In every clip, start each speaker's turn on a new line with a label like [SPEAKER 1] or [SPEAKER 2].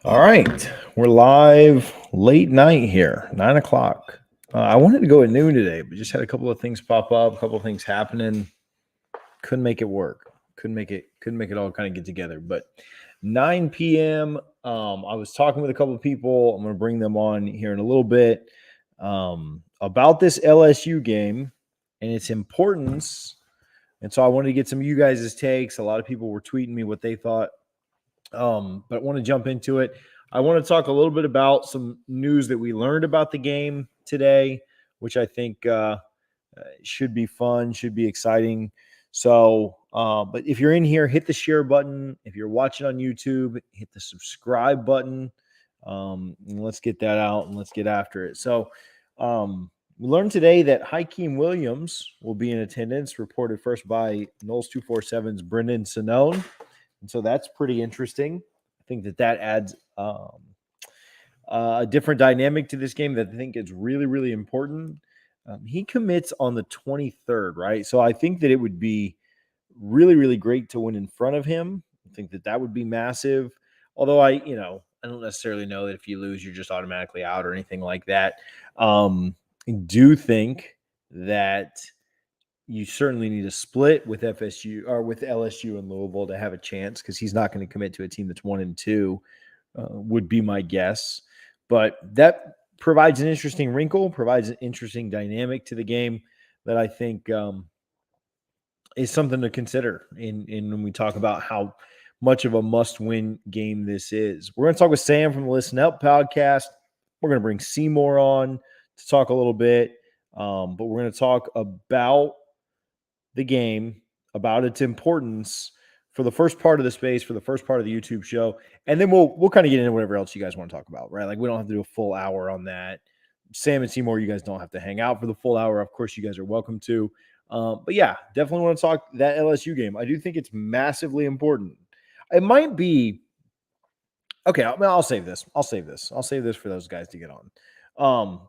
[SPEAKER 1] All right, we're live late night here, 9 o'clock. I wanted to go at noon today, but just had a couple of things pop up, a couple of things happening. Couldn't make it work. Couldn't make it all kind of get together. But 9 p.m. I was talking with a couple of people. I'm going to bring them on here in a little bit about this LSU game and its importance. And so I wanted to get some of you guys' takes. A lot of people were tweeting me what they thought. But I want to jump into it. I want to talk a little bit about some news that we learned about the game today, which I think should be fun, should be exciting. So, but if you're in here, hit the share button. If you're watching on YouTube, hit the subscribe button. And let's get that out and let's get after it. So, we learned today that Hakeem Williams will be in attendance, reported first by Noles 247's Brendan Sinone. And so that's pretty interesting. I think that adds a different dynamic to this game that I think is really, really important. He commits on the 23rd, right? So I think that it would be really, really great to win in front of him. I think that would be massive. Although I don't necessarily know that if you lose, you're just automatically out or anything like that. I do think that you certainly need a split with FSU or with LSU and Louisville to have a chance, because he's not going to commit to a team that's 1-2, would be my guess. But that provides an interesting wrinkle, provides an interesting dynamic to the game that I think is something to consider in when we talk about how much of a must-win game this is. We're going to talk with Sam from the Listen Up podcast. We're going to bring Seymour on to talk a little bit, but we're going to talk about the game, about its importance for the first part of the space, for the first part of the YouTube show. And then we'll kind of get into whatever else you guys want to talk about, right? Like, we don't have to do a full hour on that. Sam and Seymour, you guys don't have to hang out for the full hour. Of course, you guys are welcome to. But yeah, definitely want to talk that LSU game. I do think it's massively important. It might be okay. I'll save this. I'll save this for those guys to get on.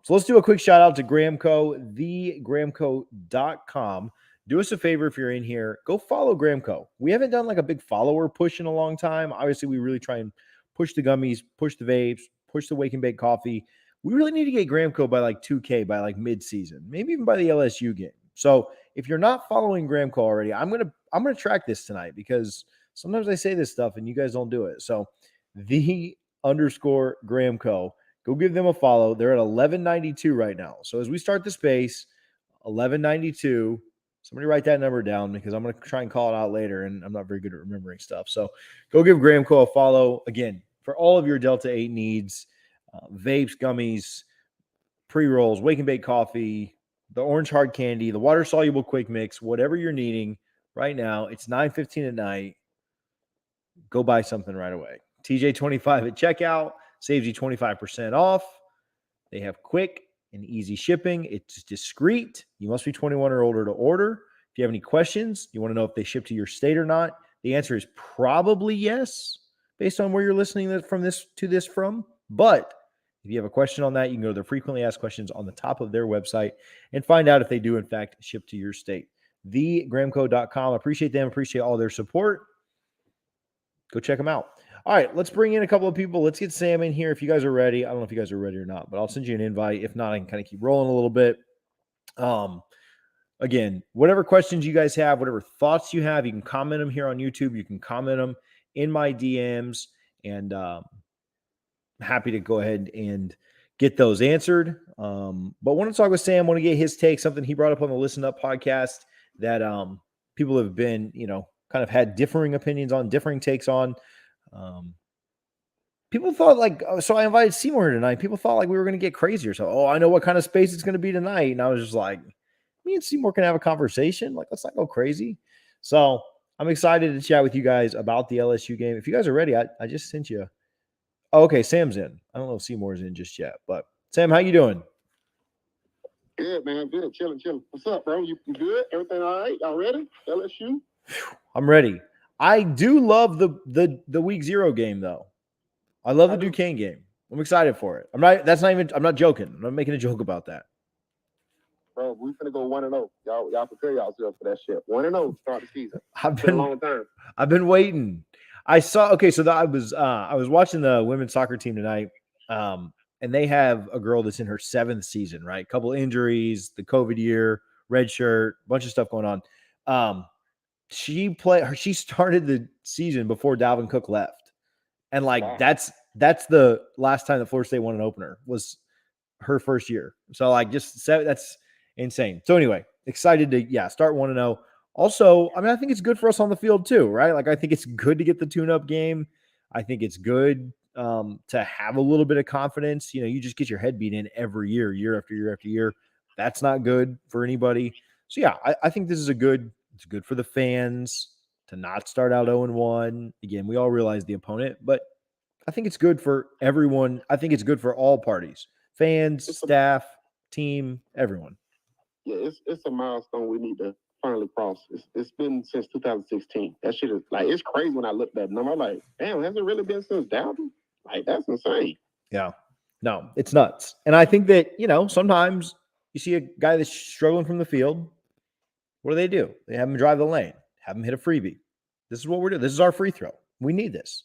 [SPEAKER 1] So let's do a quick shout out to Gramco, thegramco.com. Do us a favor if you're in here, go follow Gramco. We haven't done like a big follower push in a long time. Obviously, we really try and push the gummies, push the vapes, push the wake and bake coffee. We really need to get Gramco by like 2K by like mid-season, maybe even by the LSU game. So if you're not following Gramco already, I'm gonna track this tonight, because sometimes I say this stuff and you guys don't do it. So _Gramco, go give them a follow. They're at 1192 right now. So as we start the space, 1192. Somebody write that number down, because I'm going to try and call it out later, and I'm not very good at remembering stuff. So go give Gramco a follow. Again, for all of your Delta 8 needs, vapes, gummies, pre-rolls, wake and bake coffee, the orange hard candy, the water-soluble quick mix, whatever you're needing right now, it's 9:15 at night. Go buy something right away. TJ25 at checkout saves you 25% off. They have quick and easy shipping. It's discreet. You must be 21 or older to order. If you have any questions, you want to know if they ship to your state or not, the answer is probably yes, based on where you're listening from. But if you have a question on that, you can go to their frequently asked questions on the top of their website and find out if they do, in fact, ship to your state. Thegramco.com. Appreciate them. Appreciate all their support. Go check them out. All right, let's bring in a couple of people. Let's get Sam in here if you guys are ready. I don't know if you guys are ready or not, but I'll send you an invite. If not, I can kind of keep rolling a little bit. Again, whatever questions you guys have, whatever thoughts you have, you can comment them here on YouTube. You can comment them in my DMs, and happy to go ahead and get those answered. But want to talk with Sam, want to get his take, something he brought up on the Listen Up podcast that people have been, kind of had differing opinions on, differing takes on. People thought so I invited Seymour tonight. People thought like we were going to get crazier. So, I know what kind of space it's going to be tonight. And I was just like, me and Seymour can have a conversation. Like, let's not go crazy. So I'm excited to chat with you guys about the LSU game. If you guys are ready, I just sent you. Okay, Sam's in. I don't know if Seymour's in just yet, but Sam, how you doing?
[SPEAKER 2] Good, man. Good. Chilling. What's up, bro? You good? Everything all right? Y'all ready? LSU?
[SPEAKER 1] I'm ready. I do love the week 0 game, though. I love the Duquesne game. I'm excited for it. I'm not joking. I'm not making a joke about that.
[SPEAKER 2] Bro, we finna go 1-0. Y'all prepare yourselves for that shit. 1-0 start the season.
[SPEAKER 1] I've been waiting. I saw. Okay, so I was watching the women's soccer team tonight, and they have a girl that's in her 7th season. Right, couple injuries, the COVID year, red shirt, bunch of stuff going on. She started the season before Dalvin Cook left, and like
[SPEAKER 2] Wow.
[SPEAKER 1] that's the last time that Florida State won an opener was her first year. So like that's insane. So anyway, excited to start 1-0. Also, I mean, I think it's good for us on the field too, right? Like I think it's good to get the tune-up game. I think it's good to have a little bit of confidence. You know, you just get your head beat in every year, year after year after year. That's not good for anybody. So yeah, I think this is it's good for the fans to not start out 0-1. Again, we all realize the opponent, but I think it's good for everyone. I think it's good for all parties. Fans, staff, team, everyone.
[SPEAKER 2] Yeah, it's a milestone we need to finally cross. It's been since 2016. That shit is like, it's crazy when I look at that number. I'm like, damn, has it really been since Dalvin? Like, that's insane.
[SPEAKER 1] Yeah. No, it's nuts. And I think that, sometimes you see a guy that's struggling from the field. What do? They have him drive the lane, have him hit a freebie. This is what we're doing. This is our free throw. We need this.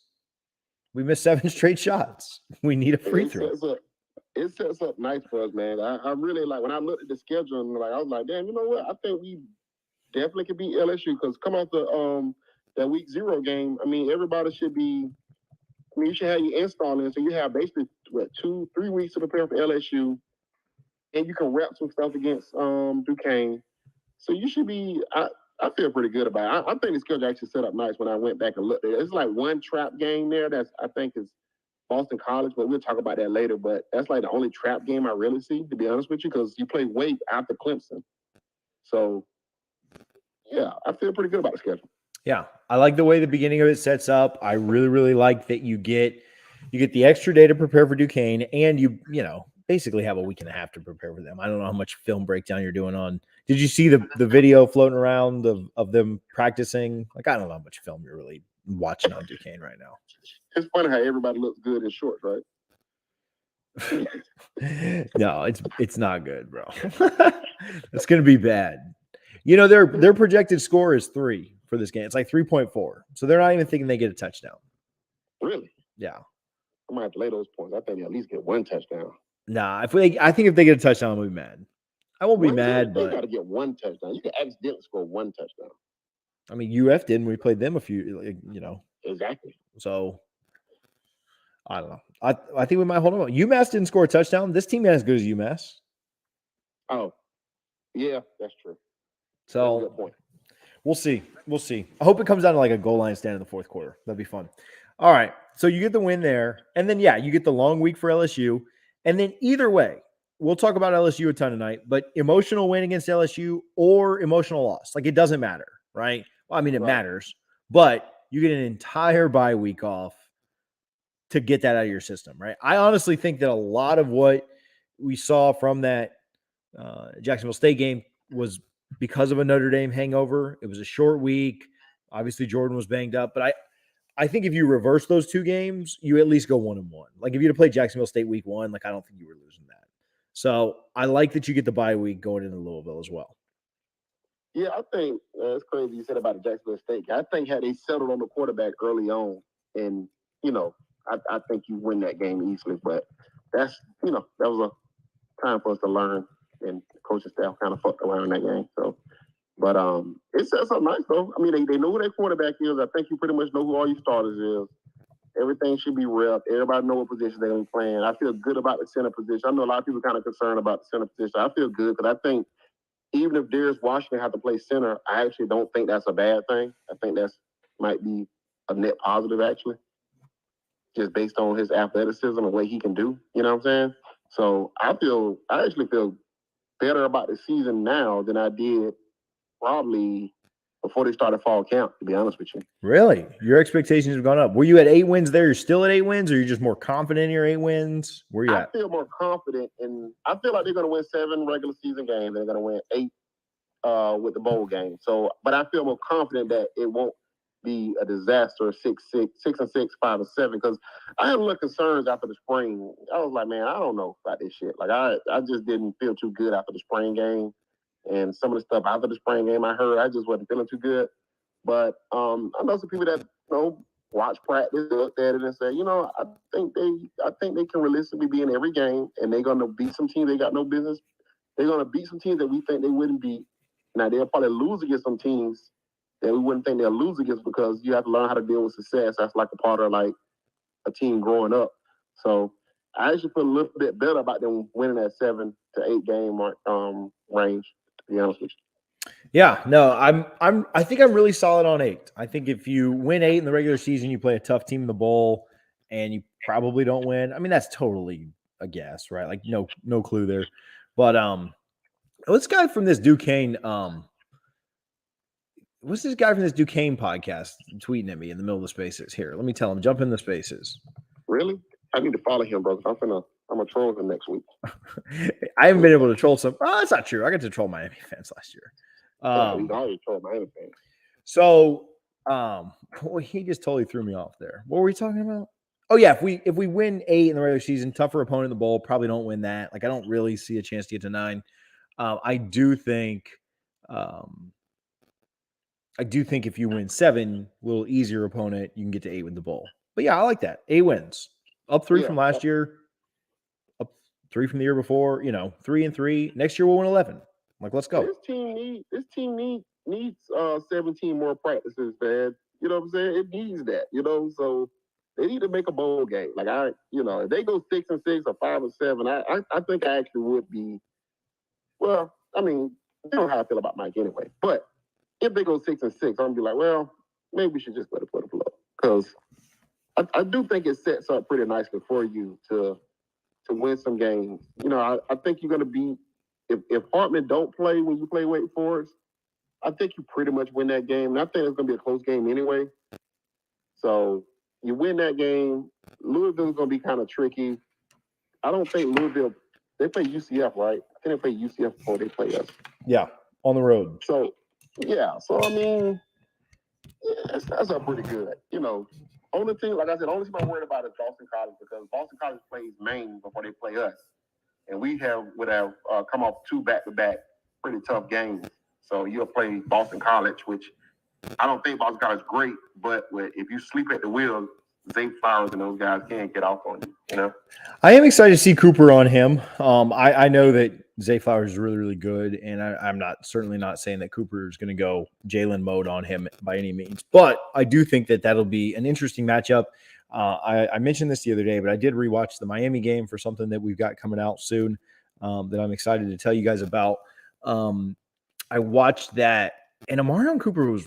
[SPEAKER 1] We missed 7 straight shots. We need a free throw.
[SPEAKER 2] It sets up nice for us, man. I really like when I looked at the schedule and I was like, damn, you know what? I think we definitely could beat LSU because come out that week 0 game. I mean, everybody should be. I mean, you should have your install in, so you have basically 2-3 weeks to prepare for LSU, and you can rep some stuff against Duquesne. So you should be. I feel pretty good about it. I think the schedule actually set up nice when I went back and looked at it. It's like one trap game there that's I think is Boston College, but we'll talk about that later. But that's like the only trap game I really see, to be honest with you, because you play Wake after Clemson. So, yeah, I feel pretty good about the schedule.
[SPEAKER 1] Yeah, I like the way the beginning of it sets up. I really, really like that you get the extra day to prepare for Duquesne, and you basically have a week and a half to prepare for them. I don't know how much film breakdown you're doing on. Did you see the video floating around of them practicing? Like, I don't know how much film you're really watching on Duquesne right now.
[SPEAKER 2] It's funny how everybody looks good in shorts, right?
[SPEAKER 1] No, it's not good, bro. It's gonna be bad. Their projected score is 3 for this game. It's like 3.4. So they're not even thinking they get a touchdown.
[SPEAKER 2] Really?
[SPEAKER 1] Yeah.
[SPEAKER 2] I might have to lay those points. I think they at least get 1 touchdown.
[SPEAKER 1] Nah, I think if they get a touchdown, I'll be mad. I won't be mad, but
[SPEAKER 2] they got to get 1 touchdown. You can accidentally score 1 touchdown.
[SPEAKER 1] I mean, UF did when we played them a few,
[SPEAKER 2] Exactly.
[SPEAKER 1] So I don't know. I think we might hold on. UMass didn't score a touchdown. This team ain't as good as UMass.
[SPEAKER 2] Oh, yeah, that's true.
[SPEAKER 1] So
[SPEAKER 2] that's a good point.
[SPEAKER 1] We'll see. I hope it comes down to like a goal line stand in the 4th quarter. That'd be fun. All right. So you get the win there. And then, you get the long week for LSU. And then either way, we'll talk about LSU a ton tonight, but emotional win against LSU or emotional loss. Like, it doesn't matter, right? Well, I mean, it matters, but you get an entire bye week off to get that out of your system, right? I honestly think that a lot of what we saw from that Jacksonville State game was because of a Notre Dame hangover. It was a short week. Obviously, Jordan was banged up, but I think if you reverse those 2 games, you at least go 1-1. Like if you'd have played Jacksonville State week 1, like I don't think you were losing that. So I like that you get the bye week going into Louisville as well.
[SPEAKER 2] Yeah, I think it's crazy you said about the Jacksonville State. I think had they settled on the quarterback early on, and I think you win that game easily. But that's that was a time for us to learn, and the coaching staff kind of fucked around in that game. So. But it sets up nice, though. I mean, they know who their quarterback is. I think you pretty much know who all your starters is. Everything should be rep. Everybody know what position they're going to be playing. I feel good about the center position. I know a lot of people kind of concerned about the center position. I feel good because I think even if Darius Washington has to play center, I actually don't think that's a bad thing. I think that's might be a net positive, actually, just based on his athleticism and what he can do. You know what I'm saying? So I actually feel better about the season now than I did probably before they started fall camp, to be honest with you.
[SPEAKER 1] Really? Your expectations have gone up. Were you at 8 wins there? You're still at 8 wins, or you're just more confident in your 8 wins? Where you at?
[SPEAKER 2] I feel more confident, and I feel like they're going to win 7 regular season games. They're going to win 8 with the bowl game. So, but I feel more confident that it won't be a disaster, 6-6, 6-6, 5-7, because I had a little concerns after the spring. I was like, man, I don't know about this shit. Like, I just didn't feel too good after the spring game. And some of the stuff after the spring game I heard, I just wasn't feeling too good. But I know some people that watch practice, look at it, and say, I think they can realistically be in every game, and they're gonna beat some teams they got no business. They're gonna beat some teams that we think they wouldn't beat. Now they'll probably lose against some teams that we wouldn't think they'll lose against, because you have to learn how to deal with success. That's like a part of like a team growing up. So I actually feel a little bit better about them winning that 7 to 8 game range, to be honest with you.
[SPEAKER 1] Yeah, no, I think I'm really solid on 8. I think if you win 8 in the regular season, you play a tough team in the bowl, and you probably don't win. I mean, that's totally a guess, right? Like no clue there. But this guy from this Duquesne, what's this guy from this Duquesne podcast tweeting at me in the middle of the spaces? Here, let me tell him, jump in the spaces.
[SPEAKER 2] Really? I need to follow him, bro. I'm gonna troll him next week.
[SPEAKER 1] I haven't been able to troll some. Oh, that's not true. I got to troll Miami fans last year.
[SPEAKER 2] He's already trolled Miami fans.
[SPEAKER 1] So, he just totally threw me off there. What were we talking about? Oh yeah, if we win 8 in the regular season, tougher opponent in the bowl, probably don't win that. Like I don't really see a chance to get to 9. I do think if you win 7, a little easier opponent, you can get to 8 with the bowl. But yeah, I like that. 8 wins, up 3 from last year, up 3 from the year before. 3-3. Next year we'll win 11. Like, let's go.
[SPEAKER 2] This team needs 17 more practices, man. You know what I'm saying? It needs that. So they need to make a bowl game. Like if they go 6-6 or 5-7, I think I actually would be. Well, I mean, you know how I feel about Mike anyway. But if they go 6-6, I'm gonna be like, well, maybe we should just let it put a flow, because I do think it sets up pretty nicely for you to win some games. I think you're gonna be. If Hartman don't play when you play Wake Forest, I think you pretty much win that game. And I think it's going to be a close game anyway. So you win that game. Louisville's going to be kind of tricky. I don't think Louisville, they play UCF, right? I think they play UCF before they play us.
[SPEAKER 1] Yeah, on the road.
[SPEAKER 2] So, I mean, that's up pretty good. Only thing, like I said, only thing I'm worried about is Boston College, because Boston College plays Maine before they play us. And we would have come off 2 back-to-back pretty tough games. So you'll play Boston College, which I don't think Boston College is great, but if you sleep at the wheel, Zay Flowers and those guys can't get off on you.
[SPEAKER 1] I am excited to see Cooper on him. I know that Zay Flowers is really, really good, and I'm certainly not saying that Cooper is going to go Jalen mode on him by any means. But I do think that that'll be an interesting matchup. I mentioned this the other day, but I did rewatch the Miami game for something that we've got coming out soon that I'm excited to tell you guys about. I watched that, and Amarion Cooper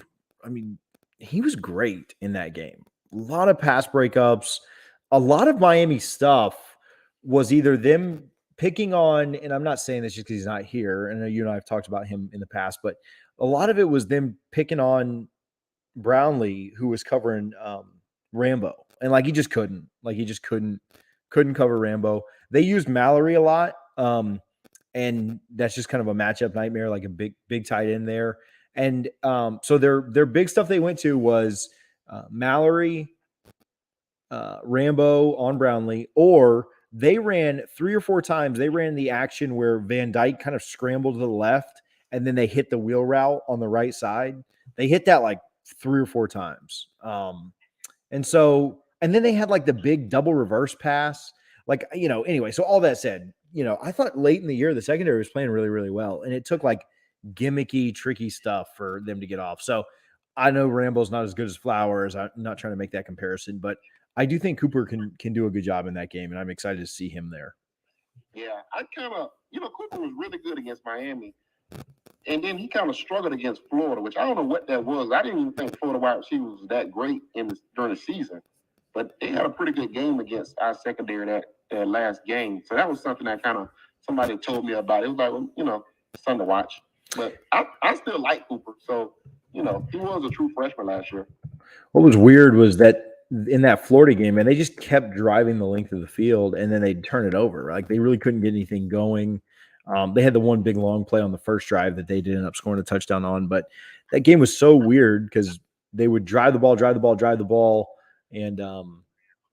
[SPEAKER 1] he was great in that game. A lot of pass breakups, a lot of Miami stuff was either them picking on, and I'm not saying this just because he's not here, and I know you and I have talked about him in the past, but a lot of it was them picking on Brownlee, who was covering Rambo. And he just couldn't cover Rambo. They used Mallory a lot. And that's just kind of a matchup nightmare, like a big tight end there. And so their big stuff they went to was Mallory, Rambo on Brownlee, or they ran 3 or 4 times. They ran the action where Van Dyke kind of scrambled to the left, and then they hit the wheel route on the right side. They hit that like 3 or 4 times. And then they had like the big double reverse pass. Anyway, so all that said, I thought late in the year, the secondary was playing really, really well. And it took like gimmicky, tricky stuff for them to get off. So I know Rambo's not as good as Flowers. I'm not trying to make that comparison, but I do think Cooper can do a good job in that game. And I'm excited to see him there.
[SPEAKER 2] Yeah, I kind of, Cooper was really good against Miami. And then he kind of struggled against Florida, which I don't know what that was. I didn't even think Florida wide receiver was that great during the season. But they had a pretty good game against our secondary that last game. So that was something that kind of somebody told me about. It was like, something to watch. But I still like Cooper. So, he was a true freshman last year.
[SPEAKER 1] What was weird was that in that Florida game, man, they just kept driving the length of the field, and then they'd turn it over. Like, they really couldn't get anything going. They had the one big long play on the first drive that they did end up scoring a touchdown on. But that game was so weird because they would drive the ball, and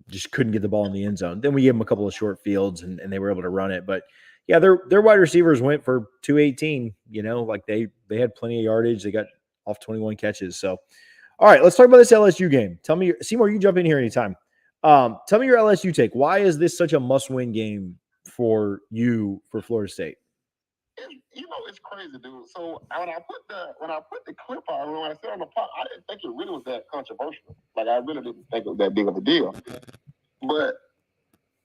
[SPEAKER 1] just couldn't get the ball in the end zone. Then we gave them a couple of short fields, and they were able to run it. But, yeah, their wide receivers went for 218. They had plenty of yardage. They got off 21 catches. So All right, let's talk about this LSU game. Tell me, Seymour, you jump in here anytime. Tell me your LSU take. Why is this such a must-win game for you for Florida State?
[SPEAKER 2] It's crazy, dude. So when I put the clip on, when I said on the pod, I didn't think it really was that controversial. Like I really didn't think it was that big of a deal. But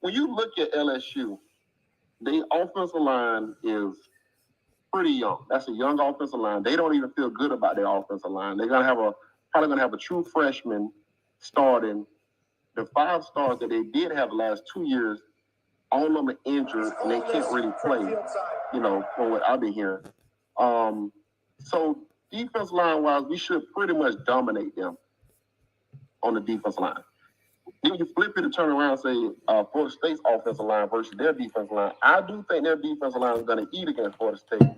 [SPEAKER 2] when you look at LSU, the offensive line is pretty young. That's a young offensive line. They don't even feel good about their offensive line. They're probably gonna have a true freshman starting. The 5 stars that they did have the last 2 years, all of them are injured and they can't really play, from what I've been hearing. So defense line wise, we should pretty much dominate them on the defense line. Then you flip it and turn around and say Florida State's offensive line versus their defense line. I do think their defensive line is going to eat against Florida State.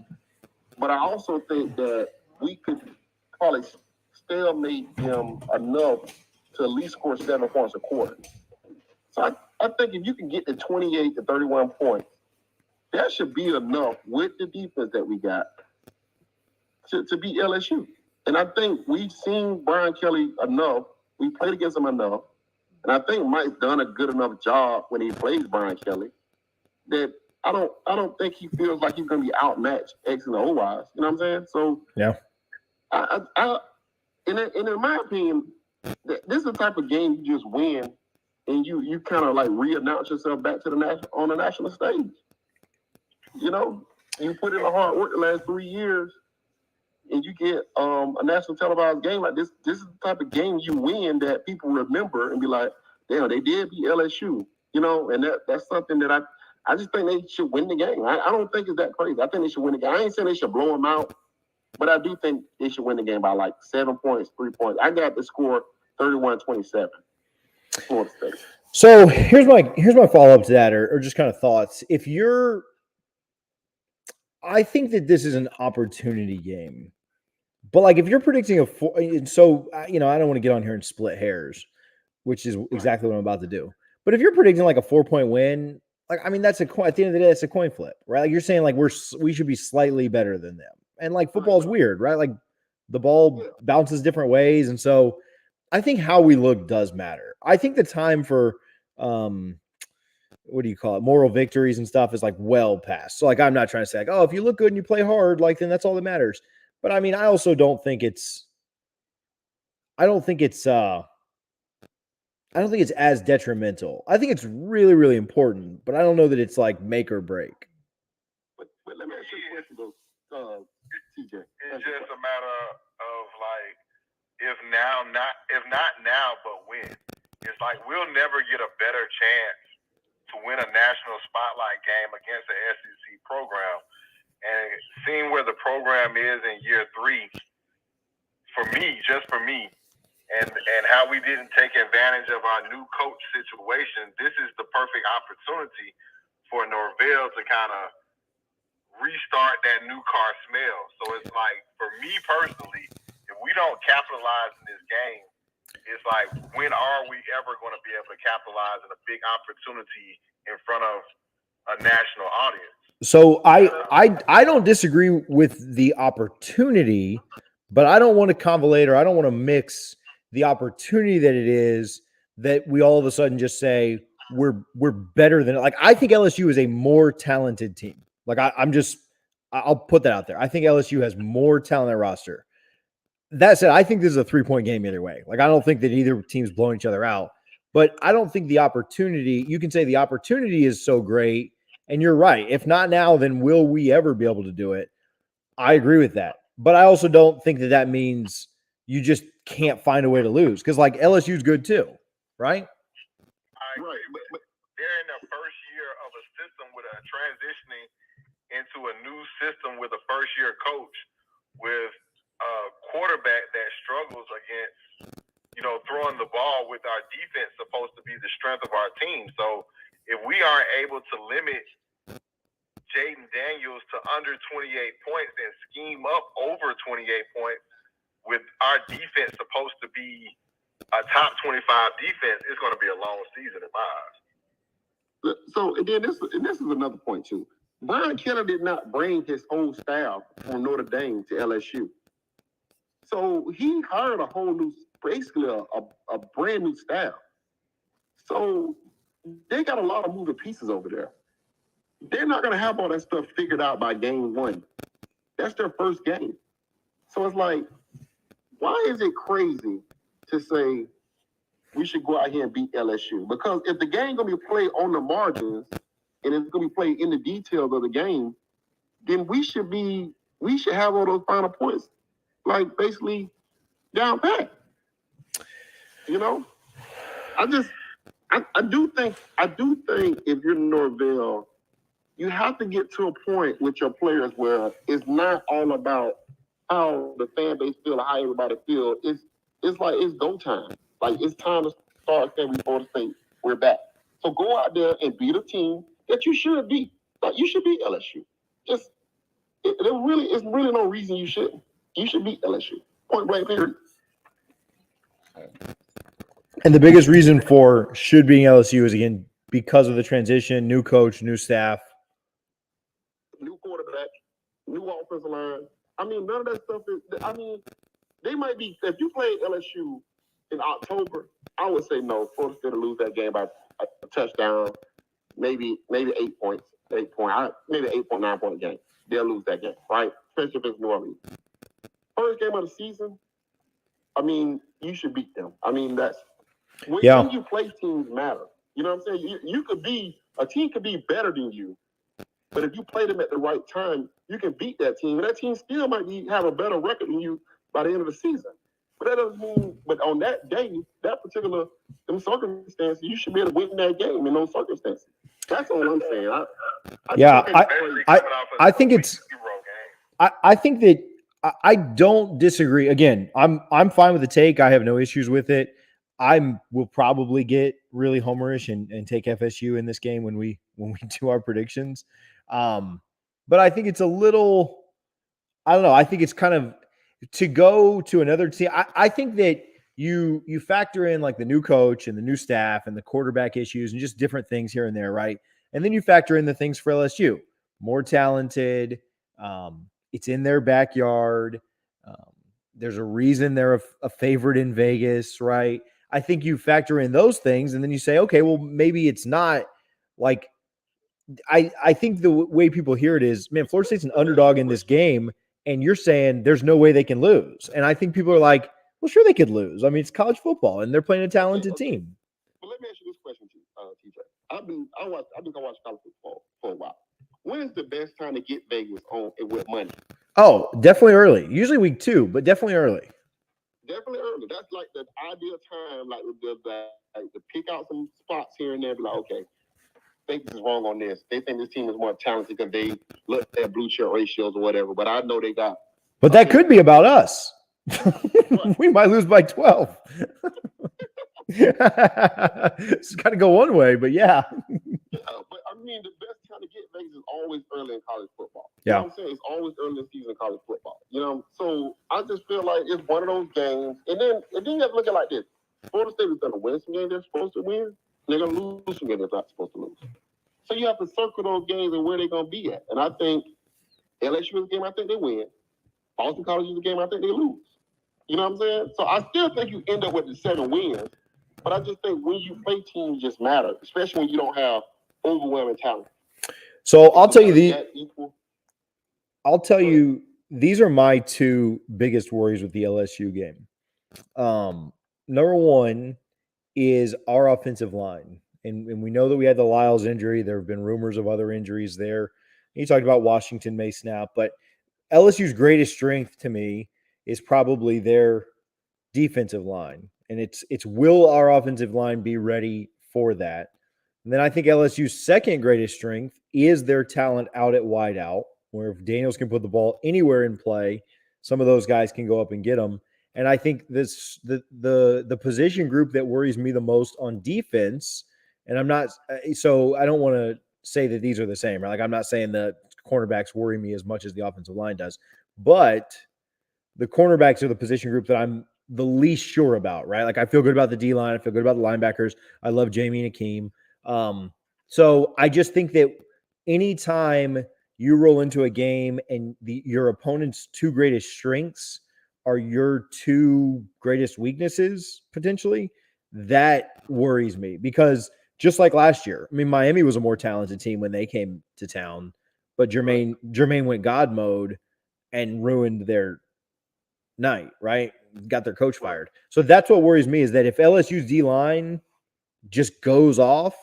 [SPEAKER 2] But I also think that we could probably stalemate them enough to at least score 7 points a quarter. So I think if you can get to 28 to 31 points, that should be enough with the defense that we got to beat LSU. And I think we've seen Brian Kelly enough. We played against him enough. And I think Mike's done a good enough job when he plays Brian Kelly that I don't think he feels like he's going to be outmatched X and O-wise. You know what I'm saying? So
[SPEAKER 1] yeah,
[SPEAKER 2] in my opinion, this is the type of game you just win and you kind of like re-announce yourself back to on the national stage. You put in the hard work the last 3 years and you get a national televised game like this. This is the type of game you win that people remember and be like, damn, they did beat LSU, and that's something that I just think they should win the game. I don't think it's that crazy. I think they should win the game. I ain't saying they should blow them out, but I do think they should win the game by like 7 points, 3 points. I got the score 31-27. Florida State.
[SPEAKER 1] So here's my follow-up to that, or just kind of thoughts. I think that this is an opportunity game. But like if you're predicting I don't want to get on here and split hairs, which is exactly what I'm about to do. But if you're predicting like a 4-point win, like at the end of the day, that's a coin flip, right? Like you're saying like we should be slightly better than them. And like football is weird, right? Like the ball bounces different ways, and so I think how we look does matter. I think the time for what do you call it? Moral victories and stuff is like well past. So like I'm not trying to say like, oh, if you look good and you play hard, like then that's all that matters. But I mean, I also don't think it's as detrimental. I think it's really, really important, but I don't know that it's like make or break.
[SPEAKER 2] But let me ask you a question, though, TJ.
[SPEAKER 3] It's just a matter of like, if not now, but when. It's like we'll never get a better chance to win a national spotlight game against the SEC program. And seeing where the program is in year 3, just for me, and how we didn't take advantage of our new coach situation, this is the perfect opportunity for Norvell to kind of restart that new car smell. So it's like, for me personally, if we don't capitalize in this game, it's like, when are we ever going to be able to capitalize in a big opportunity in front of a national audience?
[SPEAKER 1] So I don't disagree with the opportunity, but I don't want to convolate, or I don't want to mix the opportunity that it is that we all of a sudden just say we're better than, like, I think LSU is a more talented team. Like I'll put that out there. I think LSU has more talent on their roster. That said, I think this is a 3-point game either way. Like I don't think that either team's blowing each other out, but I don't think the opportunity, you can say the opportunity is so great. And you're right. If not now, then will we ever be able to do it? I agree with that. But I also don't think that means you just can't find a way to lose. Because, like, LSU's good too, right?
[SPEAKER 3] I agree. But they're in the first year of a system with a transitioning into a new system with a first-year coach with a quarterback that struggles against, throwing the ball, with our defense supposed to be the strength of our team. So if we aren't able to limit Jaden Daniels to under 28 points and scheme up over 28 points, with our defense supposed to be a top 25 defense, it's going to be a long season in my eyes.
[SPEAKER 2] So, and then this is another point too. Brian Kelly did not bring his whole staff from Notre Dame to LSU. So he hired a whole new basically a brand new staff. So they got a lot of moving pieces over there. They're not going to have all that stuff figured out by game one. That's their first game. So it's like, why is it crazy to say we should go out here and beat LSU? Because if the game going to be played on the margins and it's going to be played in the details of the game, then we should have all those final points, like basically down pat. You know, I do think if you're Norvell, you have to get to a point with your players where it's not all about how the fan base feel or how everybody feels. It's like it's go time. Like it's time to start saying we Florida State, we're back. So go out there and beat a team that you should beat. Like you should beat LSU. It's really no reason you shouldn't. You should beat LSU. Point blank period.
[SPEAKER 1] And the biggest reason for should being LSU is, again, because of the transition, new coach, new staff.
[SPEAKER 2] New quarterback, new offensive line. I mean, none of that stuff is – I mean, they might be – if you play LSU in October, I would say no. Florida State will lose that game by a touchdown, maybe 8 points, maybe 8.9 point game. They'll lose that game, right? Especially if it's New Orleans. First game of the season, I mean, you should beat them. I mean, that's – when you play teams matter. You know what I'm saying? You could be – a team could be better than you, but if you play them at the right time, you can beat that team. And that team still might have a better record than you by the end of the season. But that doesn't mean, but on that day, them circumstances, you should be able to win that game in those circumstances. That's all I'm saying.
[SPEAKER 1] I think it's, I think that I don't disagree. Again, I'm fine with the take. I have no issues with it. Will probably get really homerish and take FSU in this game when we do our predictions. But I think it's a little, I don't know. I think it's kind of to go to another team. I think that you factor in like the new coach and the new staff and the quarterback issues and just different things here and there, right? And then you factor in the things for LSU, more talented. It's in their backyard. There's a reason they're a favorite in Vegas, right? I think you factor in those things and then you say, okay, well, maybe it's not like, I think the way people hear it is, man, Florida State's an underdog in this game, and you're saying there's no way they can lose. And I think people are like, well, sure they could lose. I mean, it's college football, and they're playing a talented team.
[SPEAKER 2] But let me ask you this question, TJ. I've been watching college football for a while. When is the best time to get Vegas on and with money?
[SPEAKER 1] Oh, definitely early. Usually week 2, but definitely early.
[SPEAKER 2] Definitely early. That's like the ideal time, like to pick out some spots here and there, be like, okay, Vegas is wrong on this. They think this team is more talented because they look at their blue chip ratios or whatever. But I know they got.
[SPEAKER 1] But that could be about us. We might lose by 12. It's got to go one way, but yeah.
[SPEAKER 2] But I mean, the best time to get Vegas is always early in college football.
[SPEAKER 1] Yeah.
[SPEAKER 2] You know what I'm saying? It's always early in the season in college football. You know, so I just feel like it's one of those games. And then you have to look at it like this. Florida State is going to win some games they're supposed to win. They're going to lose some games they're not supposed to lose. So you have to circle those games and where they're going to be at. And I think LSU is a game I think they win. Boston College is a game I think they lose. You know what I'm saying? So I still think you end up with the 7 wins. But I just think when you play teams just matter, especially when you don't have overwhelming talent.
[SPEAKER 1] So I'll tell you these are my 2 biggest worries with the LSU game. Number one is our offensive line. And we know that we had the Lyles injury. There have been rumors of other injuries there. You talked about Washington may snap, but LSU's greatest strength to me is probably their defensive line. And it's will our offensive line be ready for that? And then I think LSU's second greatest strength is their talent out at wideout, where if Daniels can put the ball anywhere in play, some of those guys can go up and get them. And I think the position group that worries me the most on defense, and I'm not – so I don't want to say that these are the same, right? Like I'm not saying that cornerbacks worry me as much as the offensive line does. But the cornerbacks are the position group that I'm the least sure about, right? Like I feel good about the D-line. I feel good about the linebackers. I love Jamie and Akeem. So I just think that anytime you roll into a game and your opponent's 2 greatest strengths are your two greatest weaknesses potentially, that worries me because just like last year, I mean, Miami was a more talented team when they came to town, but Jermaine went God mode and ruined their night, right? Got their coach fired. So that's what worries me is that if LSU's D-line just goes off,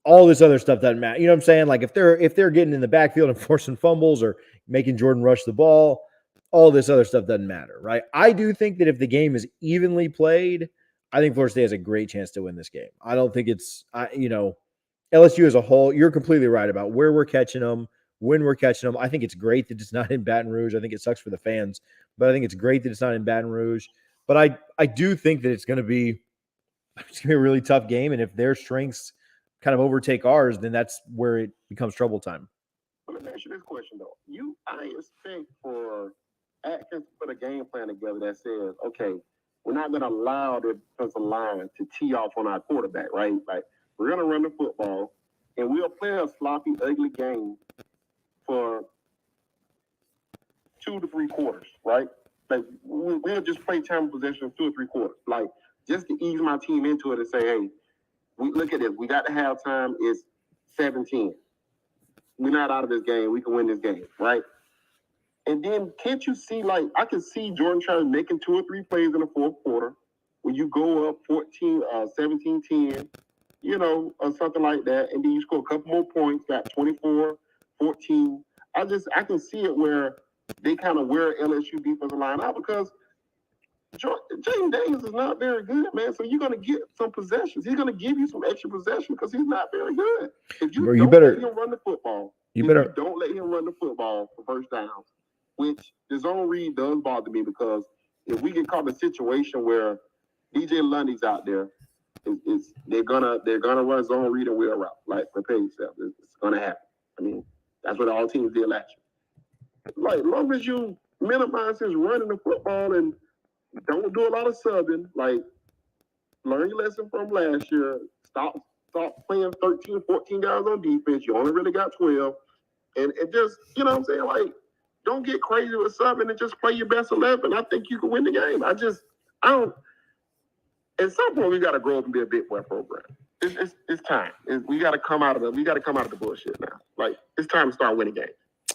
[SPEAKER 1] all this other stuff doesn't matter. You know what I'm saying? Like if they're getting in the backfield and forcing fumbles or making Jordan rush the ball, all this other stuff doesn't matter, right? I do think that if the game is evenly played, I think Florida State has a great chance to win this game. I don't think it's LSU as a whole. You're completely right about where we're catching them, when we're catching them. I think it's great that it's not in Baton Rouge. I think it sucks for the fans, but I think it's great that it's not in Baton Rouge. But I do think that it's going to be a really tough game, and if their strengths kind of overtake ours, then that's where it becomes trouble time.
[SPEAKER 2] Let me ask you this question though. I expect for Atkins to put a game plan together that says, okay, we're not going to allow the defensive line to tee off on our quarterback, right? Like we're going to run the football, and we'll play a sloppy, ugly game for 2 to 3 quarters, right? Like we'll just play time possession 2 or 3 quarters, like just to ease my team into it and say, hey, we look at this. We got to have time. It's 17. We're not out of this game. We can win this game, right? And then can't you see, like, I can see Jordan Travis making 2 or 3 plays in the fourth quarter when you go up 17-10, or something like that, and then you score a couple more points, got 24, 14. I can see it where they kind of wear LSU defensive line out because Jaden Daniels is not very good, man. So you're going to get some possessions. He's going to give you some extra possession because he's not very good. If you don't let him run the football, don't let him run the football for first downs, which the zone read does bother me because if we get caught in a situation where DJ Lundy's out there, they're gonna run zone read and wheel route like prepare yourself. It's gonna happen. I mean, that's what all teams did last year. Like, as long as you minimize his running the football and don't do a lot of subbing, like learn your lesson from last year. Stop playing 13, 14 guys on defense. You only really got 12. And just, you know what I'm saying? Like, don't get crazy with subbing and just play your best 11. I think you can win the game. I don't. At some point, we got to grow up and be a big boy program. It's time. We got to come out of the bullshit now. Like, it's time to start winning games.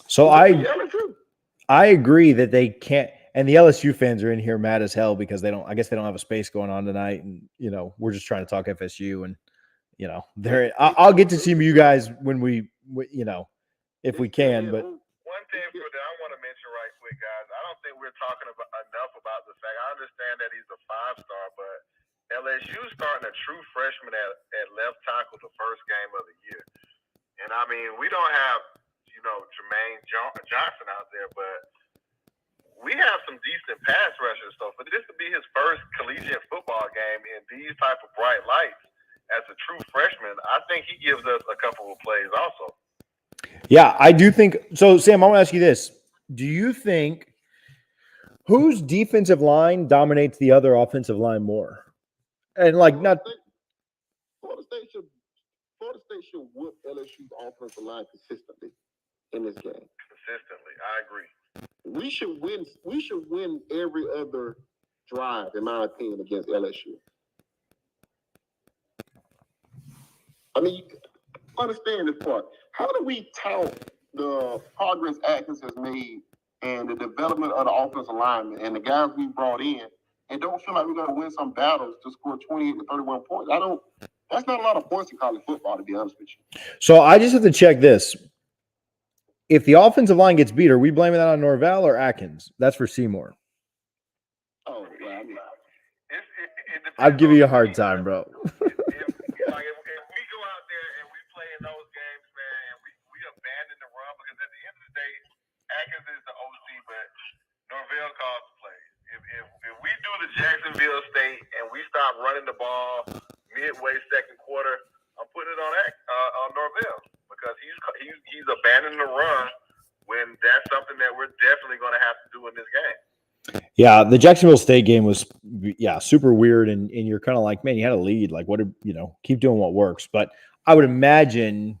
[SPEAKER 1] So I agree that they can't. And the LSU fans are in here mad as hell because I guess they don't have a space going on tonight. And, we're just trying to talk FSU and, I'll get to see you guys when if we can, but.
[SPEAKER 3] One thing that I want to mention right quick, guys, I don't think we're talking enough about the fact, I understand that he's a 5-star, but LSU starting a true freshman at left tackle the first game of the year. And I mean, we don't have, Jermaine Johnson out there, but we have some decent pass rushers. So for this to be his first collegiate football game in these type of bright lights as a true freshman, I think he gives us a couple of plays also.
[SPEAKER 1] Yeah, I do think so. Sam, I want to ask you this. Do you think whose defensive line dominates the other offensive line more? And Florida
[SPEAKER 2] State should whoop LSU's offensive line consistently in this game.
[SPEAKER 3] Consistently, I agree.
[SPEAKER 2] We should win every other drive, in my opinion, against LSU. I mean, understand this part. How do we tout the progress Atkins has made and the development of the offensive linemen and the guys we brought in and don't feel like we're going to win some battles to score 28 to 31 points? That's not a lot of points in college football, to be honest with you.
[SPEAKER 1] So I just have to check this. If the offensive line gets beat, are we blaming that on Norvell or Atkins? That's for Seymour.
[SPEAKER 2] Oh, well, I mean,
[SPEAKER 1] I'll give you a hard time, bro.
[SPEAKER 3] If we go out there and we play in those games, man, and we abandon the run, because at the end of the day, Atkins is the OC, but Norvell calls the plays. If we do the Jacksonville State and we stop running the ball midway second quarter, I'm putting it on Norvell because he's abandoning the run when that's something that we're definitely going to have to do in this game.
[SPEAKER 1] Yeah, the Jacksonville State game was super weird, and you're kind of like, man, you had a lead. Like, keep doing what works. But I would imagine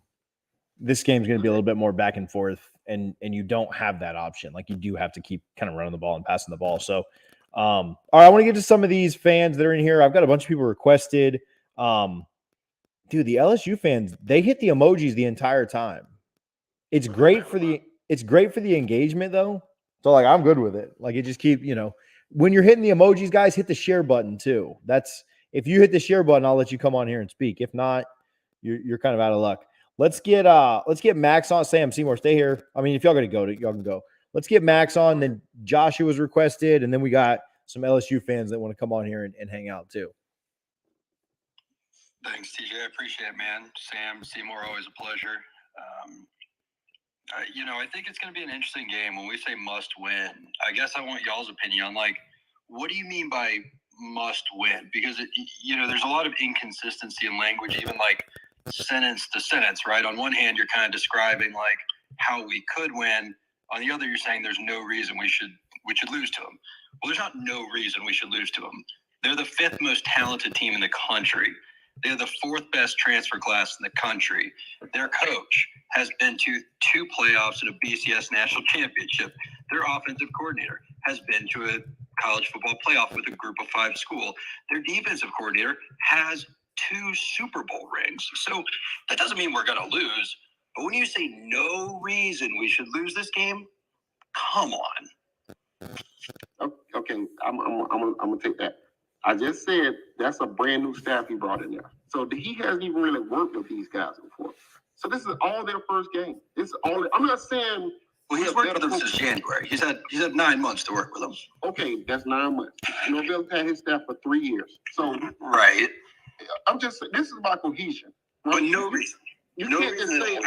[SPEAKER 1] this game's going to be a little bit more back and forth and you don't have that option. Like you do have to keep kind of running the ball and passing the ball. So, all right, I want to get to some of these fans that are in here. I've got a bunch of people requested. Dude, the LSU fans, they hit the emojis the entire time. It's great for the engagement though. So like I'm good with it. Like it just keep, when you're hitting the emojis, guys, hit the share button too. If you hit the share button, I'll let you come on here and speak. If not, you're kind of out of luck. Let's get Max on. Sam Seymour, stay here. I mean, if y'all gonna go, y'all can go. Let's get Max on. Then Joshua was requested, and then we got some LSU fans that want to come on here and hang out too.
[SPEAKER 4] Thanks, TJ. I appreciate it, man. Sam Seymour, always a pleasure. I think it's going to be an interesting game. When we say must win, I guess I want y'all's opinion on, like, what do you mean by must win? Because, there's a lot of inconsistency in language, even like sentence to sentence, right? On one hand, you're kind of describing, like, how we could win. On the other, you're saying there's no reason we should lose to them. Well, there's not no reason we should lose to them. They're the 5th most talented team in the country. They're the 4th best transfer class in the country. Their coach has been to 2 playoffs and a BCS national championship. Their offensive coordinator has been to a college football playoff with a group of 5 school. Their defensive coordinator has 2 Super Bowl rings. So that doesn't mean we're going to lose. But when you say no reason we should lose this game, come on.
[SPEAKER 2] Okay, I'm gonna take that. I just said that's a brand new staff he brought in there. So he hasn't even really worked with these guys before. So this is all their first game. I'm not saying.
[SPEAKER 4] Well, he's worked with them since January. He's had 9 months to work with them.
[SPEAKER 2] Okay, that's 9 months. Norvell's had his staff for 3 years. So
[SPEAKER 4] right.
[SPEAKER 2] I'm just saying this is about cohesion.
[SPEAKER 4] Right? But no reason.
[SPEAKER 2] You can't just say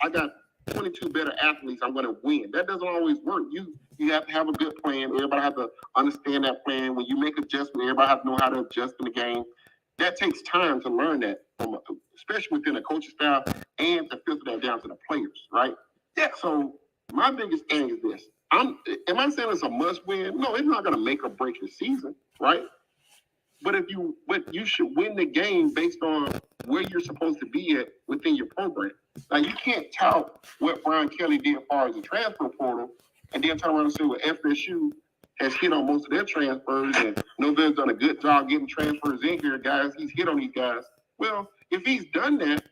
[SPEAKER 2] I got 22 better athletes, I'm going to win. That doesn't always work. You have to have a good plan. Everybody has to understand that plan. When you make adjustments, everybody has to know how to adjust in the game. That takes time to learn that, especially within a coaching staff, and to filter that down to the players, right? Yeah. So my biggest thing is this. Am I saying it's a must win? No, it's not going to make or break the season, right? But you should win the game based on where you're supposed to be at within your program. Now, you can't tout what Brian Kelly did as far as the transfer portal and then turn around and say, well, FSU has hit on most of their transfers and Norvell's done a good job getting transfers in here, guys. He's hit on these guys. Well, if he's done that,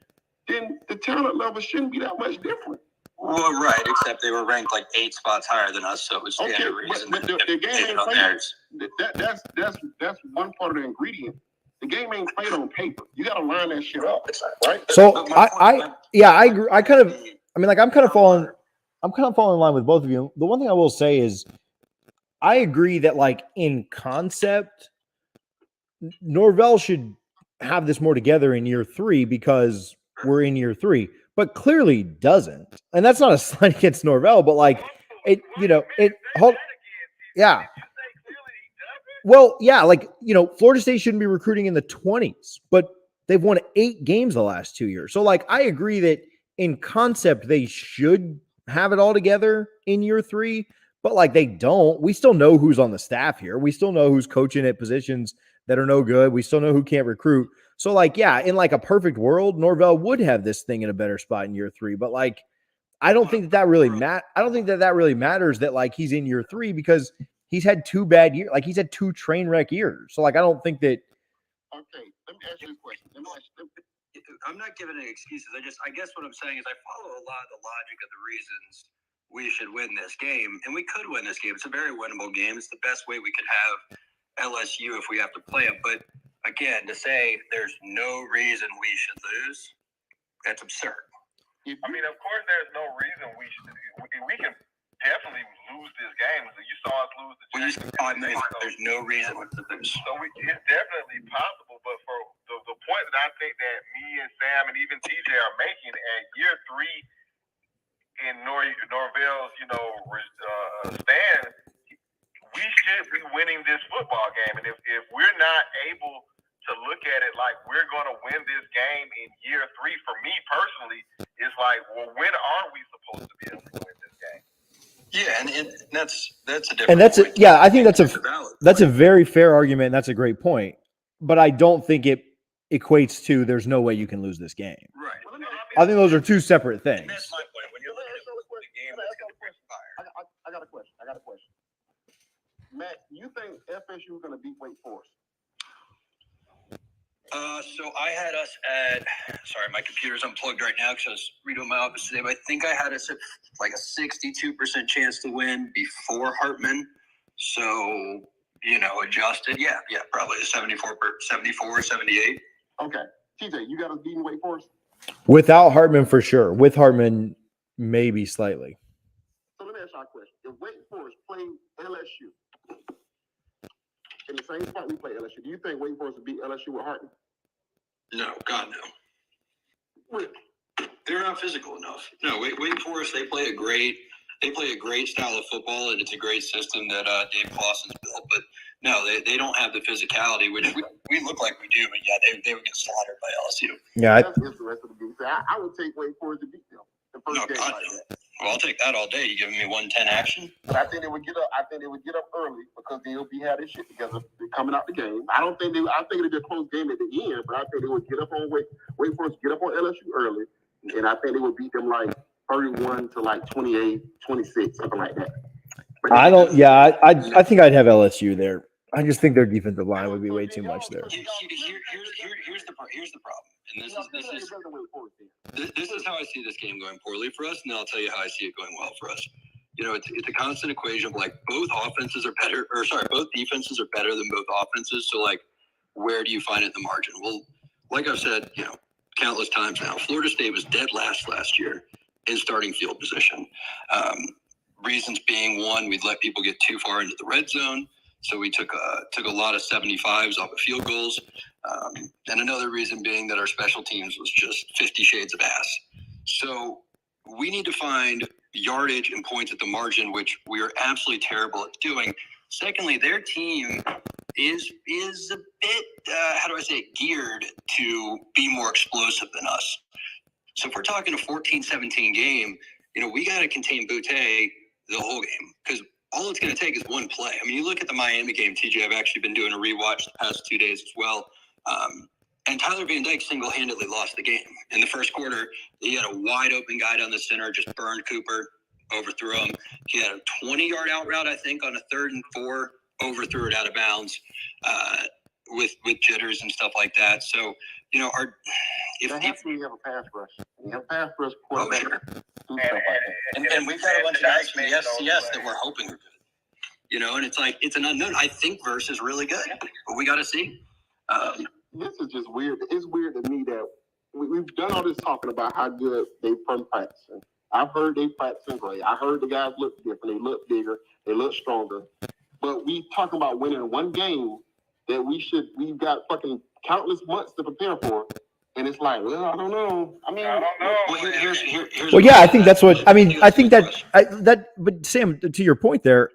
[SPEAKER 2] then the talent level shouldn't be that much different.
[SPEAKER 4] Well, right, except they were ranked like 8 spots higher than us, so it was standard reason.
[SPEAKER 2] But the game ain't played. That's one part of the ingredient. The game ain't played on paper. You got to line that shit up, right?
[SPEAKER 1] So I agree. I'm kind of falling in line with both of you. The one thing I will say is I agree that, like, in concept, Norvell should have this more together in year 3 because we're in year 3, but clearly doesn't. And that's not a slight against Norvell, but like yeah. Well, yeah, like, Florida State shouldn't be recruiting in the 20s, but they've won 8 games the last 2 years. So, like, I agree that in concept, they should have it all together in year 3, but, like, they don't. We still know who's on the staff here. We still know who's coaching at positions that are no good. We still know who can't recruit. So, like, yeah, in, like, a perfect world, Norvell would have this thing in a better spot in year 3, but, like, I don't think that really matters that, like, he's in year 3 because he's had 2 bad years. Like, he's had 2 train wreck years. So, like, I don't think that.
[SPEAKER 2] Okay, let me ask you a question.
[SPEAKER 4] I'm not giving any excuses. I guess what I'm saying is I follow a lot of the logic of the reasons we should win this game, and we could win this game. It's a very winnable game. It's the best way we could have LSU if we have to play them. But again, to say there's no reason we should lose, that's absurd.
[SPEAKER 3] I mean, of course, there's no reason we can definitely lose this game. You saw us lose the championship.
[SPEAKER 4] There's no reason we could lose.
[SPEAKER 3] So it's definitely possible. But for the point that I think that me and Sam and even TJ are making at year 3 in Norvell's, stand, we should be winning this football game. And if we're not able to look at it like we're going to win this game in year 3, for me personally, it's like, well, when are we supposed to be able to win this game?
[SPEAKER 4] Yeah, and that's a different.
[SPEAKER 1] And I think that's a very fair argument. And that's a great point, but I don't think it equates to there's no way you can lose this game.
[SPEAKER 4] Right.
[SPEAKER 1] I think those are 2 separate things.
[SPEAKER 4] And that's my point. When you're looking at the game,
[SPEAKER 2] FSU going to beat Wake Forest?
[SPEAKER 4] So I had us at, sorry, my computer's unplugged right now because I was redoing my office today, but I think I had us at like a 62% chance to win before Hartman. So, adjusted. Yeah, probably a 74, 78.
[SPEAKER 2] Okay. TJ, you got us beating Wake Forest?
[SPEAKER 1] Without Hartman, for sure. With Hartman, maybe slightly.
[SPEAKER 2] So let me ask you a question. If Wake Forest played LSU in the same spot we play LSU, do you think Wake Forest would beat LSU with Hartman?
[SPEAKER 4] No, God, no.
[SPEAKER 2] Really?
[SPEAKER 4] They're not physical enough. No, Wake Forest, they play a great style of football, and it's a great system that Dave Clawson's built. But no, they don't have the physicality, which we look like we do. But yeah, they would get slaughtered by LSU.
[SPEAKER 1] Yeah,
[SPEAKER 2] That's interesting to me. So I would take Wake Forest to beat them the first game
[SPEAKER 4] God,
[SPEAKER 2] like
[SPEAKER 4] no.
[SPEAKER 2] that.
[SPEAKER 4] Well, I'll take that all day. You giving me 110 action?
[SPEAKER 2] But I think they would get up. I think they would get up early because they'll be had their shit together coming out the game. I think it'll be a close game at the end, but I think they would get up on Wake Forest, get up on LSU early, and I think they would beat them like 31 to like 28, 26, something like that. But
[SPEAKER 1] I don't. Yeah, I think I'd have LSU there. I just think their defensive line would be way too much there.
[SPEAKER 4] Here's the problem, and this is how I see this game going poorly for us, and then I'll tell you how I see it going well for us. It's a constant equation of like both defenses are better than both offenses. So like, where do you find it in the margin? Well, like I've said, countless times now, Florida State was dead last year in starting field position. Reasons being, one, we'd let people get too far into the red zone. So we took a lot of 75s off of field goals. And another reason being that our special teams was just 50 shades of ass. So we need to find yardage and points at the margin, which we are absolutely terrible at doing. Secondly, their team is a bit, geared to be more explosive than us. So if we're talking a 14-17 game, we got to contain Boutte the whole game because all it's going to take is one play. I mean, you look at the Miami game, TJ, I've actually been doing a rewatch the past 2 days as well. And Tyler Van Dyke single-handedly lost the game. In the first quarter, he had a wide-open guy down the center, just burned Cooper, overthrew him. He had a 20-yard out route, I think, on a 3rd and 4, overthrew it out of bounds with jitters and stuff like that. So, if
[SPEAKER 2] you have a pass rush. You have a pass rush quarterback.
[SPEAKER 4] Sure. And we've got a bunch of guys from the FCS that we're hoping are good. And it's like, it's an unknown. I think Verse is really good, but we got to see.
[SPEAKER 2] This is just weird. It's weird to me that we've done all this talking about how good they've been practicing. I've heard they practicing great. I heard the guys look different. They look bigger. They look stronger. But we talking about winning one game that we've got fucking countless months to prepare for. And it's like, well, I don't know. I mean,
[SPEAKER 3] I don't know.
[SPEAKER 4] Well, here's
[SPEAKER 1] Well, yeah, I think that's what I mean. I think but Sam, to your point there,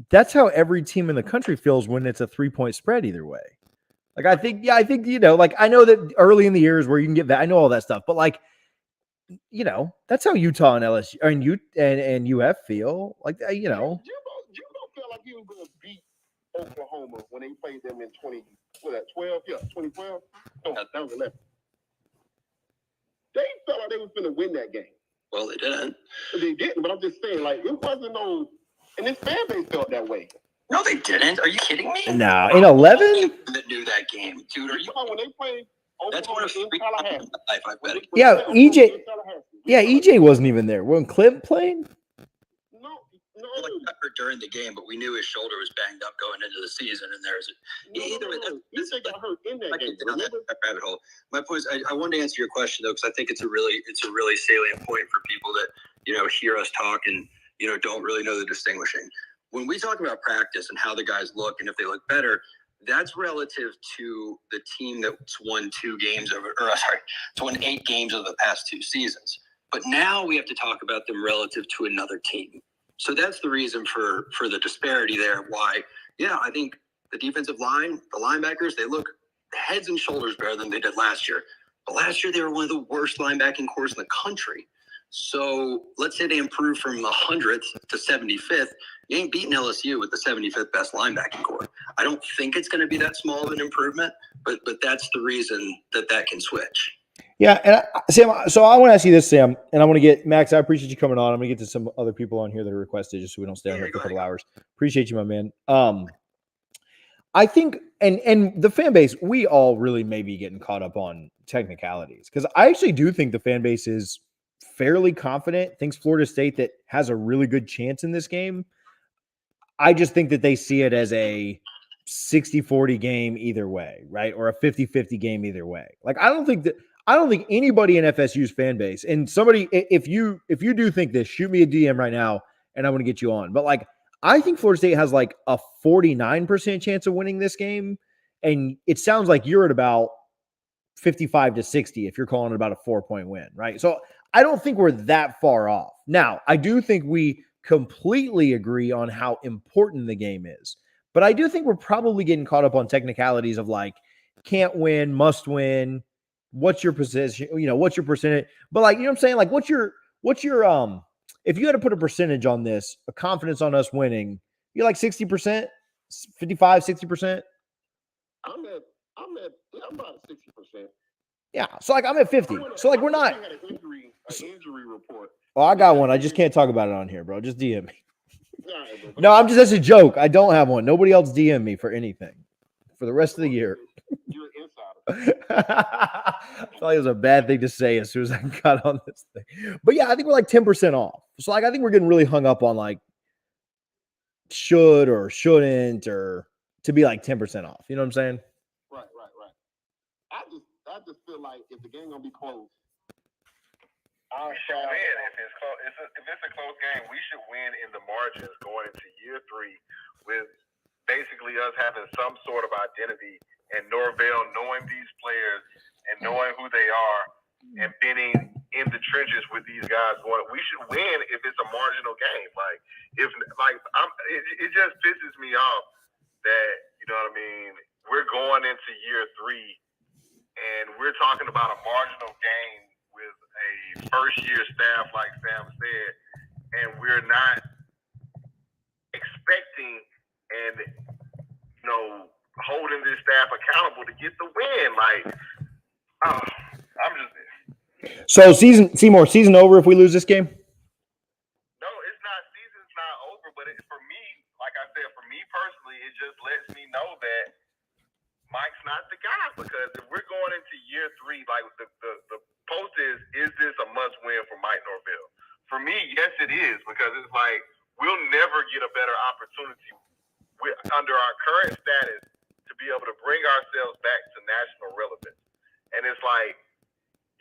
[SPEAKER 1] that's how every team in the country feels when it's a 3-point spread either way. Like, I think, like, I know that early in the years where you can get that, I know all that stuff, but like, that's how Utah and LSU and UF feel. Like,
[SPEAKER 2] You don't feel like you were going to beat Oklahoma when they played them in 2012? Yeah, 2012? No, that was 11. They felt like they was going to win that game.
[SPEAKER 4] Well, they didn't.
[SPEAKER 2] They didn't, but I'm just saying, like, it wasn't no, and this fan base felt that way.
[SPEAKER 4] No, they didn't. Are you kidding me?
[SPEAKER 1] nah, in 11.
[SPEAKER 4] That knew that game, dude. Are you?
[SPEAKER 2] When they played
[SPEAKER 4] That's one
[SPEAKER 2] Oklahoma
[SPEAKER 4] of
[SPEAKER 2] in Tallahassee.
[SPEAKER 4] life, I bet.
[SPEAKER 1] Yeah, EJ. Yeah, EJ wasn't even there. When Clint played.
[SPEAKER 2] No.
[SPEAKER 4] Like, got hurt during the game, but we knew his shoulder was banged up going into the season, and there's either way.
[SPEAKER 2] EJ got hurt in that game.
[SPEAKER 4] Down that rabbit hole. My point is, I wanted to answer your question though, because I think it's a really salient point for people that hear us talk and don't really know the distinguishing. When we talk about practice and how the guys look and if they look better, that's relative to the team that's won 8 games over the past 2 seasons. But now we have to talk about them relative to another team. So that's the reason for the disparity there. Why? Yeah, I think the defensive line, the linebackers, they look heads and shoulders better than they did last year. But last year, they were one of the worst linebacking corps in the country. So let's say they improved from 100th to 75th. You ain't beating LSU with the 75th best linebacking corps. I don't think it's going to be that small of an improvement, but that's the reason that can switch.
[SPEAKER 1] Yeah, and Sam, so I want to ask you this, Sam, and I want to get Max. I appreciate you coming on. I'm going to get to some other people on here that are requested, just so we don't stay on here for a couple hours. Appreciate you, my man. I think, and the fan base, we all really may be getting caught up on technicalities because I actually do think the fan base is fairly confident, thinks Florida State that has a really good chance in this game. I just think that they see it as a 60-40 game either way, right? Or a 50-50 game either way. Like, I don't think anybody in FSU's fan base, and somebody, if you do think this, shoot me a DM right now and I want to get you on. But like, I think Florida State has like a 49% chance of winning this game. And it sounds like you're at about 55-60 if you're calling it about a 4-point win, right? So I don't think we're that far off. Now, I do think we completely agree on how important the game is. But I do think we're probably getting caught up on technicalities of like, can't win, must win. What's your position? What's your percentage? But like, you know what I'm saying? Like, what's your if you had to put a percentage on this, a confidence on us winning, you're like 60%, 55, 60%?
[SPEAKER 2] I'm about 60%.
[SPEAKER 1] Yeah. So like I'm at 50. So like we're not.
[SPEAKER 2] Had an injury report.
[SPEAKER 1] Oh, I got one. I just can't talk about it on here, bro. Just DM me.
[SPEAKER 2] Yeah,
[SPEAKER 1] No, that's a joke. I don't have one. Nobody else DM me for anything for the rest of the year.
[SPEAKER 2] You're an insider.
[SPEAKER 1] I thought it was a bad thing to say as soon as I got on this thing. But yeah, I think we're like 10% off. So like I think we're getting really hung up on like should or shouldn't or to be like 10% off. You know what I'm saying?
[SPEAKER 2] Right. I just feel like if the game gonna be close,
[SPEAKER 3] We should win if it's close. If it's a close game, we should win in the margins going into year 3 with basically us having some sort of identity and Norvell knowing these players and knowing who they are and being in the trenches with these guys. We should win if it's a marginal game. Like it just pisses me off that, you know what I mean, we're going into year 3 and we're talking about a marginal game with a first-year staff, like Sam said, and we're not expecting and, holding this staff accountable to get the win. Like, I'm just there.
[SPEAKER 1] So season over if we lose this game?
[SPEAKER 3] No, it's not. Season's not over, but for me, like I said, for me personally, it just lets me know that Mike's not the guy, because if we're going into year 3, like the post is this a must win for Mike Norvell? For me, yes, it is, because it's like we'll never get a better opportunity under our current status to be able to bring ourselves back to national relevance. And it's like,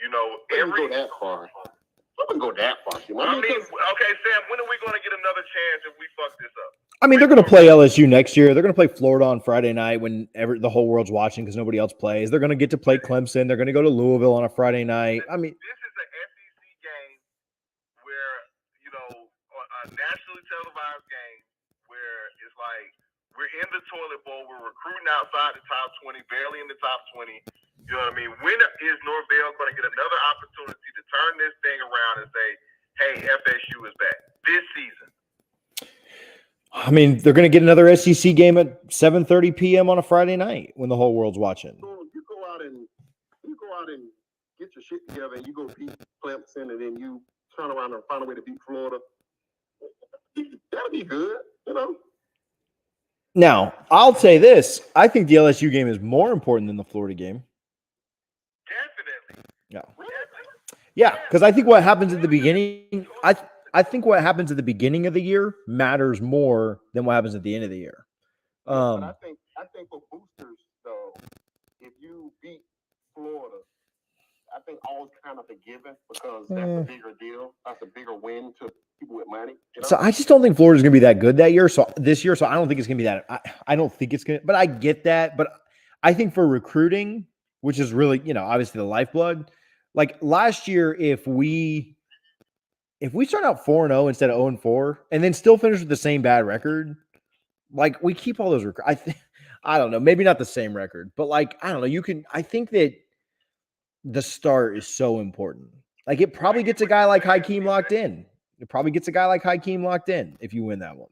[SPEAKER 2] go that far. I wouldn't go that far.
[SPEAKER 3] Okay, Sam, when are we going to get another chance if we fuck this up?
[SPEAKER 1] I mean, they're going to play LSU next year. They're going to play Florida on Friday night when the whole world's watching because nobody else plays. They're going to get to play Clemson. They're going to go to Louisville on a Friday night. I mean,
[SPEAKER 3] this is an SEC game where, a nationally televised game where it's like we're in the toilet bowl. We're recruiting outside the top 20, barely in the top 20. You know what I mean? When is Norvell going to get another opportunity to turn this thing around and say, hey, FSU is back this season?
[SPEAKER 1] I mean, they're going to get another SEC game at 7:30 p.m. on a Friday night when the whole world's watching.
[SPEAKER 2] So you go out and get your shit together and you go beat Clemson and then you turn around and find a way to beat Florida. That'll be good,
[SPEAKER 1] Now, I'll say this. I think the LSU game is more important than the Florida game.
[SPEAKER 3] Definitely.
[SPEAKER 1] Yeah, because I think what happens at the beginning, I think what happens at the beginning of the year matters more than what happens at the end of the year.
[SPEAKER 2] But I think for boosters though, if you beat Florida, I think all's kind of a given because that's a bigger deal. That's a bigger win to people with money.
[SPEAKER 1] So I just don't think Florida's going to be that good this year. So I don't think it's going to be that. I don't think it's going to. But I get that. But I think for recruiting, which is really, obviously the lifeblood. Like last year, if we start out 4-0 instead of 0-4, and then still finish with the same bad record, like we keep all those I don't know, maybe not the same record, but like I don't know. I think that the start is so important. Like it probably gets a guy like Hakeem locked in. It probably gets a guy like Hakeem locked in if you win that one.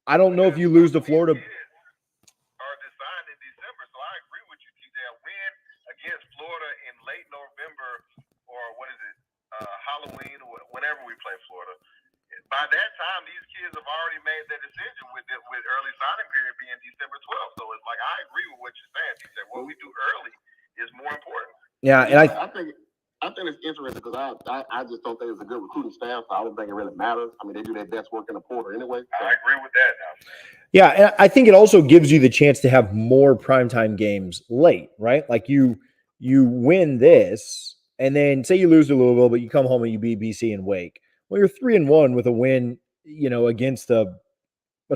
[SPEAKER 1] I don't know if you lose to Florida.
[SPEAKER 3] Are designed in December, so I agree with you, TJ. A win against Florida in late November or Halloween or whenever we play Florida. By that time, these kids have already made their decision with early signing period being December 12th. So it's like I
[SPEAKER 1] Yeah, and
[SPEAKER 2] I think it's interesting because I just don't think it's a good recruiting staff. So I don't think it really matters. I mean, they do their best work in the portal anyway. So.
[SPEAKER 3] I agree with that now.
[SPEAKER 1] Yeah, and I think it also gives you the chance to have more primetime games late, right? Like you win this, and then say you lose to Louisville, but you come home and you beat BC and Wake. Well, you're 3-1 with a win, against a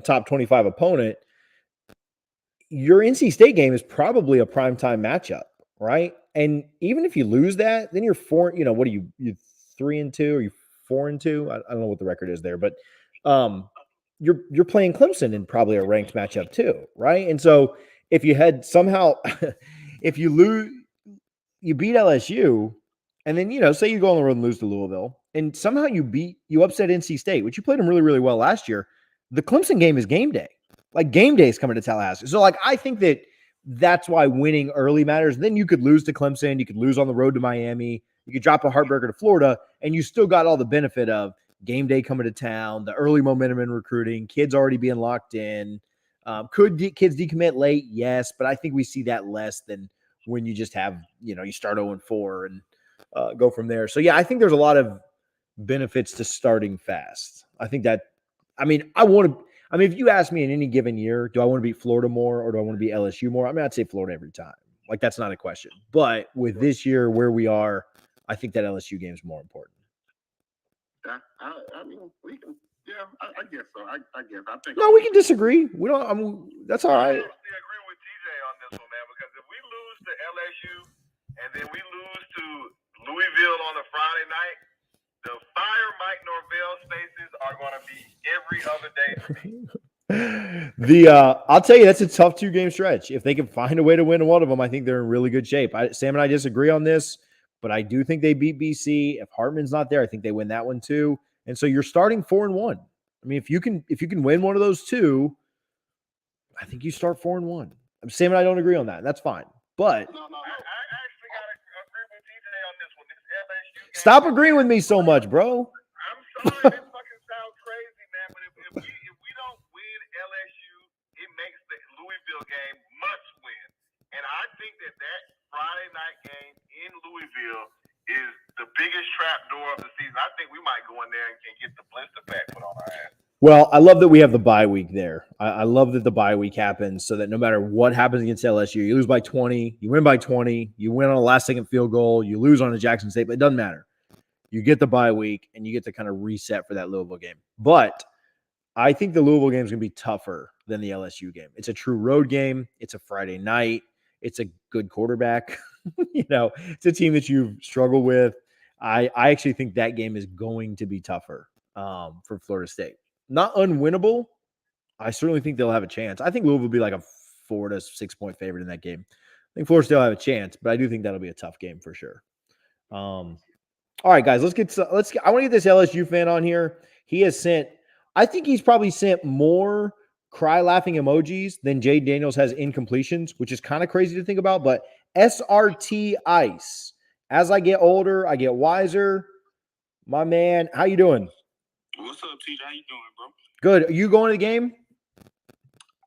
[SPEAKER 1] top 25 opponent. Your NC State game is probably a primetime matchup, right? And even if you lose that, then you're 4. What are you 3-2 or you 4-2? I don't know what the record is there, but you're playing Clemson in probably a ranked matchup too, right? And so if you had somehow, if you lose, you beat LSU, and then say you go on the road and lose to Louisville, and somehow you upset NC State, which you played them really, really well last year. The Clemson game is game day. Like game day is coming to Tallahassee. So I think that's why winning early matters. Then you could lose to Clemson, you could lose on the road to Miami, you could drop a heartbreaker to Florida, and you still got all the benefit of game day coming to town, the early momentum in recruiting, kids already being locked in. Could kids decommit late? Yes, but I think we see that less than when you just have, you start 0-4 and go from there. So, yeah, I think there's a lot of benefits to starting fast. I think that, if you ask me in any given year, do I want to beat Florida more or do I want to beat LSU more? I'd say Florida every time. Like, that's not a question. But with this year where we are, I think that LSU game is more important.
[SPEAKER 2] We can. Yeah, I guess so. I guess. I think.
[SPEAKER 1] No, we can disagree. We don't. That's all right.
[SPEAKER 3] I actually agree with TJ on this one, man. Because if we lose to LSU and then we lose to Louisville on a Friday night, the fire Mike Norvell spaces are going to be every other day for me.
[SPEAKER 1] I'll tell you, that's a tough 2-game stretch. If they can find a way to win one of them, I think they're in really good shape. Sam and I disagree on this, but I do think they beat BC. If Hartman's not there, I think they win that one too. And so you're starting 4-1. I mean, if you can win one of those two, I think you start 4-1. Sam and I don't agree on that. That's fine. But
[SPEAKER 3] No. I actually got to agree with TJ on this one. This LSU game.
[SPEAKER 1] Stop agreeing with me so much, bro.
[SPEAKER 3] I'm sorry, this fucking sounds crazy, man. But if we don't win LSU, it makes the Louisville game must win. And I think that Friday night game in Louisville is the biggest trap door of the season. I think we might go in there and get the blister pack put on our ass.
[SPEAKER 1] Well, I love that we have the bye week there. I love that the bye week happens so that no matter what happens against LSU, you lose by 20, you win by 20, you win on a last-second field goal, you lose on a Jackson State, but it doesn't matter. You get the bye week, and you get to kind of reset for that Louisville game. But I think the Louisville game is going to be tougher than the LSU game. It's a true road game. It's a Friday night. It's a good quarterback. It's a team that you've struggled with. I actually think that game is going to be tougher for Florida State. Not unwinnable. I certainly think they'll have a chance. I think Louisville will be like a 4 to 6 point favorite in that game. I think Florida State will have a chance, but I do think that'll be a tough game for sure. All right, guys, I want to get this LSU fan on here. I think he's probably sent more cry laughing emojis than Jay Daniels has incompletions, which is kind of crazy to think about, but SRT Ice. As I get older, I get wiser. My man, how you doing?
[SPEAKER 5] What's up, TJ? How you doing, bro?
[SPEAKER 1] Good. Are you going to the game?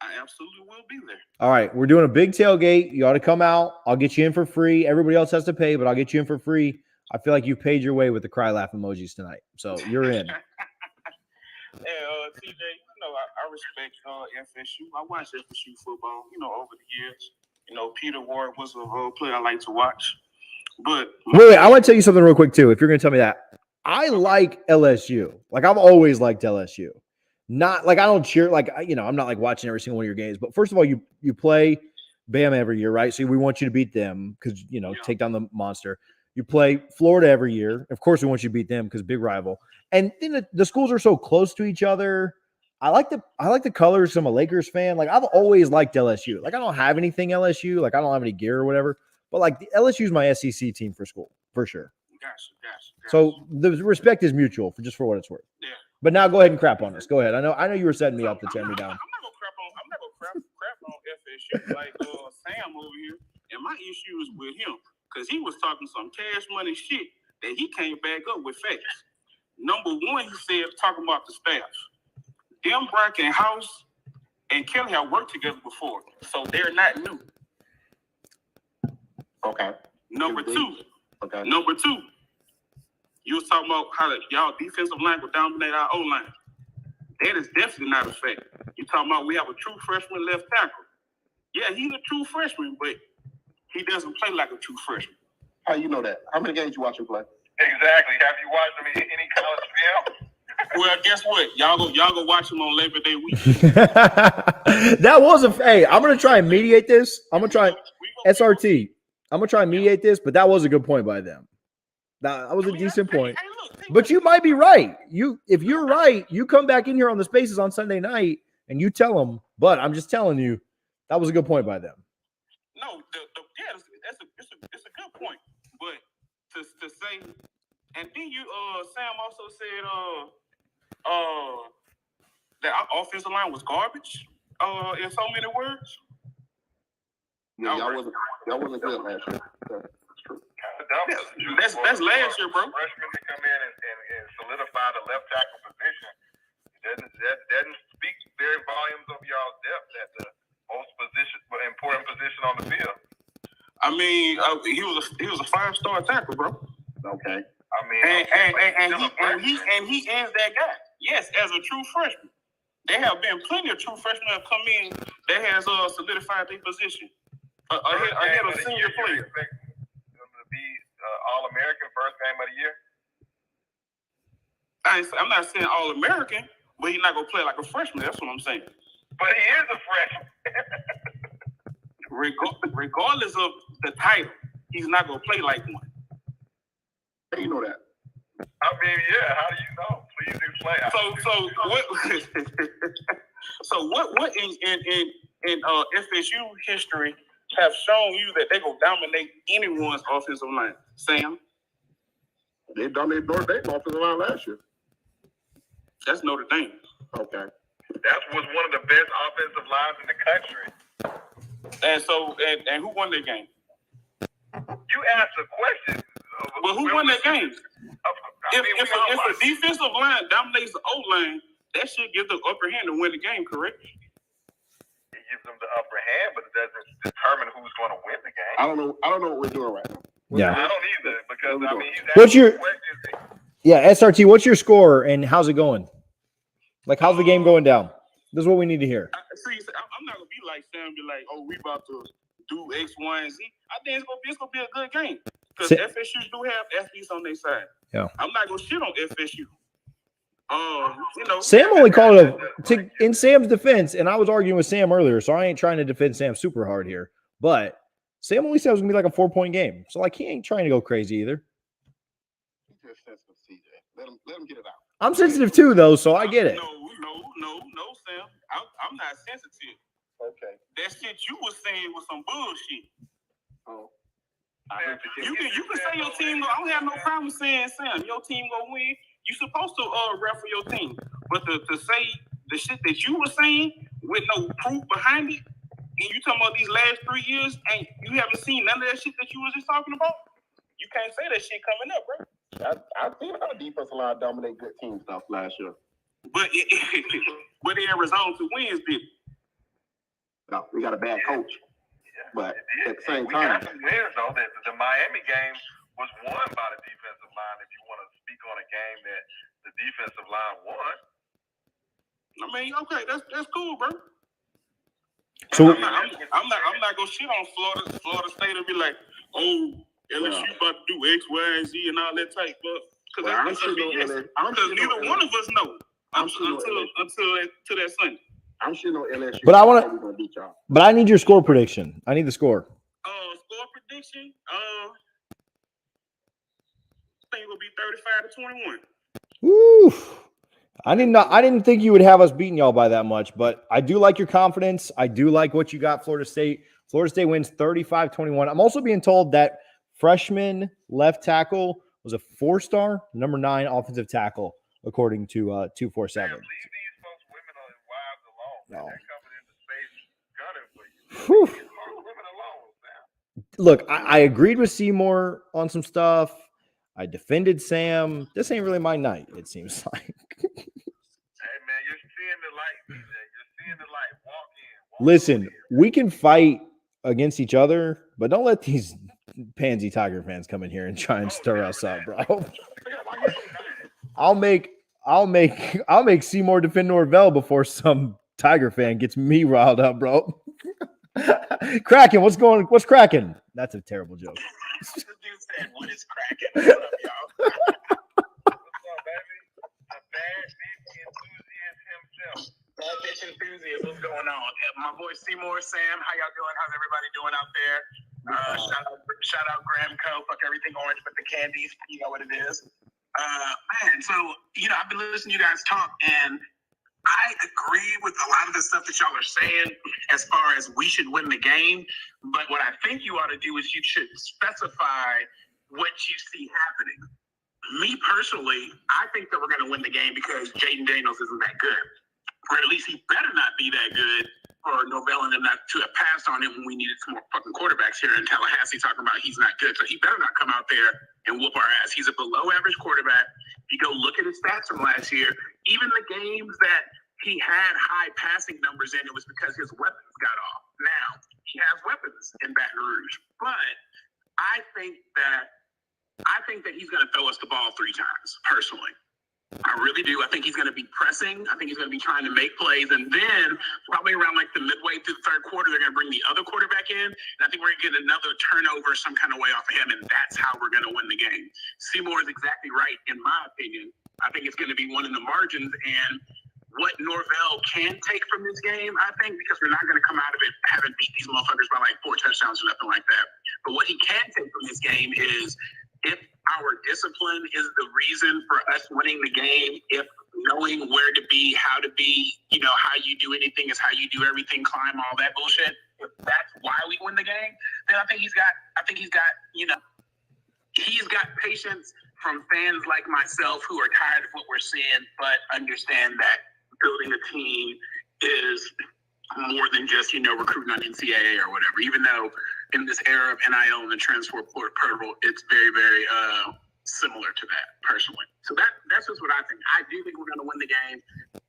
[SPEAKER 5] I absolutely will be there.
[SPEAKER 1] All right. We're doing a big tailgate. You ought to come out. I'll get you in for free. Everybody else has to pay, but I'll get you in for free. I feel like you paid your way with the cry laugh emojis tonight. So you're in.
[SPEAKER 5] Hey, TJ, I respect FSU. I watch FSU football, over the years. Peter Ward was a player I like to watch. But
[SPEAKER 1] wait, I want to tell you something real quick too. If you're going to tell me that, I like LSU. Like I've always liked LSU. Not like I don't cheer. Like I'm not like watching every single one of your games. But first of all, you play Bama every year, right? So we want you to beat them because take down the monster. You play Florida every year. Of course, we want you to beat them because big rival. And then the schools are so close to each other. I like the colors. I'm a Lakers fan. Like I've always liked LSU. Like I don't have anything LSU. Like I don't have any gear or whatever. But like LSU is my SEC team for school for sure.
[SPEAKER 5] Gotcha.
[SPEAKER 1] So the respect is mutual for what it's worth.
[SPEAKER 5] Yeah.
[SPEAKER 1] But now go ahead and crap on us. Go ahead. I know you were setting me up to tear me down.
[SPEAKER 5] I'm not gonna crap on FSU like Sam over here. And my issue is with him because he was talking some cash money shit that he came back up with facts. Number one, he said talking about the staff. Them Bracken House and Kelly have worked together before, so they're not new.
[SPEAKER 2] Okay.
[SPEAKER 5] Number two,
[SPEAKER 2] Okay.
[SPEAKER 5] you was talking about how y'all defensive line will dominate our O-line. That is definitely not a fact. You talking about we have a true freshman left tackle. Yeah, he's a true freshman, but he doesn't play like a true freshman.
[SPEAKER 2] How you know that? How many games you watch him play?
[SPEAKER 3] Exactly. Have you watched him in any college film?
[SPEAKER 5] Well, guess what? Y'all go watch him on Labor Day week.
[SPEAKER 1] That was hey, I'm gonna try and mediate this. I'm gonna try SRT. I'm gonna try and mediate this, but that was a good point by them. That was a decent point. But you might be right. If you're right, you come back in here on the Spaces on Sunday night and you tell them. But I'm just telling you, that was a good point by them.
[SPEAKER 5] No, it's a good point. But to say, and then you Sam also said that our offensive line was garbage. In so many words.
[SPEAKER 2] Yeah, y'all wasn't good last year. That's true.
[SPEAKER 5] That's last year, bro.
[SPEAKER 3] Freshmen to come in and solidify the left tackle position. That doesn't speak very volumes of y'all's depth at the most important position on the field.
[SPEAKER 5] I mean, he was a 5-star tackle, bro.
[SPEAKER 2] Okay.
[SPEAKER 3] I mean,
[SPEAKER 5] and he is that guy. Yes, as a true freshman. There have been plenty of true freshmen that come in that has solidified their position ahead of senior players.
[SPEAKER 3] To be All-American first game of the year.
[SPEAKER 5] I'm not saying All-American, but he's not gonna play like a freshman. That's what I'm saying.
[SPEAKER 3] But he is a freshman.
[SPEAKER 5] Regardless of the title, he's not gonna play like one.
[SPEAKER 2] How do you know that?
[SPEAKER 3] I mean, yeah. How do you know? Please explain.
[SPEAKER 5] So what in FSU history have shown you that they gonna dominate anyone's offensive line? Sam?
[SPEAKER 2] They dominated Notre Dame offensive line last year.
[SPEAKER 5] That's Notre Dame.
[SPEAKER 2] Okay.
[SPEAKER 3] That was one of the best offensive lines in the country.
[SPEAKER 5] And so, and who won that game?
[SPEAKER 3] You asked a question.
[SPEAKER 5] Well, who won that game? If a defensive line dominates the O-line, that should give the upper hand to win the game, correct?
[SPEAKER 3] It gives them the upper hand, but it doesn't determine who's going to win the game.
[SPEAKER 2] I don't know what we're doing right now.
[SPEAKER 1] Yeah.
[SPEAKER 3] I don't either because I mean, he's
[SPEAKER 1] What's your
[SPEAKER 3] questions.
[SPEAKER 1] SRT? What's your score and how's it going? Like, how's the game going down? This is what we need to hear.
[SPEAKER 5] See, I'm not gonna be like Sam, be like, oh, we about to do X, Y, and Z. I think it's gonna be a good game because FSU do have athletes on their side.
[SPEAKER 1] Yeah,
[SPEAKER 5] I'm not gonna shit on FSU.
[SPEAKER 1] Sam only called it in Sam's defense, and I was arguing with Sam earlier, so I ain't trying to defend Sam super hard here. But Sam only said it was gonna be like a 4-point game, so like he ain't trying to go crazy either.
[SPEAKER 2] He's just sensitive, CJ. Let him get it out.
[SPEAKER 1] I'm sensitive too, though, so I get it.
[SPEAKER 5] No, Sam. I'm not sensitive.
[SPEAKER 2] Okay.
[SPEAKER 5] That shit you was saying was some bullshit.
[SPEAKER 2] Oh.
[SPEAKER 5] You can say your team. I don't have no problem saying, Sam, your team gonna win. You supposed to ref for your team, but to say the shit that you were saying with no proof behind it, and you talking about these last 3 years, and you haven't seen none of that shit that you was just talking about. You can't say that shit coming up, bro.
[SPEAKER 2] I've seen our defensive line dominate good teams stuff last year.
[SPEAKER 5] But it resulted to wins, did it?
[SPEAKER 2] No, we got a bad coach.
[SPEAKER 3] Yeah,
[SPEAKER 2] but at the same
[SPEAKER 3] we
[SPEAKER 2] time,
[SPEAKER 3] got some wins though. The Miami game was won by the defensive line. If you want to speak on a game that the defensive line won,
[SPEAKER 5] I mean, okay, that's cool, bro.
[SPEAKER 1] So
[SPEAKER 5] I'm not gonna shit on Florida State and be like, oh, LSU about to do X, Y, and Z and all that type stuff. Because neither one of us know until that Sunday.
[SPEAKER 2] I'm shitting on LSU.
[SPEAKER 1] But I want
[SPEAKER 2] to beat y'all.
[SPEAKER 1] But I need your score prediction. I need the score.
[SPEAKER 5] Score prediction. I think it'll be 35-21.
[SPEAKER 1] Woo! I didn't think you would have us beating y'all by that much, but I do like your confidence. I do like what you got, Florida State. Florida State wins 35-21. I'm also being told that freshman left tackle was a 4-star, number 9 offensive tackle, according to 247.
[SPEAKER 3] leave these folks, women and wives alone.
[SPEAKER 1] No.
[SPEAKER 3] They're coming into space gunning for you.
[SPEAKER 1] Whew.
[SPEAKER 3] Leave women alone, man.
[SPEAKER 1] Look, I agreed with Seymour on some stuff. I defended Sam. This ain't really my night, it seems like.
[SPEAKER 3] Hey, man, you're seeing the light, BJ. You're seeing the light. Walk in.
[SPEAKER 1] Listen, we can fight against each other, but don't let these pansy Tiger fans come in here and try and stir us up, bro. I'll make Seymour defend Norvell before some Tiger fan gets me riled up, bro. Kraken, what's cracking? That's a terrible joke.
[SPEAKER 5] This dude said, "What is cracking?" What up, y'all?
[SPEAKER 3] What's up, baby? A bad bitch enthusiast himself.
[SPEAKER 5] Bad bitch enthusiast, what's going on? My boy Seymour, Sam, how y'all doing? How's everybody doing out there? Shout out Graham Co. Fuck everything orange but the candies. You know what it is. Man, so, I've been listening to you guys talk, and I agree with a lot of the stuff that y'all are saying as far as we should win the game. But what I think you ought to do is you should specify what you see happening. Me personally, I think that we're going to win the game because Jaden Daniels isn't that good. Or at least he better not be that good for Norvell and them not to have passed on him when we needed some more fucking quarterbacks here in Tallahassee talking about he's not good. So he better not come out there and whoop our ass. He's a below average quarterback. If you go look at his stats from last year, even the games that he had high passing numbers in, it was because his weapons got off. Now, he has weapons in Baton Rouge. But I think that he's going to throw us the ball 3 times, personally. I really do. I think he's going to be pressing. I think he's going to be trying to make plays. And then probably around like the midway through the third quarter, they're going to bring the other quarterback in. And I think we're going to get another turnover some kind of way off of him. And that's how we're going to win the game. Seymour is exactly right, in my opinion. I think it's going to be one in the margins. And what Norvell can take from this game, I think, because we're not going to come out of it having beat these motherfuckers by like 4 touchdowns or nothing like that. But what he can take from this game is if our discipline is the reason for us winning the game, if knowing where to be, how to be, how you do anything is how you do everything, climb, all that bullshit. If that's why we win the game, then I think he's got patience from fans like myself who are tired of what we're seeing, but understand that building a team is more than just, recruiting on NCAA or whatever, even though in this era of NIL and the transfer portal, it's very, very similar to that, personally. So that's just what I think. I do think we're going to win the game,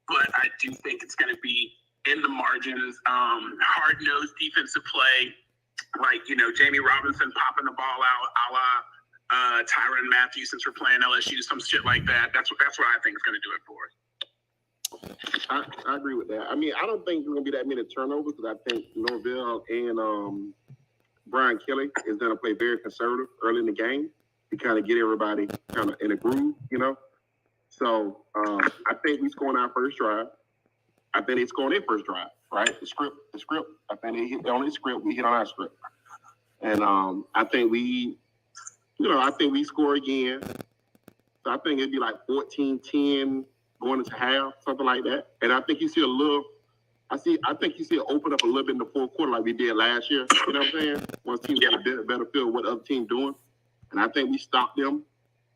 [SPEAKER 5] but I do think it's going to be in the margins, hard-nosed defensive play, like, Jamie Robinson popping the ball out a la Tyrann Matthew since we're playing LSU, some shit like that. That's what I think is going to do it for us.
[SPEAKER 2] I agree with that. I mean, I don't think there's going to be that many turnovers because I think Norvell and Brian Kelly is going to play very conservative early in the game to kind of get everybody kind of in a groove, So I think we score on our first drive. I think they score on their first drive, right? The script. I think they hit on their script. We hit on our script. And I think we score again. So I think it'd be like 14-10 going into half, something like that. And I think you see I think you see it open up a little bit in the fourth quarter like we did last year. You know what I'm saying? Once teams get a better feel of what the other team's doing. And I think we stopped them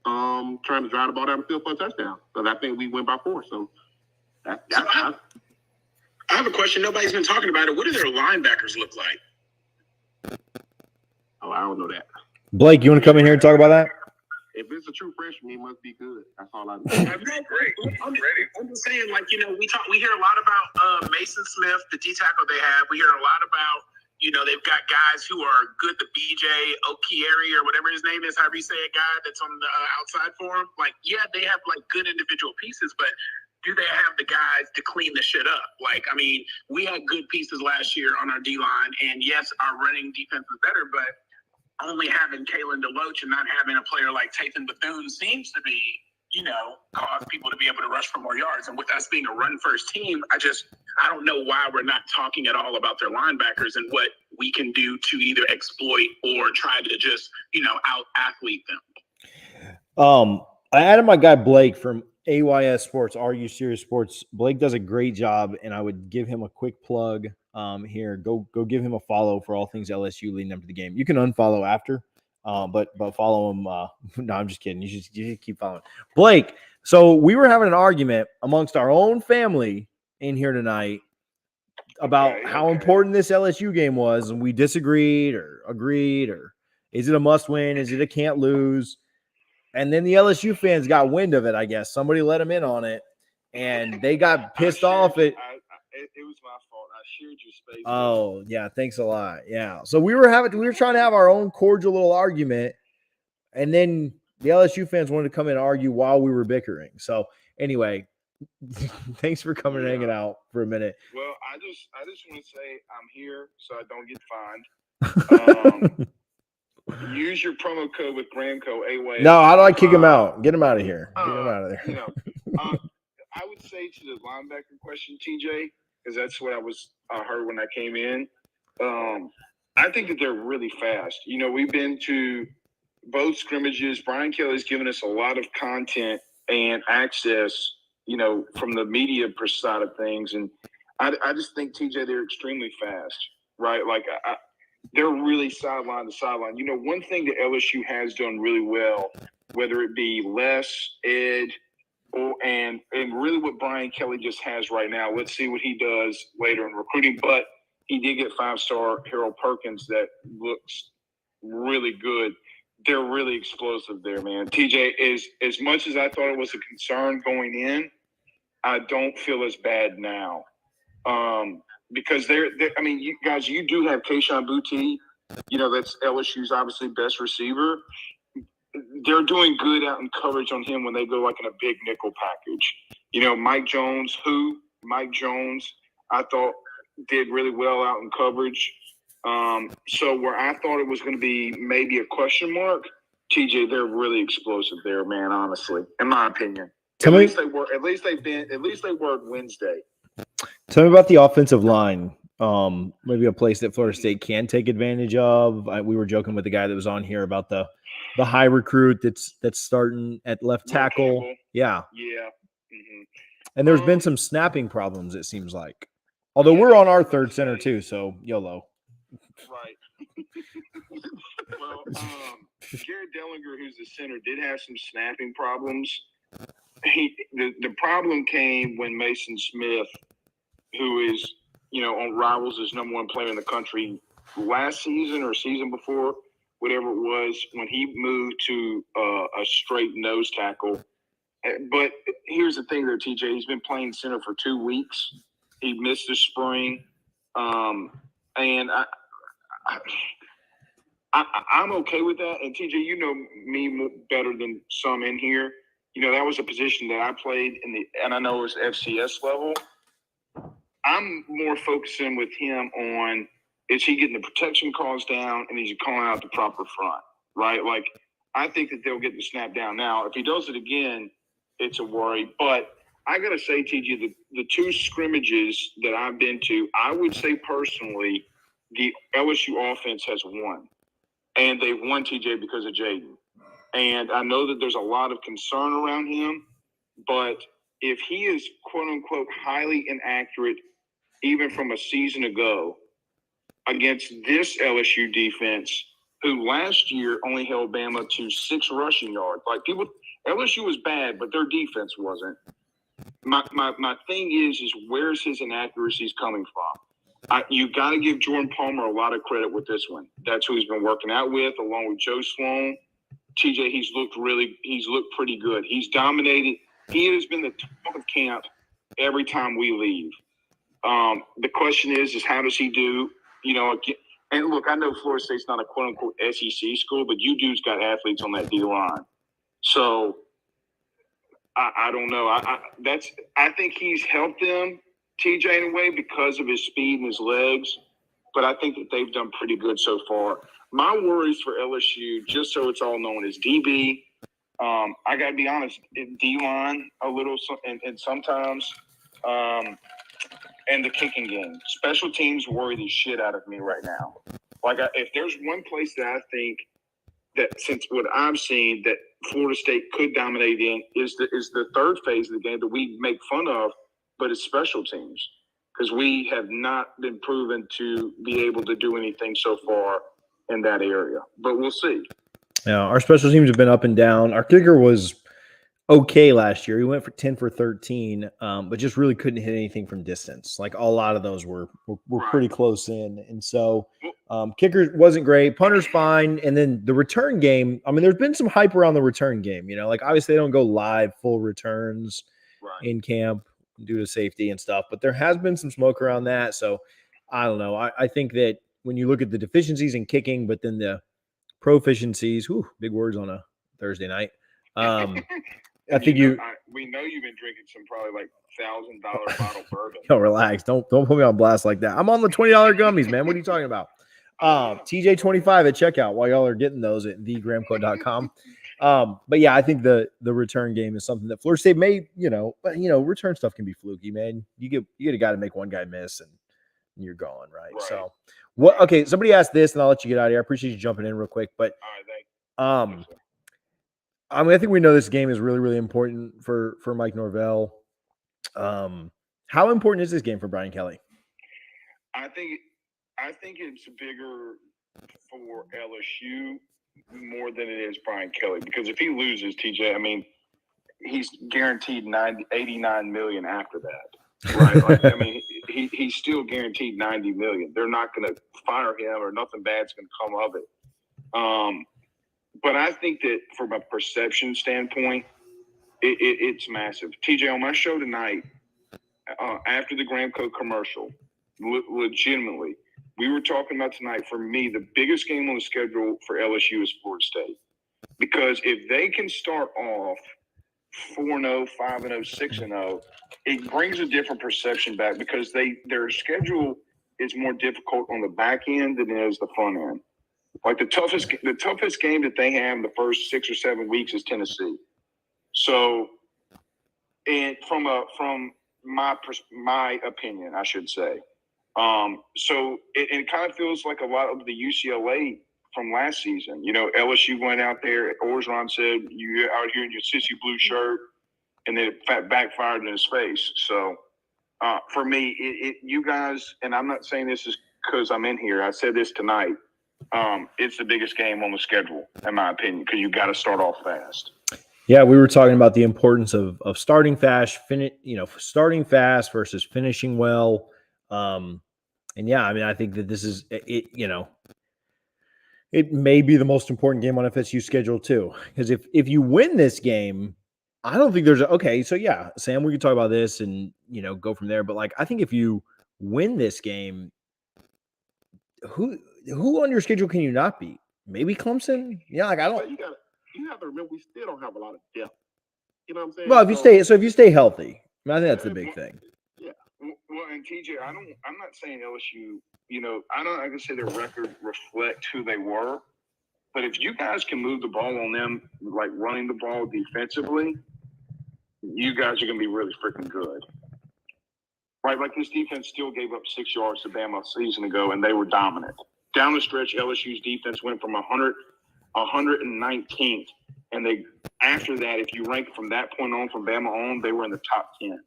[SPEAKER 2] trying to drive the ball down the field for a touchdown. Because I think we win by 4. So I
[SPEAKER 5] have a question. Nobody's been talking about it. What do their linebackers look like?
[SPEAKER 2] Oh, I don't know that.
[SPEAKER 1] Blake, you want to come in here and talk about that?
[SPEAKER 2] If it's a true freshman, he must be good. That's all I know.
[SPEAKER 3] Great.
[SPEAKER 5] I'm just saying, we hear a lot about Mason Smith, the D tackle they have. We hear a lot about, they've got guys who are good, the BJ Okieri or whatever his name is, however you say it, guy that's on the outside for him. They have good individual pieces, but do they have the guys to clean the shit up? We had good pieces last year on our D-line, and yes, our running defense is better, but only having Kalen DeLoach and not having a player like Tathan Bethune seems to be, cause people to be able to rush for more yards. And with us being a run-first team, I don't know why we're not talking at all about their linebackers and what we can do to either exploit or try to just, out-athlete them.
[SPEAKER 1] I added my guy Blake from AYS Sports, Are You Serious Sports. Blake does a great job, and I would give him a quick plug here. Go give him a follow for all things LSU leading up to the game. You can unfollow after, but follow him. No, I'm just kidding. You should keep following. Blake, so we were having an argument amongst our own family in here tonight about how important this LSU game was, and we disagreed or agreed, or is it a must win? Is it a can't lose? And then the LSU fans got wind of it, I guess. Somebody let them in on it, and they got pissed off at
[SPEAKER 6] it was my fault. I shared your space.
[SPEAKER 1] Oh, yeah. Thanks a lot. Yeah. So we were trying to have our own cordial little argument, and then the LSU fans wanted to come in and argue while we were bickering. So anyway, thanks for coming and hanging out for a minute.
[SPEAKER 6] Well, I just want to say I'm here so I don't get fined. Use your promo code with Gramco AY.
[SPEAKER 1] No, how do I kick him out? Get him out of here. Get him out of there.
[SPEAKER 6] You know, I would say to the linebacker question, TJ, because that's what I heard when I came in. I think that they're really fast. You know, we've been to both scrimmages. Brian Kelly's given us a lot of content and access, you know, from the media side of things. And I just think, TJ, they're extremely fast, right? Like, they're really sideline to sideline. You know, one thing that LSU has done really well, whether it be Les, Ed, and really what Brian Kelly just has right now. Let's see what he does later in recruiting. But he did get 5-star Harold Perkins that looks really good. They're really explosive there, man. TJ, is as much as I thought it was a concern going in, I don't feel as bad now. Because they're I mean, you guys, you do have Kayshon Boutte. You know, that's LSU's obviously best receiver. They're doing good out in coverage on him when they go like in a big nickel package. You know, Mike Jones, I thought did really well out in coverage. So where I thought it was going to be maybe a question mark, TJ, they're really explosive there, man. Honestly, in my opinion, at least they worked Wednesday.
[SPEAKER 1] Tell me about the offensive line. Maybe a place that Florida State can take advantage of. We were joking with the guy that was on here about the high recruit that's starting at left tackle. Yeah.
[SPEAKER 6] Mm-hmm.
[SPEAKER 1] And there's been some snapping problems, it seems like. Although we're on our third center too, so YOLO.
[SPEAKER 6] Right. Well, Jared Dellinger, who's the center, did have some snapping problems. The problem came when Mason Smith, who is, you know, on Rivals as number one player in the country last season or season before, whatever it was, when he moved to a straight nose tackle. But here's the thing there, TJ. He's been playing center for 2 weeks. He missed the spring. And I'm okay with that. And TJ, you know me better than some in here. You know, that was a position that I played and I know it was FCS level. I'm more focusing with him on, is he getting the protection calls down and is he calling out the proper front, right? Like, I think that they'll get the snap down. Now, if he does it again, it's a worry. But I got to say, TJ, the 2 scrimmages that I've been to, I would say personally, the LSU offense has won. And they've won, TJ, because of Jaden. And I know that there's a lot of concern around him, but if he is, quote-unquote, highly inaccurate, even from a season ago, against this LSU defense, who last year only held Bama to 6 rushing yards. Like, LSU was bad, but their defense wasn't. My thing is where's his inaccuracies coming from? You got to give Jordan Palmer a lot of credit with this one. That's who he's been working out with, along with Joe Sloan. TJ, he's looked pretty good. He's dominated. He has been the top of camp every time we leave. The question is how does he do? You know, and look, I know Florida State's not a quote unquote SEC school, but you dudes got athletes on that D line. So I don't know. I think he's helped them, TJ, in a way because of his speed and his legs. But I think that they've done pretty good so far. My worries for LSU, just so it's all known, is DB. I got to be honest, D-line a little, and sometimes, and the kicking game. Special teams worry the shit out of me right now. Like, if there's one place that I think that, since what I've seen, that Florida State could dominate in is the third phase of the game that we make fun of, but it's special teams. Because we have not been proven to be able to do anything so far in that area. But we'll see.
[SPEAKER 1] Yeah, our special teams have been up and down. Our kicker was okay last year. He went for 10 for 13, but just really couldn't hit anything from distance. Like, a lot of those were pretty close in. And so kicker wasn't great. Punter's fine. And then the return game, I mean, there's been some hype around the return game. You know, like, obviously they don't go live full returns in camp. due to safety and stuff. But there has been some smoke around that. So I don't know. I think that when you look at the deficiencies in kicking, but then the proficiencies, big words on a Thursday night. I think
[SPEAKER 6] we know you've been drinking some probably like $1,000 bottle bourbon.
[SPEAKER 1] Yo, relax. Don't put me on blast like that. I'm on the $20 gummies, man. What are you talking about? TJ25 at checkout while y'all are getting those at thegramco.com. But yeah, I think the return game is something that Florida State may, but return stuff can be fluky, man. You get a guy to make one guy miss and you're gone, right? So what? Okay, somebody asked this, and I'll let you get out of here. I appreciate you jumping in real quick, but I think we know this game is really, really important for Mike Norvell. How important is this game for Brian Kelly?
[SPEAKER 6] I think it's bigger for LSU more than it is Brian Kelly, because if he loses, TJ, I mean, he's guaranteed $89 million after that, right? He's still guaranteed $90 million. They're not going to fire him, or nothing bad's going to come of it. But I think that from a perception standpoint, it's massive. TJ, on my show tonight, after the Gramco commercial, legitimately, we were talking about tonight, for me, the biggest game on the schedule for LSU is Florida State. Because if they can start off 4-0, 5-0, 6-0, it brings a different perception back, because their schedule is more difficult on the back end than it is the front end. Like the toughest game that they have in the first 6 or 7 weeks is Tennessee. So, and from my opinion, I should say. So it kind of feels like a lot of the UCLA from last season. LSU went out there. Orgeron said, "You out here in your sissy blue shirt," and then it backfired in his face. So for me, you guys, and I'm not saying this is because I'm in here. I said this tonight. It's the biggest game on the schedule, in my opinion, because you got to start off fast.
[SPEAKER 1] Yeah, we were talking about the importance of starting fast, starting fast versus finishing well. And yeah, I think that this is it. It may be the most important game on FSU schedule too, because if you win this game, I don't think there's okay. So yeah, Sam, we can talk about this and go from there. But I think if you win this game, who on your schedule can you not beat? Maybe Clemson. Yeah, I don't.
[SPEAKER 2] But you have to remember, we still don't have a lot of depth. You know what I'm saying?
[SPEAKER 1] Well, if you stay healthy, I think that's the big thing.
[SPEAKER 6] Yeah. Well, and TJ, I'm not saying LSU. I don't. I can say their record reflect who they were, but if you guys can move the ball on them, like running the ball defensively, you guys are going to be really freaking good. Right, like this defense still gave up 6 yards to Bama a season ago, and they were dominant. Down the stretch, LSU's defense went from 119th, and after that, if you rank from that point on, from Bama on, they were in the top 10.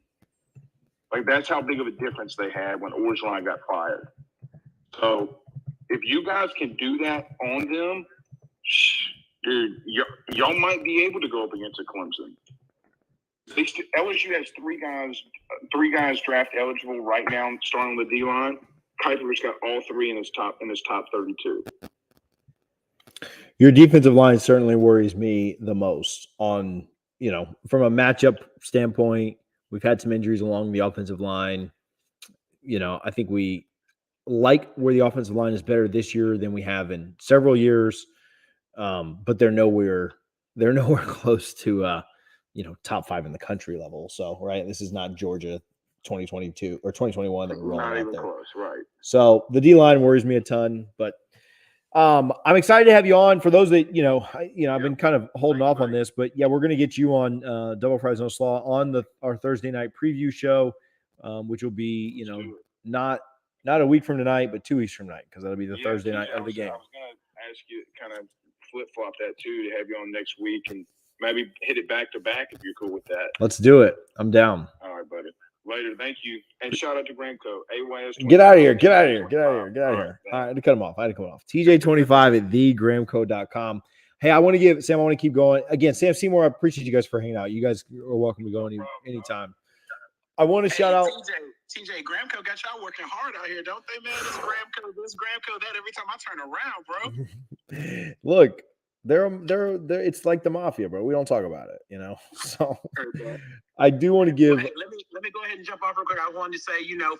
[SPEAKER 6] Like, that's how big of a difference they had when Orgeron got fired. So if you guys can do that on them, dude, y'all might be able to go up against a Clemson. LSU has three guys draft eligible right now, starting on the D line. Kuiper's got all three in his top 32.
[SPEAKER 1] Your defensive line certainly worries me the most. On from a matchup standpoint, we've had some injuries along the offensive line. I think we like where the offensive line is better this year than we have in several years, but they're nowhere close to top 5 in the country level. So, right, this is not Georgia 2022 or 2021 that we're rolling
[SPEAKER 6] not
[SPEAKER 1] out
[SPEAKER 6] even
[SPEAKER 1] there.
[SPEAKER 6] Close, right?
[SPEAKER 1] So the D line worries me a ton, but I'm excited to have you on. For those that I've been kind of holding off on this, but yeah, we're going to get you on Double Fries No Slaw on our Thursday night preview show, which will be not a week from tonight, but 2 weeks from tonight, because that'll be the Thursday night of the game.
[SPEAKER 6] I was going to ask you kind of flip-flop that too, to have you on next week and maybe hit it back to back if you're cool with that.
[SPEAKER 1] Let's do it. I'm down.
[SPEAKER 6] All right, buddy. Later. Thank you. And shout out to Gramco. AYS.
[SPEAKER 1] Get out of here. Get out of here. Get out of here. All right, I had to cut him off. TJ25 at thegramco.com. Hey, I want to keep going. Again, Sam Seymour, I appreciate you guys for hanging out. You guys are welcome to go anytime. I want to shout out.
[SPEAKER 5] TJ, Gramco got y'all working hard out here, don't they, man? This Gramco, that every time I turn around, bro.
[SPEAKER 1] Look, They're it's like the mafia, bro. We don't talk about it, you know. So I do want to give.
[SPEAKER 5] Well, hey, let me go ahead and jump off real quick. I wanted to say,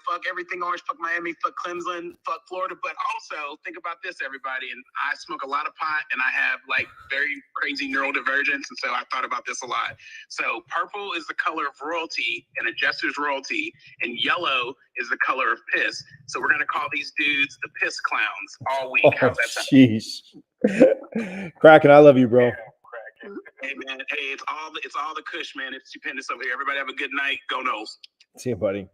[SPEAKER 5] fuck everything orange, fuck Miami, fuck Clemson, fuck Florida. But also think about this, everybody. And I smoke a lot of pot, and I have like very crazy neurodivergence, and so I thought about this a lot. So purple is the color of royalty and a jester's royalty, and yellow is the color of piss. So we're gonna call these dudes the piss clowns all week. How's that sound?
[SPEAKER 1] Jeez, Kraken, I love you, bro.
[SPEAKER 5] Hey man, hey, it's all the Kush, man. It's stupendous over here. Everybody have a good night. Go Noles.
[SPEAKER 1] See you, buddy.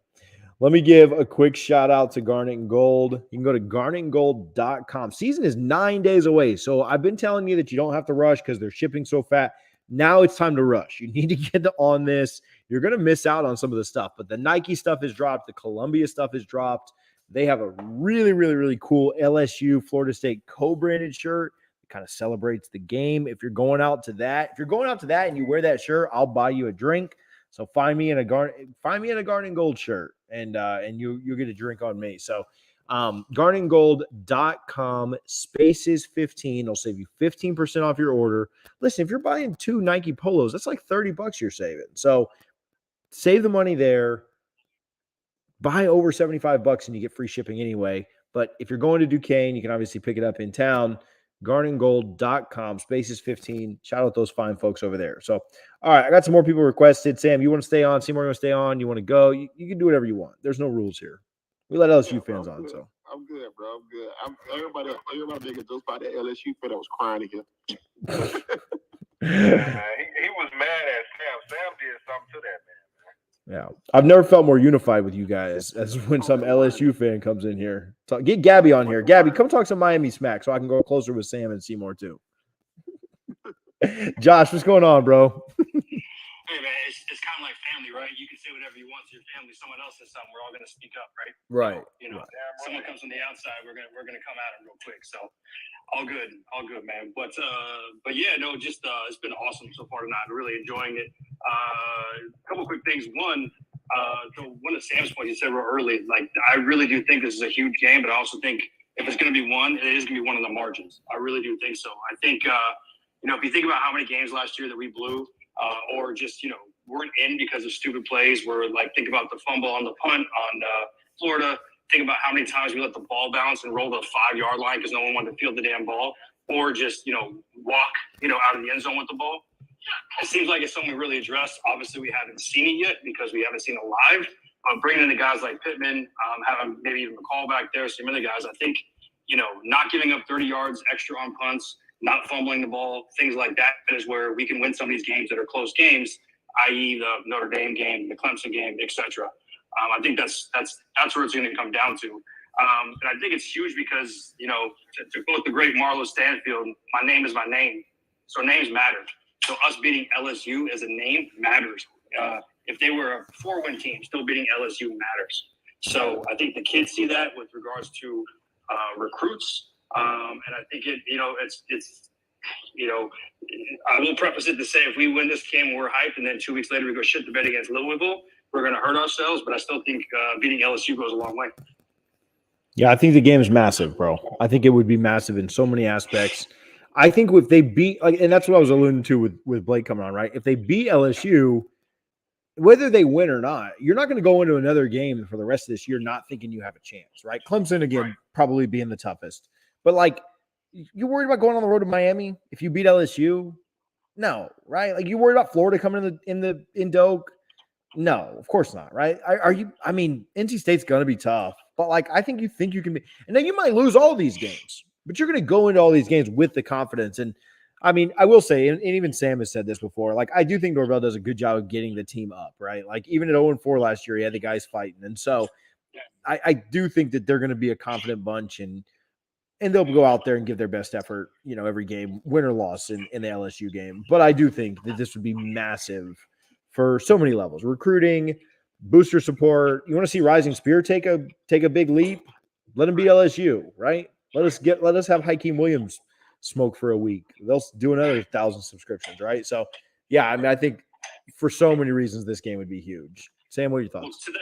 [SPEAKER 1] Let me give a quick shout out to Garnet and Gold. You can go to garnetandgold.com. Season is 9 days away. So I've been telling you that you don't have to rush because they're shipping so fast. Now it's time to rush. You need to get on this. You're going to miss out on some of the stuff, but the Nike stuff is dropped. The Columbia stuff is dropped. They have a really, really, really cool LSU Florida State co-branded shirt. Kind of celebrates the game. If you're going out to that and you wear that shirt, I'll buy you a drink. So find me in a Garnet and Gold shirt, and you'll get a drink on me. So garnetandgold.com spaces15. It'll save you 15% off your order. Listen, if you're buying 2 Nike polos, that's like $30 you're saving. So save the money there. Buy over $75 and you get free shipping anyway. But if you're going to Duquesne, you can obviously pick it up in town. garnetandgold.com spaces15. Shout out those fine folks over there. So, all right, I got some more people requested. Sam, you want to stay on? Seymour, you want to stay on? You want to go? You can do whatever you want. There's no rules here. We let LSU fans on. So
[SPEAKER 2] I'm good, bro. I'm good. Everybody making jokes about that LSU fan that was crying again.
[SPEAKER 3] He was mad at Sam. Sam did something to that man.
[SPEAKER 1] Yeah, I've never felt more unified with you guys as when some LSU fan comes in here. Get Gabby on here. Gabby, come talk some Miami smack so I can go closer with Sam and Seymour too. Josh, what's going on, bro?
[SPEAKER 4] Hey man, it's kind of like family, right? You can say whatever you want to your family. Someone else says something, we're all gonna speak up, right?
[SPEAKER 1] Right.
[SPEAKER 4] Someone comes from the outside, we're gonna come at them real quick. So all good, man. But yeah, no, just it's been awesome so far tonight. Really enjoying it. A couple quick things. One, one of Sam's points he said real early, like I really do think this is a huge game, but I also think if it's going to be one, it is going to be one of the margins. I really do think so. I think if you think about how many games last year that we blew, or just weren't in because of stupid plays, where like think about the fumble on the punt on Florida. Think about how many times we let the ball bounce and roll the 5-yard line because no one wanted to field the damn ball, or just walk out of the end zone with the ball. It seems like it's something we really addressed. Obviously, we haven't seen it yet because we haven't seen it live. Bringing in the guys like Pittman, having maybe even McCall back there, some other guys. I think not giving up 30 yards extra on punts, not fumbling the ball, things like that is where we can win some of these games that are close games, i.e. the Notre Dame game, the Clemson game, etc. I think that's where it's going to come down to. And I think it's huge because, to quote the great Marlo Stanfield, my name is my name. So names matter. So us beating LSU as a name matters. If they were a 4-win team, still beating LSU matters. So I think the kids see that with regards to recruits. And I think I will preface it to say if we win this game, we're hyped, and then 2 weeks later we go shit the bed against Louisville, we're going to hurt ourselves. But I still think beating LSU goes a long way.
[SPEAKER 1] Yeah, I think the game is massive, bro. I think it would be massive in so many aspects. I think if they beat, and that's what I was alluding to with Blake coming on, right? If they beat LSU, whether they win or not, you're not going to go into another game for the rest of this year not thinking you have a chance, right? Clemson, again, probably being the toughest. But, like, you worried about going on the road to Miami if you beat LSU? No, right? Like, you worried about Florida coming in Doak? No, of course not, right? NC State's going to be tough. But, like, I think you can be – and then you might lose all these games. But you're going to go into all these games with the confidence. And, I mean, I will say, and even Sam has said this before, like, I do think Norvell does a good job of getting the team up, right? Like, even at 0-4 last year, he had the guys fighting. And so I do think that they're going to be a confident bunch, and they'll go out there and give their best effort, every game, win or loss in the LSU game. But I do think that this would be massive for so many levels. Recruiting, booster support. You want to see Rising Spear take a big leap? Let him be LSU, right? Let us have Hakeem Williams smoke for a week. They'll do another 1,000 subscriptions, right? So, yeah, I mean, I think for so many reasons this game would be huge. Sam, what are your thoughts?
[SPEAKER 4] Well,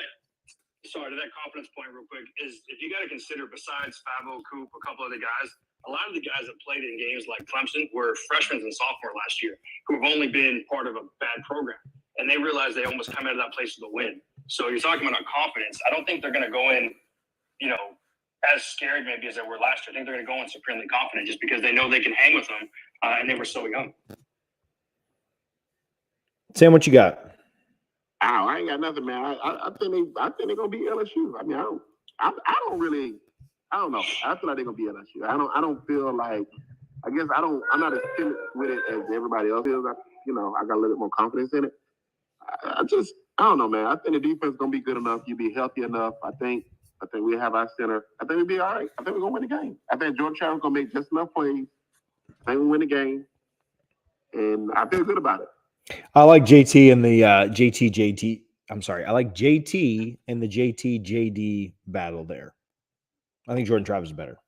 [SPEAKER 4] sorry, to that confidence point real quick, is if you got to consider besides Fabo, Coop, a couple other guys, a lot of the guys that played in games like Clemson were freshmen and sophomore last year who have only been part of a bad program. And they realized they almost come out of that place with a win. So you're talking about confidence. I don't think they're going to go in, as scared maybe as they were last year. I think they're going to go in supremely confident just because they know they can hang with them, and they were so young.
[SPEAKER 1] Sam, what you got?
[SPEAKER 2] I ain't got nothing, man. I think they're gonna beat LSU. I mean, I don't know. I feel like they're gonna beat LSU. I don't feel like. I'm not as timid with it as everybody else is. I got a little bit more confidence in it. I don't know, man. I think the defense is gonna be good enough. You be healthy enough. I think we have our center. I think we'll be all right. I think we're gonna win the game. I think Jordan Travis gonna make just enough plays. I think we win the game, and I feel good about it.
[SPEAKER 1] I like JT and the I like JT and the JT-JD battle there. I think Jordan Travis is better.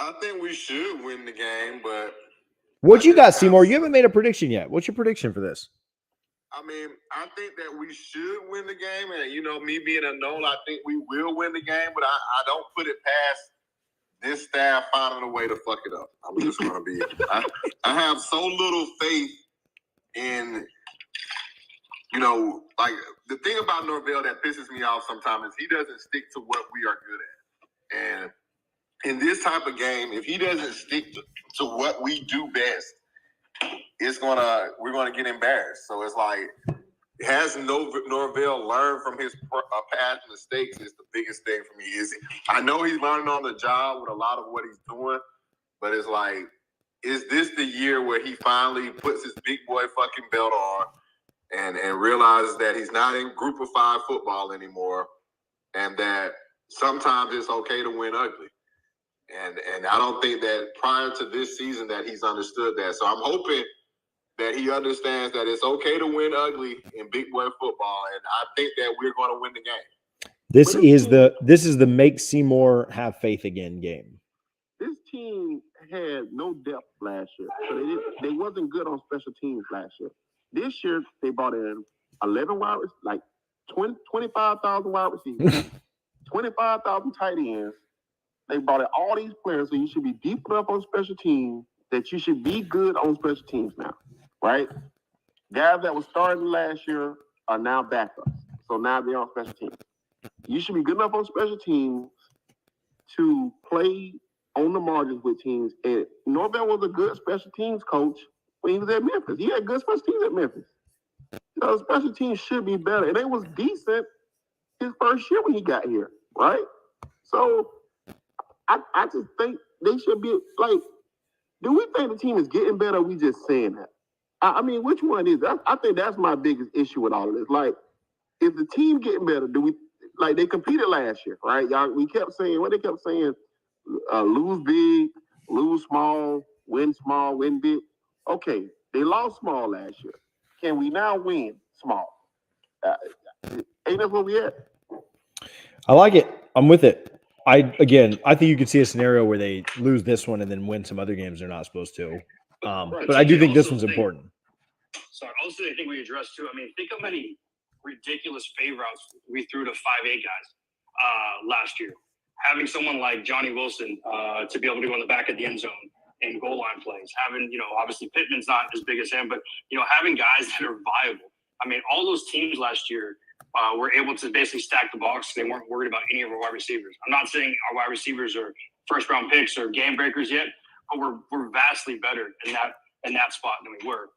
[SPEAKER 3] I think we should win the game, but
[SPEAKER 1] what you got, Seymour? You haven't made a prediction yet. What's your prediction for this?
[SPEAKER 3] I mean, I think that we should win the game, and me being a Nole, I think we will win the game, but I don't put it past this staff finding a way to fuck it up. I'm just gonna be. I have so little faith in, like the thing about Norvell that pisses me off sometimes is he doesn't stick to what we are good at. And in this type of game, if he doesn't stick to what we do best, we're gonna get embarrassed. So it's like, has Norvell learned from his past mistakes is the biggest thing for me. I know he's learning on the job with a lot of what he's doing, but it's like, is this the year where he finally puts his big boy fucking belt on and realizes that he's not in Group of 5 football anymore, and that sometimes it's okay to win ugly? And I don't think that prior to this season that he's understood that. So I'm hoping that he understands that it's okay to win ugly in big boy football, and I think that we're going to win the game.
[SPEAKER 1] This is the make Seymour have faith again game.
[SPEAKER 2] This team had no depth last year, so they wasn't good on special teams last year. This year they brought in 11 wide, like 25,000 wide receivers, 25,000 tight ends. They brought in all these players, so you should be deep enough on special teams that you should be good on special teams now, right? Guys that were starting last year are now backups, so now they're on special teams. You should be good enough on special teams to play on the margins with teams. And Norvell was a good special teams coach when he was at Memphis. He had good special teams at Memphis. So special teams should be better. And it was decent his first year when he got here, right? So I just think they should be like, do we think the team is getting better, or we just saying that? I mean, which one is it? I think that's my biggest issue with all of this. Like, is the team getting better? Do we, like, they competed last year, right? Y'all, we kept saying, lose big, lose small, win big. Okay, they lost small last year. Can we now win small? Ain't that where we at?
[SPEAKER 1] I like it. I'm with it. I think you could see a scenario where they lose this one and then win some other games they're not supposed to. But I do think this one's important.
[SPEAKER 4] Sorry, also I think we addressed too. I mean, think how many ridiculous fade routes we threw to 5'8" guys last year. Having someone like Johnny Wilson to be able to go in the back of the end zone and goal line plays. Having, obviously Pittman's not as big as him, but having guys that are viable. I mean, all those teams last year were able to basically stack the box. They weren't worried about any of our wide receivers. I'm not saying our wide receivers are first round picks or game breakers yet, but we're vastly better in that spot than we were.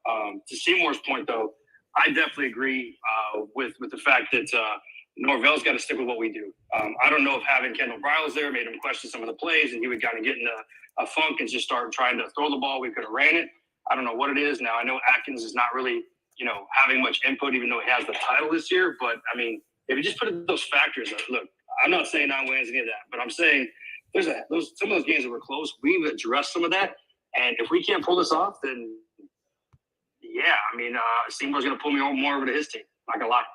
[SPEAKER 4] To Seymour's point, though, I definitely agree with the fact that Norvell's got to stick with what we do. I don't know if having Kendall Briles there made him question some of the plays, and he would kind of get in a funk and just start trying to throw the ball. We could have ran it. I don't know what it is. Now, I know Atkins is not really, having much input, even though he has the title this year. But, I mean, if you just put those factors, look, I'm not saying 9 wins, any of that, but I'm saying some of those games that were close, we've addressed some of that. And if we can't pull this off, then, yeah, I mean, Seymour's going to pull me more over to his team. Not going to lie.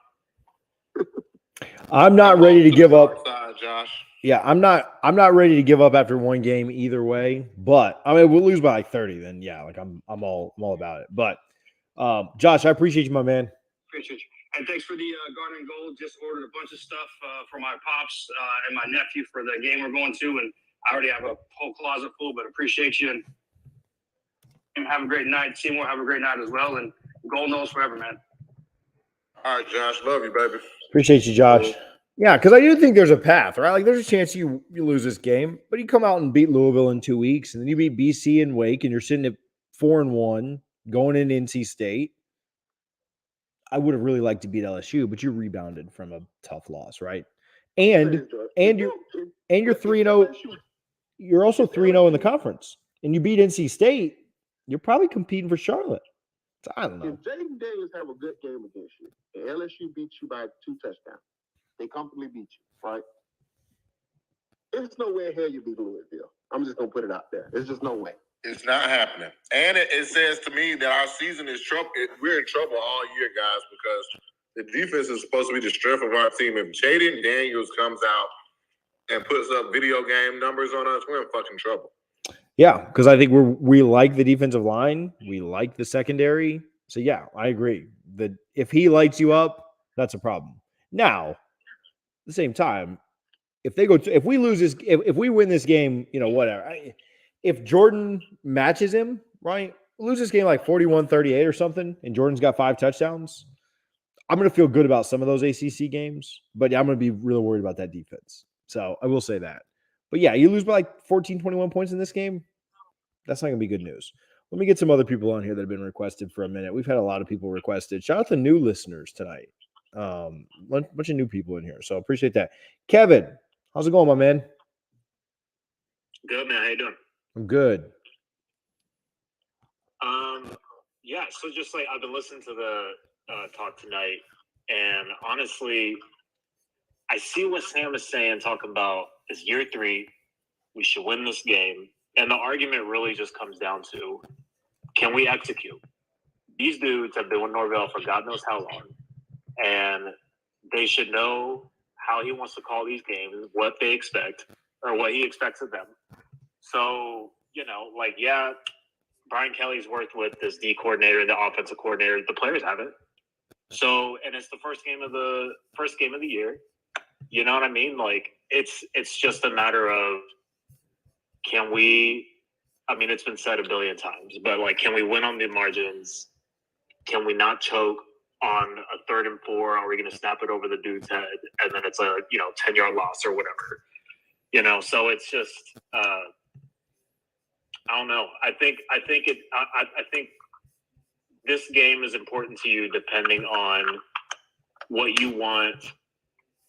[SPEAKER 1] I'm not ready to give up.
[SPEAKER 3] Josh.
[SPEAKER 1] Yeah, I'm not ready to give up after one game either way. But I mean, we'll lose by like 30. Then yeah, like I'm all about it. But Josh, I appreciate you, my man.
[SPEAKER 4] Appreciate you.
[SPEAKER 7] And thanks for the Garden and Gold. Just ordered a bunch of stuff for my pops and my nephew for the game we're going to. And I already have a whole closet full, but appreciate you. And have a great night. Seymour, have a great night as well. And Gold Noles forever, man.
[SPEAKER 3] All right, Josh. Love you, baby.
[SPEAKER 1] Appreciate you, Josh. Yeah, because I do think there's a path, right? Like, there's a chance you lose this game, but you come out and beat Louisville in 2 weeks, and then you beat BC and Wake, and you're sitting at 4-1, going in NC State. I would have really liked to beat LSU, but you rebounded from a tough loss, right? And you're 3-0. You're also 3-0 in the conference, and you beat NC State. You're probably competing for Charlotte. So I don't know.
[SPEAKER 2] If Jaden Daniels have a good game against you, and LSU beats you by 2 touchdowns, they comfortably beat you, right? There's no way in hell you beat Louisville. I'm just gonna put it out there. There's just no way.
[SPEAKER 3] It's not happening. And it says to me that our season is trouble. We're in trouble all year, guys, because the defense is supposed to be the strength of our team. If Jaden Daniels comes out and puts up video game numbers on us, we're in fucking trouble.
[SPEAKER 1] Yeah, because I think we like the defensive line. We like the secondary. So, yeah, I agree. That if he lights you up, that's a problem. Now, at the same time, if we lose this, if we win this game, whatever. If Jordan matches him, right, lose this game like 41-38 or something, and Jordan's got 5 touchdowns, I'm going to feel good about some of those ACC games, but I'm going to be really worried about that defense. So I will say that. But yeah, you lose by like 14, 21 points in this game, that's not going to be good news. Let me get some other people on here that have been requested for a minute. We've had a lot of people requested. Shout out to new listeners tonight. Bunch of new people in here, so appreciate that. Kevin, how's it going, my man?
[SPEAKER 7] Good, man. How you doing?
[SPEAKER 1] I'm good.
[SPEAKER 7] Yeah, so just like I've been listening to the talk tonight, and honestly, I see what Sam is saying, talking about it's year 3, we should win this game, and the argument really just comes down to, can we execute? These dudes have been with Norvell for God knows how long, and they should know how he wants to call these games, what they expect, or what he expects of them. So, yeah, Brian Kelly's worked with this D coordinator and the offensive coordinator. The players haven't. So, and it's the first game of the year. You know what I mean? Like, it's just a matter of, can we, it's been said a billion times, but like, can we win on the margins? Can we not choke on a 3rd and 4? Are we going to snap it over the dude's head? And then it's a, 10-yard loss or whatever, so it's just, I don't know. I think this game is important to you depending on what you want,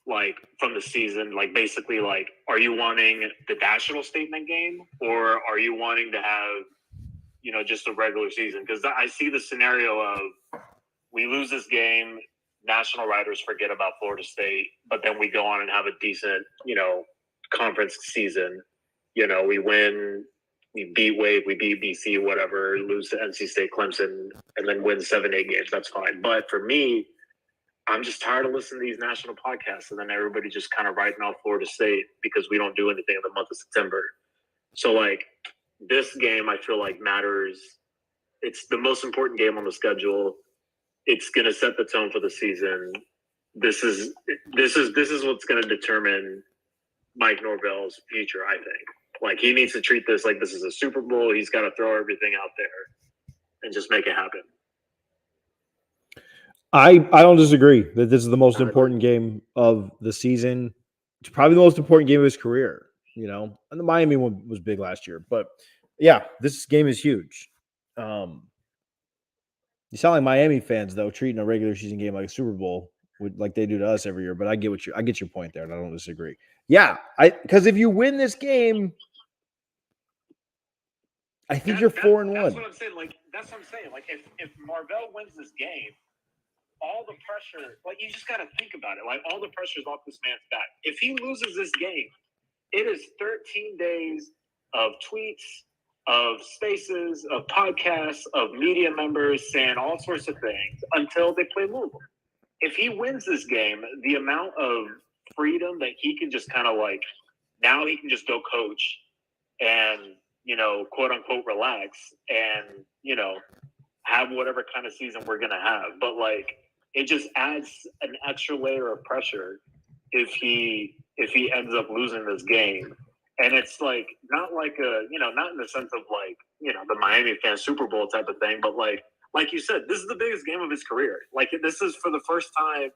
[SPEAKER 7] like, from the season. Like, basically, like, are you wanting the national statement game, or are you wanting to have, just a regular season? Because I see the scenario of, we lose this game, national writers forget about Florida State, but then we go on and have a decent, conference season. We win. We beat Wake, we beat BC, whatever, lose to NC State, Clemson, and then win 7-8 games. That's fine. But for me, I'm just tired of listening to these national podcasts and then everybody just kind of writing off Florida State because we don't do anything in the month of September. So, like, this game, I feel like, matters. It's the most important game on the schedule. It's going to set the tone for the season. This is what's going to determine Mike Norvell's future, I think. Like, he needs to treat this like this is a Super Bowl. He's got to throw everything out there and just make it happen.
[SPEAKER 1] I don't disagree that this is the most important game of the season. It's probably the most important game of his career, and the Miami one was big last year. But, yeah, this game is huge. You sound like Miami fans, though, treating a regular season game like a Super Bowl, like they do to us every year. But I get your point there, and I don't disagree. Yeah, because if you win this game, I think you're 4-1.
[SPEAKER 7] That's what I'm saying. Like, if Marvell wins this game, all the pressure, like, you just got to think about it. Like, all the pressure is off this man's back. If he loses this game, it is 13 days of tweets, of spaces, of podcasts, of media members saying all sorts of things until they play Louisville. If he wins this game, the amount of freedom that he can just kind of, like, now he can just go coach and, quote unquote, relax and, have whatever kind of season we're going to have. But, like, it just adds an extra layer of pressure if he ends up losing this game. And it's like not like not in the sense of like, the Miami fan Super Bowl type of thing, but like you said, this is the biggest game of his career. Like this is for the first time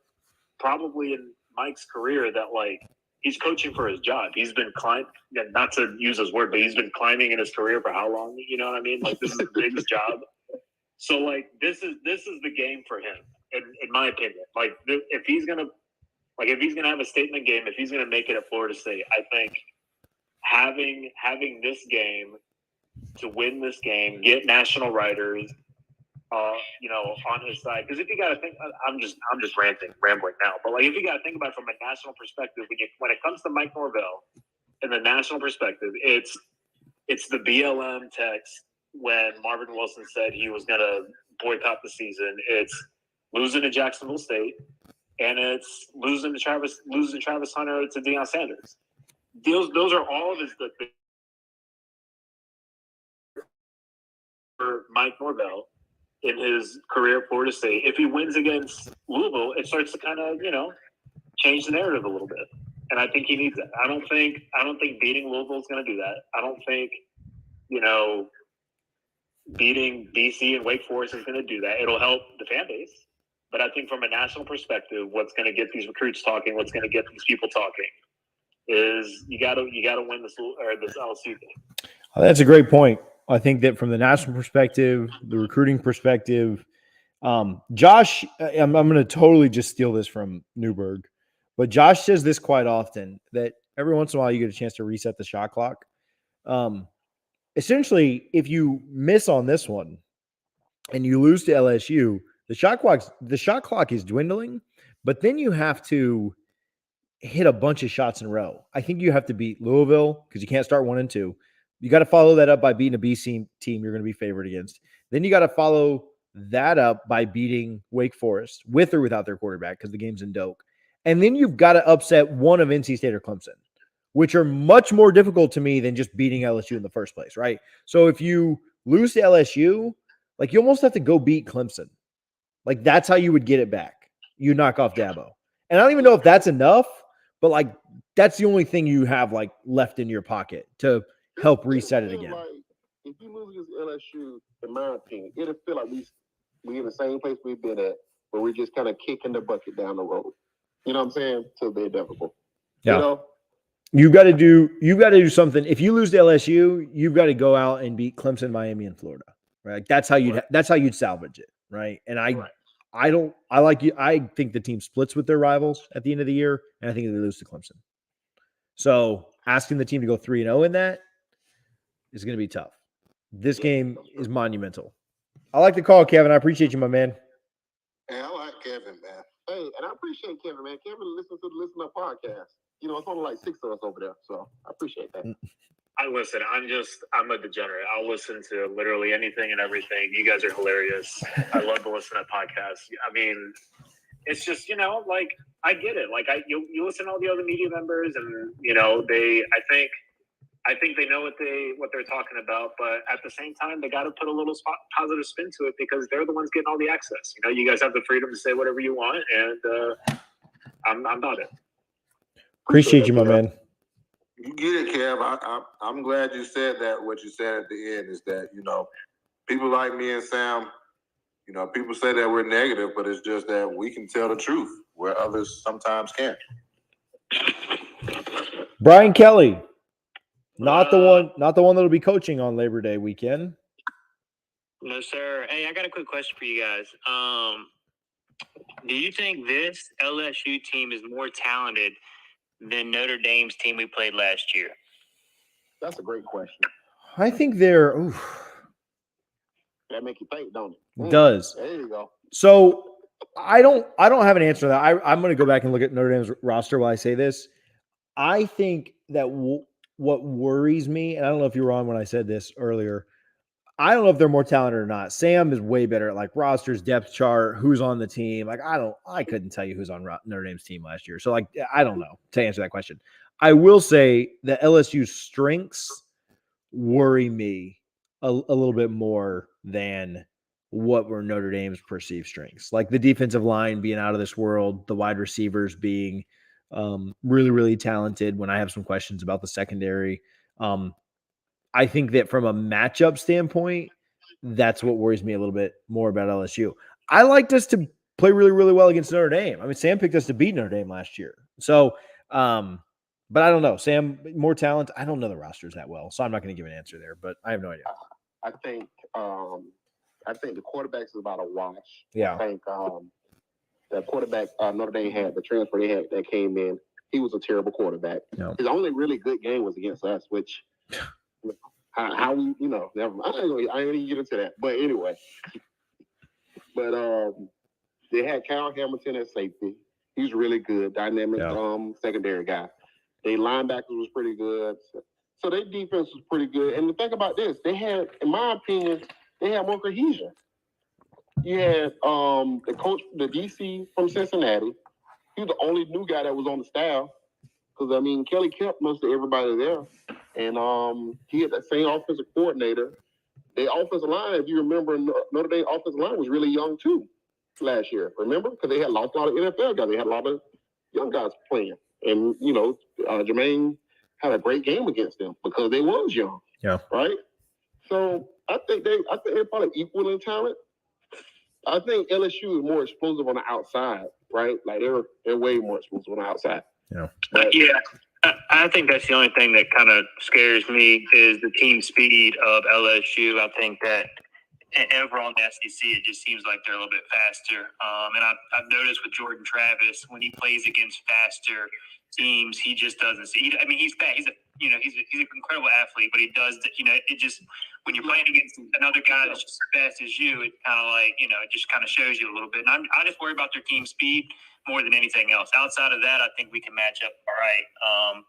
[SPEAKER 7] probably in Mike's career that like he's coaching for his job. He's been not to use his word, but he's been climbing in his career for how long? You know what I mean? Like this is the biggest job. So like this is the game for him, in my opinion. Like if he's gonna have a statement game, if he's gonna make it at Florida State, I think having this game to win this game, get national writers, on his side. Because if you got to think, I'm just rambling now. But like, if you got to think about it from a national perspective, when it comes to Mike Norvell, in the national perspective, it's the BLM text when Marvin Wilson said he was going to boycott the season. It's losing to Jacksonville State, and it's losing Travis Hunter to Deion Sanders. Those are all of his for Mike Norvell in his career at Florida State. If he wins against Louisville, it starts to kind of, change the narrative a little bit. And I think he needs that. I don't think beating Louisville is going to do that. I don't think, beating BC and Wake Forest is going to do that. It'll help the fan base. But I think from a national perspective, what's going to get these recruits talking, what's going to get these people talking is you got to win this LSU game.
[SPEAKER 1] That's a great point. I think that from the national perspective, the recruiting perspective, Josh, I'm going to totally just steal this from Newberg, but Josh says this quite often, that every once in a while you get a chance to reset the shot clock. Essentially, if you miss on this one and you lose to LSU, the shot clock is dwindling, but then you have to hit a bunch of shots in a row. I think you have to beat Louisville because you can't start 1-2. You got to follow that up by beating a BC team you're going to be favored against. Then you got to follow that up by beating Wake Forest with or without their quarterback because the game's in Doak. And then you've got to upset one of NC State or Clemson, which are much more difficult to me than just beating LSU in the first place, right? So if you lose to LSU, like you almost have to go beat Clemson. Like that's how you would get it back. You knock off Dabo. And I don't even know if that's enough, but like that's the only thing you have like left in your pocket to help reset it again.
[SPEAKER 2] Like, if you lose against LSU, in my opinion, it'll feel like we in the same place we've been at, where we're just kind of kicking the bucket down the road. You know what I'm saying? Till the inevitable.
[SPEAKER 1] Yeah. You've got to do something. If you lose to LSU, you've got to go out and beat Clemson, Miami, and Florida. Right? Like that's how you'd salvage it. Right. And I think the team splits with their rivals at the end of the year, and I think they lose to Clemson. So asking the team to go 3-0 in that is going to be tough. This game is monumental. I like the call, Kevin. I appreciate you, my man.
[SPEAKER 2] Hey, I like Kevin, man. Hey, and I appreciate Kevin, man. Kevin listens to the Listen Up podcast. It's only like 6 of us over there, so I appreciate that.
[SPEAKER 7] I'm a degenerate. I'll listen to literally anything and everything. You guys are hilarious. I love the Listen Up podcast. I mean, it's just, like, I get it. Like, you listen to all the other media members, and, I think they know what they're talking about, but at the same time, they got to put a little positive spin to it because they're the ones getting all the access. You guys have the freedom to say whatever you want, and I'm about it.
[SPEAKER 1] Appreciate you, my man.
[SPEAKER 8] You get it, Kev. I'm glad you said that. What you said at the end is that, people like me and Sam, people say that we're negative, but it's just that we can tell the truth where others sometimes can't.
[SPEAKER 1] Brian Kelly. Not the one that'll be coaching on Labor Day weekend.
[SPEAKER 9] No, sir. Hey, I got a quick question for you guys. Do you think this LSU team is more talented than Notre Dame's team we played last year?
[SPEAKER 2] That's a great question.
[SPEAKER 1] I think they're.
[SPEAKER 2] That make you think, don't it?
[SPEAKER 1] It does.
[SPEAKER 2] There you go.
[SPEAKER 1] So I don't have an answer to that. I'm going to go back and look at Notre Dame's roster while I say this. I think that what worries me, and I don't know if you were on when I said this earlier, I don't know if they're more talented or not. Sam is way better at like rosters, depth chart, who's on the team. Like I couldn't tell you who's on Notre Dame's team last year. So like, I don't know to answer that question. I will say that LSU's strengths worry me a little bit more than what were Notre Dame's perceived strengths, like the defensive line being out of this world, the wide receivers being really, really talented. When I have some questions about the secondary, I think that from a matchup standpoint, that's what worries me a little bit more about LSU. I liked us to play really, really well against Notre Dame. I mean, Sam picked us to beat Notre Dame last year. So, but I don't know. Sam, more talent. I don't know the rosters that well, so I'm not going to give an answer there, but I have no idea.
[SPEAKER 2] I think the quarterbacks is about a wash.
[SPEAKER 1] Yeah.
[SPEAKER 2] I think the quarterback Notre Dame had, the transfer they had that came in, he was a terrible quarterback.
[SPEAKER 1] No.
[SPEAKER 2] His only really good game was against us, which how we, never mind. I ain't gonna get into that. But anyway. But they had Kyle Hamilton at safety. He's really good, dynamic secondary guy. Their linebackers was pretty good. So their defense was pretty good. And the thing about this, they had, in my opinion, they had more cohesion. You had the coach, the DC from Cincinnati. He was the only new guy that was on the staff. Because, Kelly kept most of everybody there. And he had that same offensive coordinator. The offensive line, if you remember, Notre Dame offensive line was really young, too, last year. Remember? Because they had lost a lot of NFL guys. They had a lot of young guys playing. And, Jermaine had a great game against them because they was young.
[SPEAKER 1] Yeah.
[SPEAKER 2] Right? So I think they're probably equal in talent. I think LSU is more explosive on the outside, right? Like they're way more explosive on the outside.
[SPEAKER 1] Yeah.
[SPEAKER 9] I think that's the only thing that kind of scares me is the team speed of LSU. I think that overall in the SEC, it just seems like they're a little bit faster. And I've noticed with Jordan Travis, when he plays against faster teams, he just doesn't see. He's fast. He's an incredible athlete, but he does. It just when you're playing against another guy that's just as fast as you, it kind of like it just kind of shows you a little bit. And I just worry about their team speed more than anything else. Outside of that, I think we can match up all right.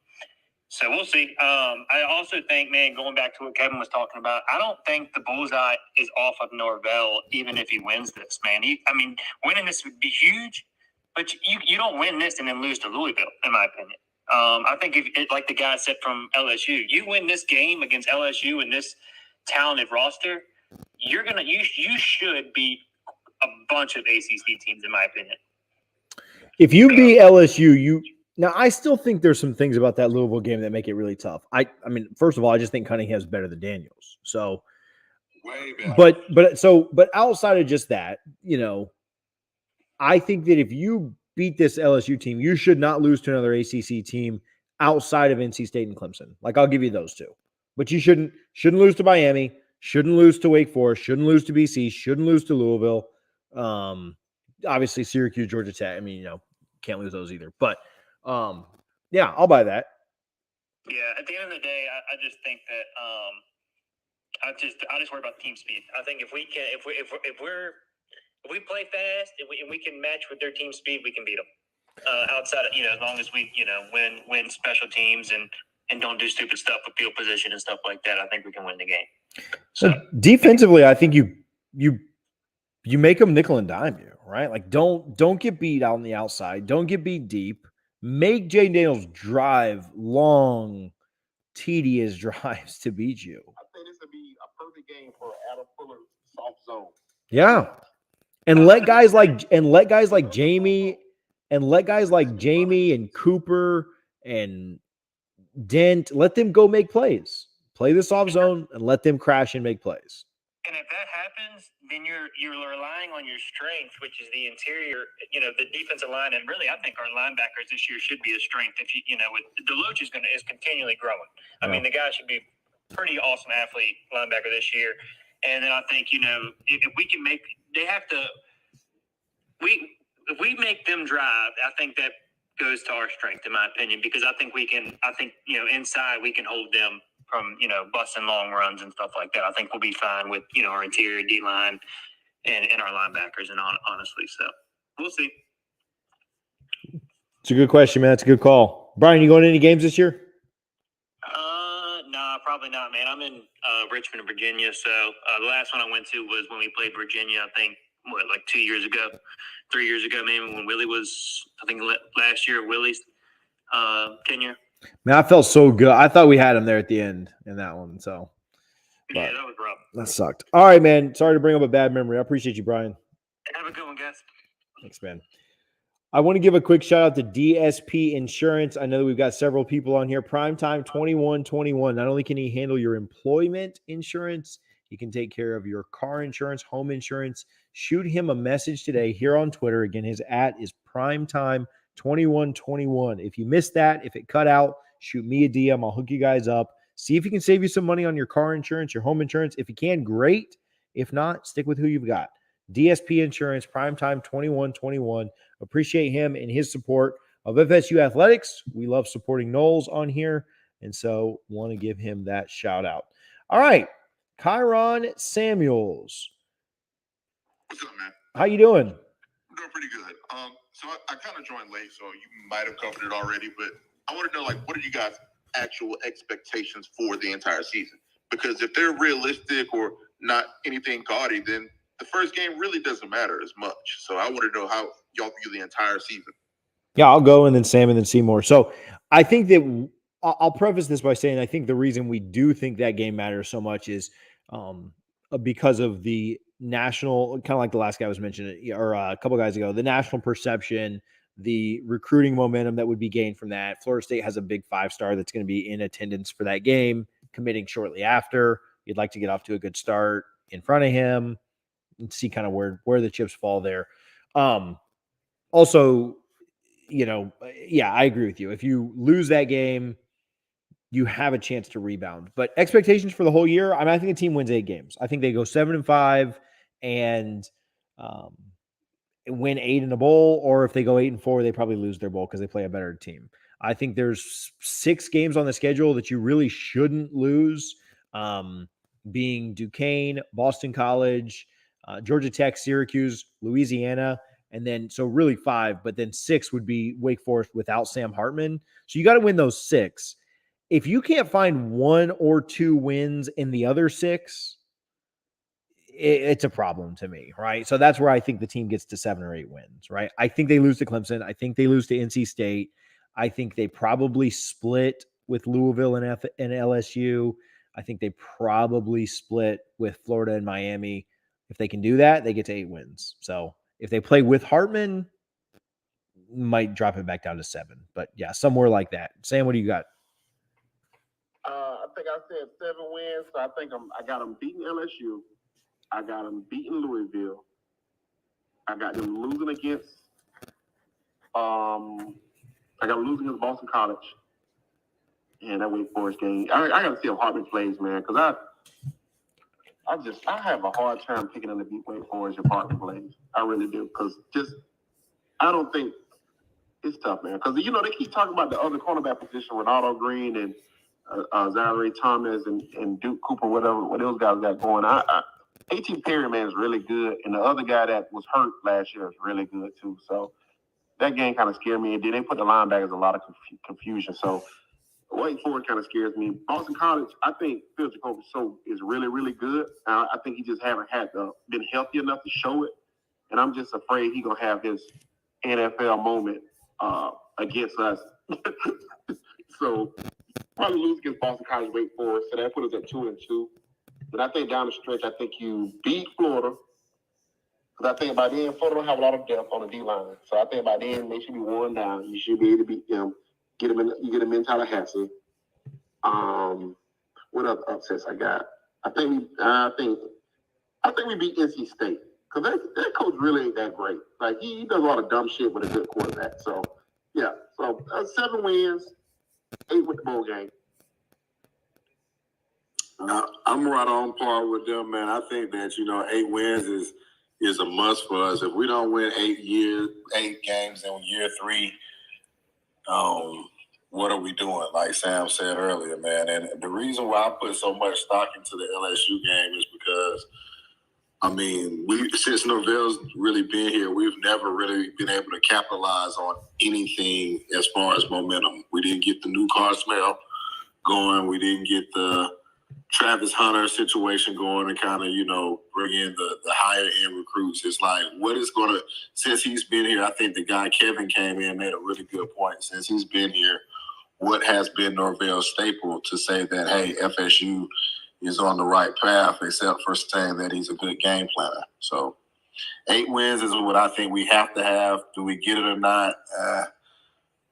[SPEAKER 9] So we'll see. I also think, man, going back to what Kevin was talking about, I don't think the bullseye is off of Norvell, even if he wins this, man. Winning this would be huge, but you don't win this and then lose to Louisville, in my opinion. I think if like the guy said from LSU, you win this game against LSU and this talented roster, you should beat a bunch of ACC teams, in my opinion.
[SPEAKER 1] If you beat LSU, now I still think there's some things about that Louisville game that make it really tough. First of all, I just think Cunningham's better than Daniels. So,
[SPEAKER 8] way better.
[SPEAKER 1] But outside of just that, I think that if you beat this LSU team, you should not lose to another ACC team outside of NC State and Clemson. Like, I'll give you those two. But you shouldn't lose to Miami, shouldn't lose to Wake Forest, shouldn't lose to BC, shouldn't lose to Louisville. Obviously Syracuse, Georgia Tech. Can't lose those either. But yeah, I'll buy that.
[SPEAKER 9] Yeah, at the end of the day, I just think that I just worry about team speed. I think if we play fast and we can match with their team speed, we can beat them. Outside of as long as we win special teams and don't do stupid stuff with field position and stuff like that, I think we can win the game. So
[SPEAKER 1] defensively, I think you make them nickel and dime you, right? Like don't get beat out on the outside, don't get beat deep. Make Jay Daniels drive long, tedious drives to beat you.
[SPEAKER 2] I think this would be a perfect game for Adam Fuller soft zone.
[SPEAKER 1] Yeah. And let guys like Jamie and Cooper and Dent, let them go make plays. Play the soft zone and let them crash and make plays.
[SPEAKER 9] And if that happens, then you're relying on your strength, which is the interior, the defensive line, and really, I think our linebackers this year should be a strength. If with Deloach is continually growing. The guy should be a pretty awesome athlete linebacker this year. And then I think if we can make, they have to. If we make them drive, I think that goes to our strength, in my opinion, because I think we can. I think inside we can hold them from busting long runs and stuff like that. I think we'll be fine with our interior D line and our linebackers, and honestly, so we'll see.
[SPEAKER 1] It's a good question, man. It's a good call. Brian, you going to any games this year?
[SPEAKER 9] Nah, probably not, man. I'm in Richmond, Virginia. So the last one I went to was when we played Virginia. I think like 2 years ago, 3 years ago, maybe when Willie was. I think last year Willie's tenure.
[SPEAKER 1] Man, I felt so good. I thought we had him there at the end in that one. So,
[SPEAKER 9] Yeah, that was rough.
[SPEAKER 1] That sucked. All right, man. Sorry to bring up a bad memory. I appreciate you, Brian.
[SPEAKER 9] Have a good one, guys.
[SPEAKER 1] Thanks, man. I want to give a quick shout out to DSP Insurance. I know that we've got several people on here. Primetime 2121. Not only can he handle your employment insurance, he can take care of your car insurance, home insurance. Shoot him a message today here on Twitter. Again, his @ is Primetime 2121. If you missed that, if it cut out, shoot me a DM. I'll hook you guys up. See if he can save you some money on your car insurance, your home insurance. If he can, great. If not, stick with who you've got. DSP Insurance, Primetime 2121. Appreciate him and his support of FSU athletics. We love supporting Noles on here, and so want to give him that shout out. All right, Kyron Samuels.
[SPEAKER 10] What's up, man?
[SPEAKER 1] How you doing?
[SPEAKER 10] I'm doing pretty good. So I kind of joined late, so you might have covered it already, but I want to know, what are you guys' actual expectations for the entire season? Because if they're realistic or not anything gaudy, then the first game really doesn't matter as much. So I want to know how y'all view the entire season.
[SPEAKER 1] Yeah, I'll go, and then Sam, and then Seymour. So I think that I'll preface this by saying I think the reason we do think that game matters so much is because of the national, kind of like the last guy was mentioning, or a couple guys ago, the national perception, the recruiting momentum that would be gained from that. Florida State has a big 5-star that's going to be in attendance for that game, committing shortly after. You'd like to get off to a good start in front of him and see kind of where the chips fall there. Also, I agree with you. If you lose that game, you have a chance to rebound. But expectations for the whole year, I think the team wins 8 games. I think they go 7-5 and win 8 in a bowl, or if they go 8-4, they probably lose their bowl because they play a better team. I think there's 6 games on the schedule that you really shouldn't lose, being Duquesne, Boston College, Georgia Tech, Syracuse, Louisiana, and then so really 5, but then 6 would be Wake Forest without Sam Hartman. So you got to win those 6. If you can't find 1 or 2 wins in the other 6, it's a problem to me, right? So that's where I think the team gets to 7 or 8 wins, right? I think they lose to Clemson. I think they lose to NC State. I think they probably split with Louisville and LSU. I think they probably split with Florida and Miami. If they can do that, they get to 8 wins. So if they play with Hartman, might drop it back down to 7. But yeah, somewhere like that. Sam, what do you got?
[SPEAKER 2] I think I said 7 wins. So I think I got them beating LSU. I got them beating Louisville. I got them losing against. I got them losing against Boston College. And that Wake Forest game. I got to see if Hartman plays, man, because I have a hard time picking them to beat Wake Forest if Hartman plays. I really do, because I don't think it's tough, man. Because they keep talking about the other cornerback position, Ronaldo Green and Zachary Thomas and Duke Cooper, whatever, what those guys got going. A.T. Perry, man, is really good, and the other guy that was hurt last year is really good too. So that game kind of scared me. And then they put the linebackers a lot of confusion. So Wake Forest kind of scares me. Boston College, I think Phil Jacoby is really, really good. I think he just haven't been healthy enough to show it, and I'm just afraid he's gonna have his NFL moment against us. So probably lose against Boston College, Wake Forest. So that put us at 2-2. But I think down the stretch, I think you beat Florida. Because I think by then, Florida don't have a lot of depth on the D-line. So I think by then, they should be worn down. You should be able to beat them. You get them in Tallahassee. What other upsets I got? I think we beat NC State. Because that coach really ain't that great. Like, he does a lot of dumb shit with a good quarterback. So, yeah. So, 7 wins, 8 with the bowl game.
[SPEAKER 8] I'm right on par with them, man. I think that 8 wins is a must for us. If we don't win 8 games in year 3, what are we doing? Like Sam said earlier, man. And the reason why I put so much stock into the LSU game is because, since Norvell's really been here, we've never really been able to capitalize on anything as far as momentum. We didn't get the new car smell going. We didn't get the Travis Hunter situation going and kind of, bring in the higher end recruits. It's like, since he's been here, I think the guy Kevin came in, made a really good point. Since he's been here, what has been Norvell's staple to say that, hey, FSU is on the right path, except for saying that he's a good game planner. So 8 wins is what I think we have to have. Do we get it or not?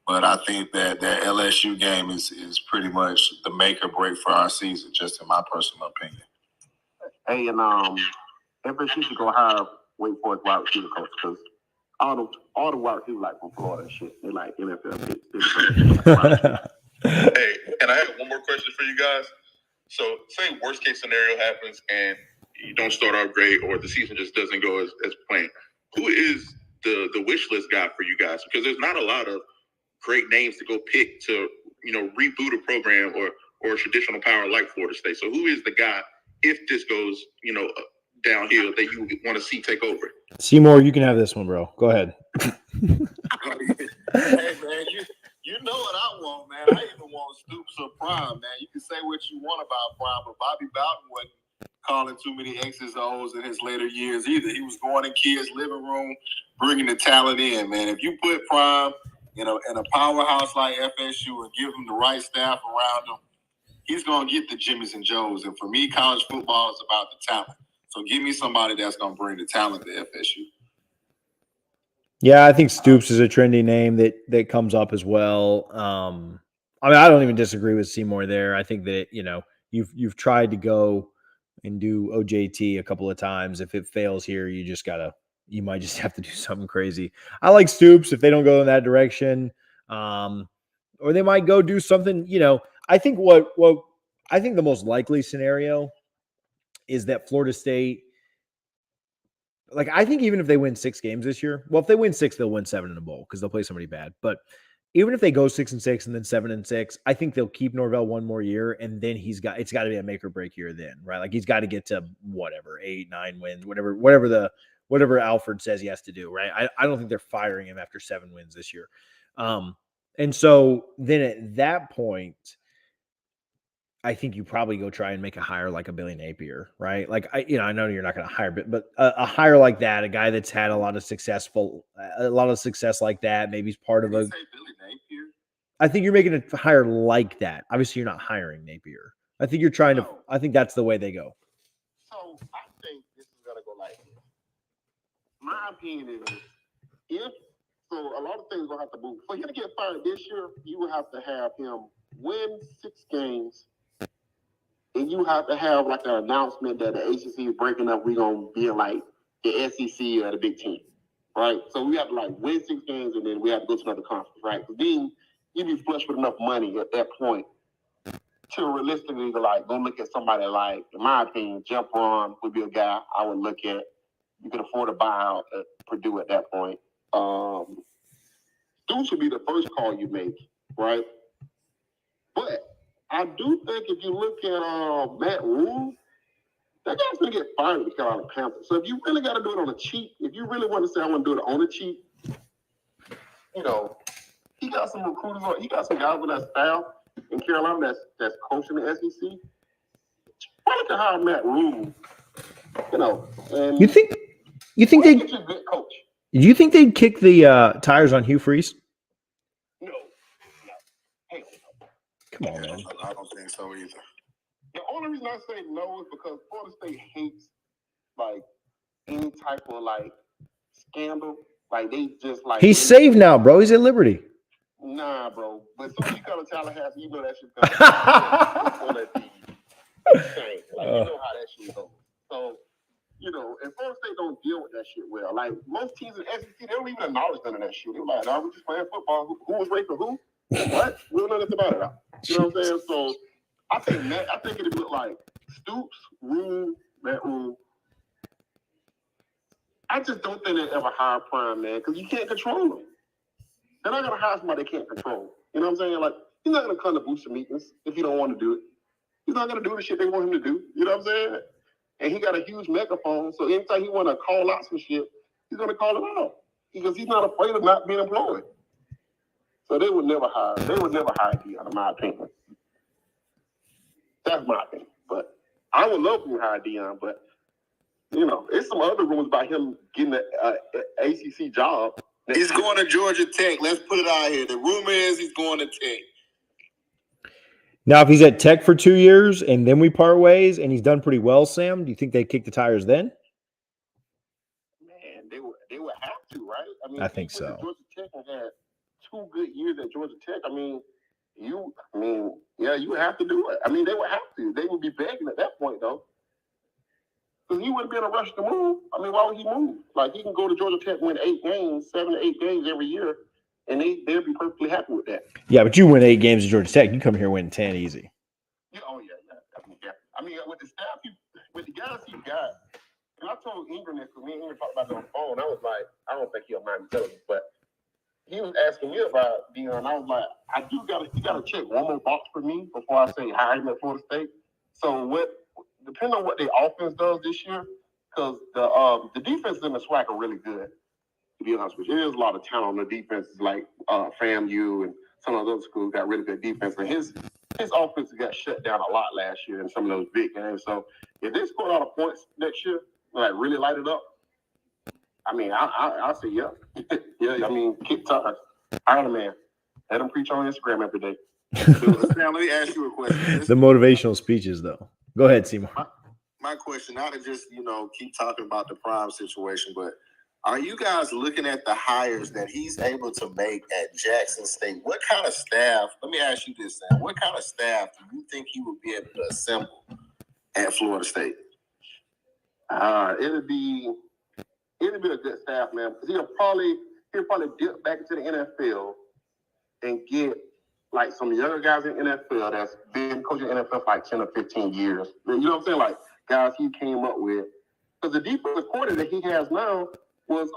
[SPEAKER 8] But I think that LSU game is pretty much the make or break for our season, just in my personal opinion.
[SPEAKER 2] Hey, and FSU should go hire Wake Forest wide receiver coach because all the wide receivers like from Florida and shit. They like NFL picks.
[SPEAKER 10] Hey, and I have one more question for you guys. So, say worst case scenario happens and you don't start out great, or the season just doesn't go as planned. Who is the wish list guy for you guys? Because there's not a lot of great names to go pick to reboot a program or a traditional power like Florida State. So, who is the guy if this goes downhill that you want to see take over?
[SPEAKER 1] Seymour, you can have this one, bro. Go ahead.
[SPEAKER 8] Hey, man, you know what I want, man. I even want Stoops or Prime, man. You can say what you want about Prime, but Bobby Bowden wasn't calling too many X's and O's in his later years either. He was going in kids' living room, bringing the talent in, man. If you put Prime in a powerhouse like FSU and give him the right staff around him, he's going to get the Jimmys and Joes. And for me, college football is about the talent. So give me somebody that's going to bring the talent to FSU.
[SPEAKER 1] Yeah, I think Stoops is a trendy name that comes up as well. I mean, I don't even disagree with Seymour there. I think that you've tried to go and do OJT a couple of times. If it fails here, you might just have to do something crazy. I like Stoops if they don't go in that direction, or they might go do something. I think I think the most likely scenario is that Florida State. Like, I think even if they win 6 games this year, well, if they win 6, they'll win 7 in a bowl because they'll play somebody bad. But even if they go 6-6 and then 7-6, I think they'll keep Norvell one more year, and then it's got to be a make or break year then, right? Like, he's got to get to 8, 9 wins, whatever Alfred says he has to do, right? I don't think they're firing him after 7 wins this year. And so then at that point, I think you probably go try and make a hire like a Billy Napier, right? Like, I know you're not going to hire, but a hire like that, a guy that's had a lot of success like that, maybe he's part of a.
[SPEAKER 8] Say Billy Napier?
[SPEAKER 1] I think you're making a hire like that. Obviously, you're not hiring Napier. I think you're trying to. I think that's the way they go.
[SPEAKER 2] So I think this is gonna go like this. My opinion is, a lot of things gonna have to move. For him to get fired this year, you will have to have him win 6 games. And you have to have like an announcement that the ACC is breaking up. We're going to be in like the SEC or the Big Ten, right? So we have to like win 6 games and then we have to go to another conference, right? Because then you'd be flush with enough money at that point to realistically like go look at somebody like, in my opinion, Jump On would be a guy I would look at. You can afford a buyout at Purdue at that point. Stoops would be the first call you make, right? But I do think if you look at Matt Rule, that guy's going to get fired with Carolina Panthers. So if you really got to do it on a cheap, if you really want to say I want to do it on a cheap, he got some recruiters, he got some guys with that staff in Carolina that's coaching the SEC. Probably can hire Matt Rule, and
[SPEAKER 1] You think they?
[SPEAKER 2] get you a good coach.
[SPEAKER 1] Do you think they'd kick the tires on Hugh Freeze?
[SPEAKER 2] No. Hell no.
[SPEAKER 1] Come on, man.
[SPEAKER 8] I don't think so either.
[SPEAKER 2] The only reason I say no is because Florida State hates like any type of like scandal. Like they just like
[SPEAKER 1] He's saved now, bro. He's at Liberty.
[SPEAKER 2] Nah, bro. But soon as you come to Tallahassee, you know that shit's coming. Like you know how that shit goes. So, and Florida State don't deal with that shit well. Like most teams in the SEC, they don't even acknowledge none of that shit. They're like, "No, we're just playing football. Who was raping who? What? We don't know nothing about it." You know what I'm saying? So I think it'd look like Stoops, Rule, Matt Rule. I just don't think they'd ever hire Prime, man, because you can't control them. They're not gonna hire somebody they can't control. You know what I'm saying? Like he's not gonna come to booster meetings if he don't want to do it. He's not gonna do the shit they want him to do. You know what I'm saying? And he got a huge megaphone, so anytime he want to call out some shit, he's gonna call it out because he's not afraid of not being employed. So they would never hire Deion, in my opinion. That's my opinion. But I would love to hire Deion, but it's some other rumors about him getting an ACC job.
[SPEAKER 8] He's going to Georgia Tech. Let's put it out here. The rumor is he's going to Tech.
[SPEAKER 1] Now, if he's at Tech for 2 years and then we part ways and he's done pretty well, Sam, do you think they kick the tires then?
[SPEAKER 2] Man, they would have to, right? I mean,
[SPEAKER 1] I think
[SPEAKER 2] he went
[SPEAKER 1] so.
[SPEAKER 2] to Georgia Tech and had 2 good years at Georgia Tech. You have to do it. I mean, they would have to. They would be begging at that point, though. Because he wouldn't be in a rush to move. I mean, why would he move? Like, he can go to Georgia Tech, win 7 to 8 games every year, and they'll be perfectly happy with that.
[SPEAKER 1] Yeah, but you win 8 games at Georgia Tech. You come here winning 10 easy.
[SPEAKER 2] Yeah, I mean, with the staff, with the guys he got, and I told Ingram this, because me and Ingram talked about it on the phone. I was like, I don't think he'll mind me telling you, but he was asking me about Dion. I was like, you gotta check one more box for me before I say hire him at Florida State. So depending on what the offense does this year, because the defenses in the SWAC are really good, to be honest with you. There's a lot of talent on the defenses, like FAMU and some of those schools got really good defense. And his offense got shut down a lot last year in some of those big games. So if they score a lot of points next year, like really light it up, I mean, I'll say yeah. Yeah, I mean, kick tires. Iron Man. Let him preach on Instagram every day.
[SPEAKER 8] Now, let me ask you a question.
[SPEAKER 1] The motivational speeches, though. Go ahead, Seymour.
[SPEAKER 8] My question, not to just, keep talking about the Prime situation, but are you guys looking at the hires that he's able to make at Jackson State? What kind of staff, let me ask you this, Sam, what kind of staff do you think he would be able to assemble at Florida State?
[SPEAKER 2] It'll be a good staff, man, because he'll probably dip back into the NFL and get like some younger guys in the NFL that's been coaching the NFL for like 10 or 15 years. You know what I'm saying? Like guys he came up with. Because the defensive coordinator that he has now was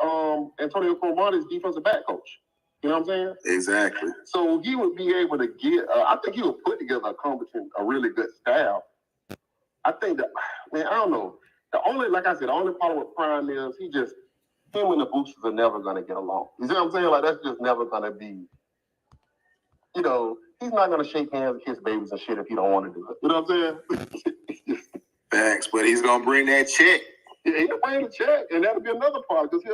[SPEAKER 2] Antonio Cromartie's defensive back coach. You know what I'm saying?
[SPEAKER 8] Exactly.
[SPEAKER 2] So he would be able to get, I think he would put together a really good staff. I think that, man, I don't know. The only problem with Prime is him and the boosters are never going to get along. You see what I'm saying? Like, that's just never going to be, he's not going to shake hands and kiss babies and shit if he don't want to do it. You know what I'm saying?
[SPEAKER 8] Thanks, but he's going to bring that check.
[SPEAKER 2] Yeah, he'll bring the check, and that'll be another part, because he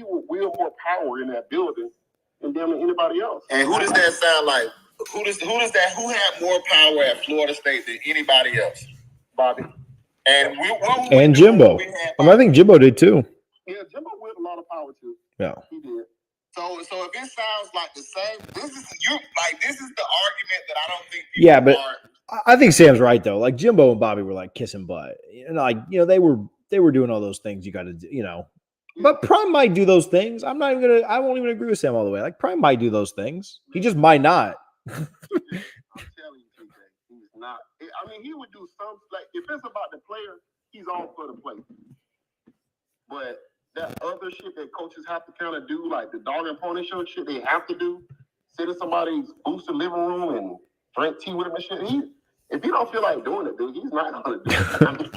[SPEAKER 2] will wield more power in that building than anybody else.
[SPEAKER 8] And who does that sound like? Who had more power at Florida State than anybody else?
[SPEAKER 2] Bobby.
[SPEAKER 1] And Jimbo. I think Jimbo did too.
[SPEAKER 2] Yeah, Jimbo with a lot of power too.
[SPEAKER 1] Yeah.
[SPEAKER 2] He did.
[SPEAKER 8] So if it sounds like the same, this is the argument that I don't think
[SPEAKER 1] Yeah, but I think Sam's right though. Like Jimbo and Bobby were like kissing butt. They were doing all those things you got to do, But Prime might do those things. I won't even agree with Sam all the way. Like Prime might do those things. He just might not.
[SPEAKER 2] I'm telling you, TJ, he's not. I mean, he would do some, like, if it's about the player, he's all for the play. But that other shit that coaches have to kind of do, like the dog and pony show shit they have to do, sit in somebody's boosted living room and drink tea with him and shit. If he don't feel like doing it, dude, he's not going to do it. I mean,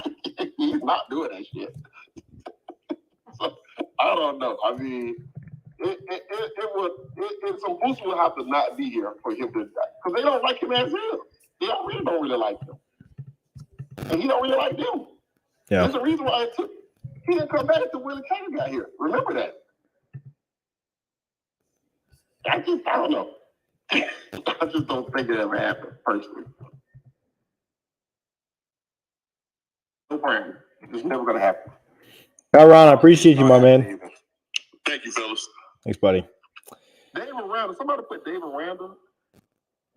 [SPEAKER 2] he's not doing that shit. So, I don't know. I mean, some boosters would have to not be here for him to, because they don't like him as is. They don't really like him. And he don't really like them.
[SPEAKER 1] Yeah.
[SPEAKER 2] There's a reason why he didn't come back until Willie Taylor got here. Remember that. I don't know. I just don't think it ever happened, personally. No problem. It's never going to happen.
[SPEAKER 1] Ron, I appreciate you, my man.
[SPEAKER 10] Thank you, fellas.
[SPEAKER 1] Thanks, buddy.
[SPEAKER 2] David Randall. Somebody put David Randall.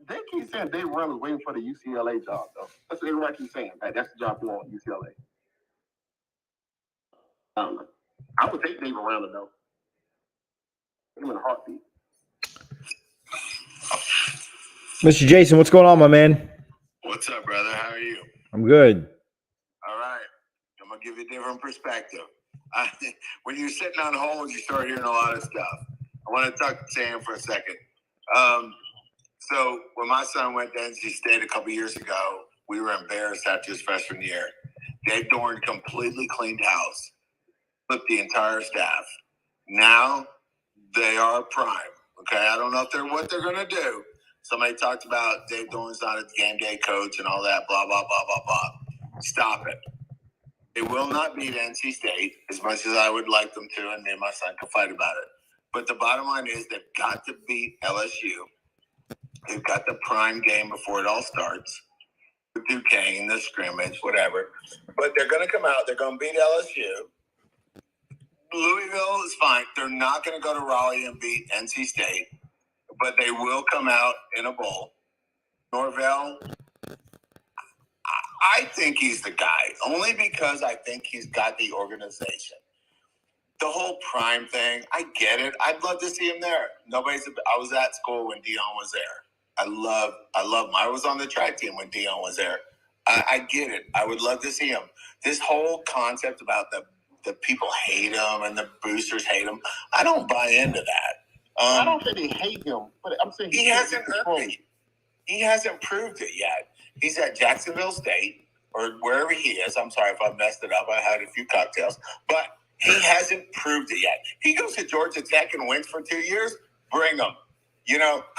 [SPEAKER 2] They keep saying David Randall's waiting for the UCLA job, though. That's what everybody keeps saying. Like, that's the job you want, UCLA. I don't know. I would take David Randall, though. Put him in a heartbeat.
[SPEAKER 1] Mr. Jason, what's going on, my man?
[SPEAKER 8] What's up, brother? How are you?
[SPEAKER 1] I'm good.
[SPEAKER 8] All right. I'm going to give you a different perspective. When you're sitting on hold, you start hearing a lot of stuff. I want to talk to Sam for a second. So when my son went to NC State a couple years ago, we were embarrassed after his freshman year. Dave Dorn completely cleaned house, flipped the entire staff. Now they are Prime. Okay, I don't know what they're going to do. Somebody talked about Dave Dorn's not a game day coach and all that, blah, blah, blah, blah, blah. Stop it. It will not beat NC State as much as I would like them to, and me and my son can fight about it. But the bottom line is they've got to beat LSU.
[SPEAKER 11] They've got the prime game before it all starts. With Duquesne, the scrimmage, whatever. But they're going to come out. They're going to beat LSU. Louisville is fine. They're not going to go to Raleigh and beat NC State. But they will come out in a bowl. Norvell, I think he's the guy. Only because I think he's got the organization. The whole prime thing, I get it. I'd love to see him there. I was at school when Dion was there. I love him. I was on the track team when Dion was there. I get it. I would love to see him. This whole concept about the people hate him and the boosters hate him, I don't buy into that.
[SPEAKER 2] I don't think they hate him, but I'm saying
[SPEAKER 11] he hasn't proved it yet. He's at Jacksonville State or wherever he is. I'm sorry if I messed it up. I had a few cocktails, but he hasn't proved it yet. He goes to Georgia Tech and wins for 2 years. Bring him.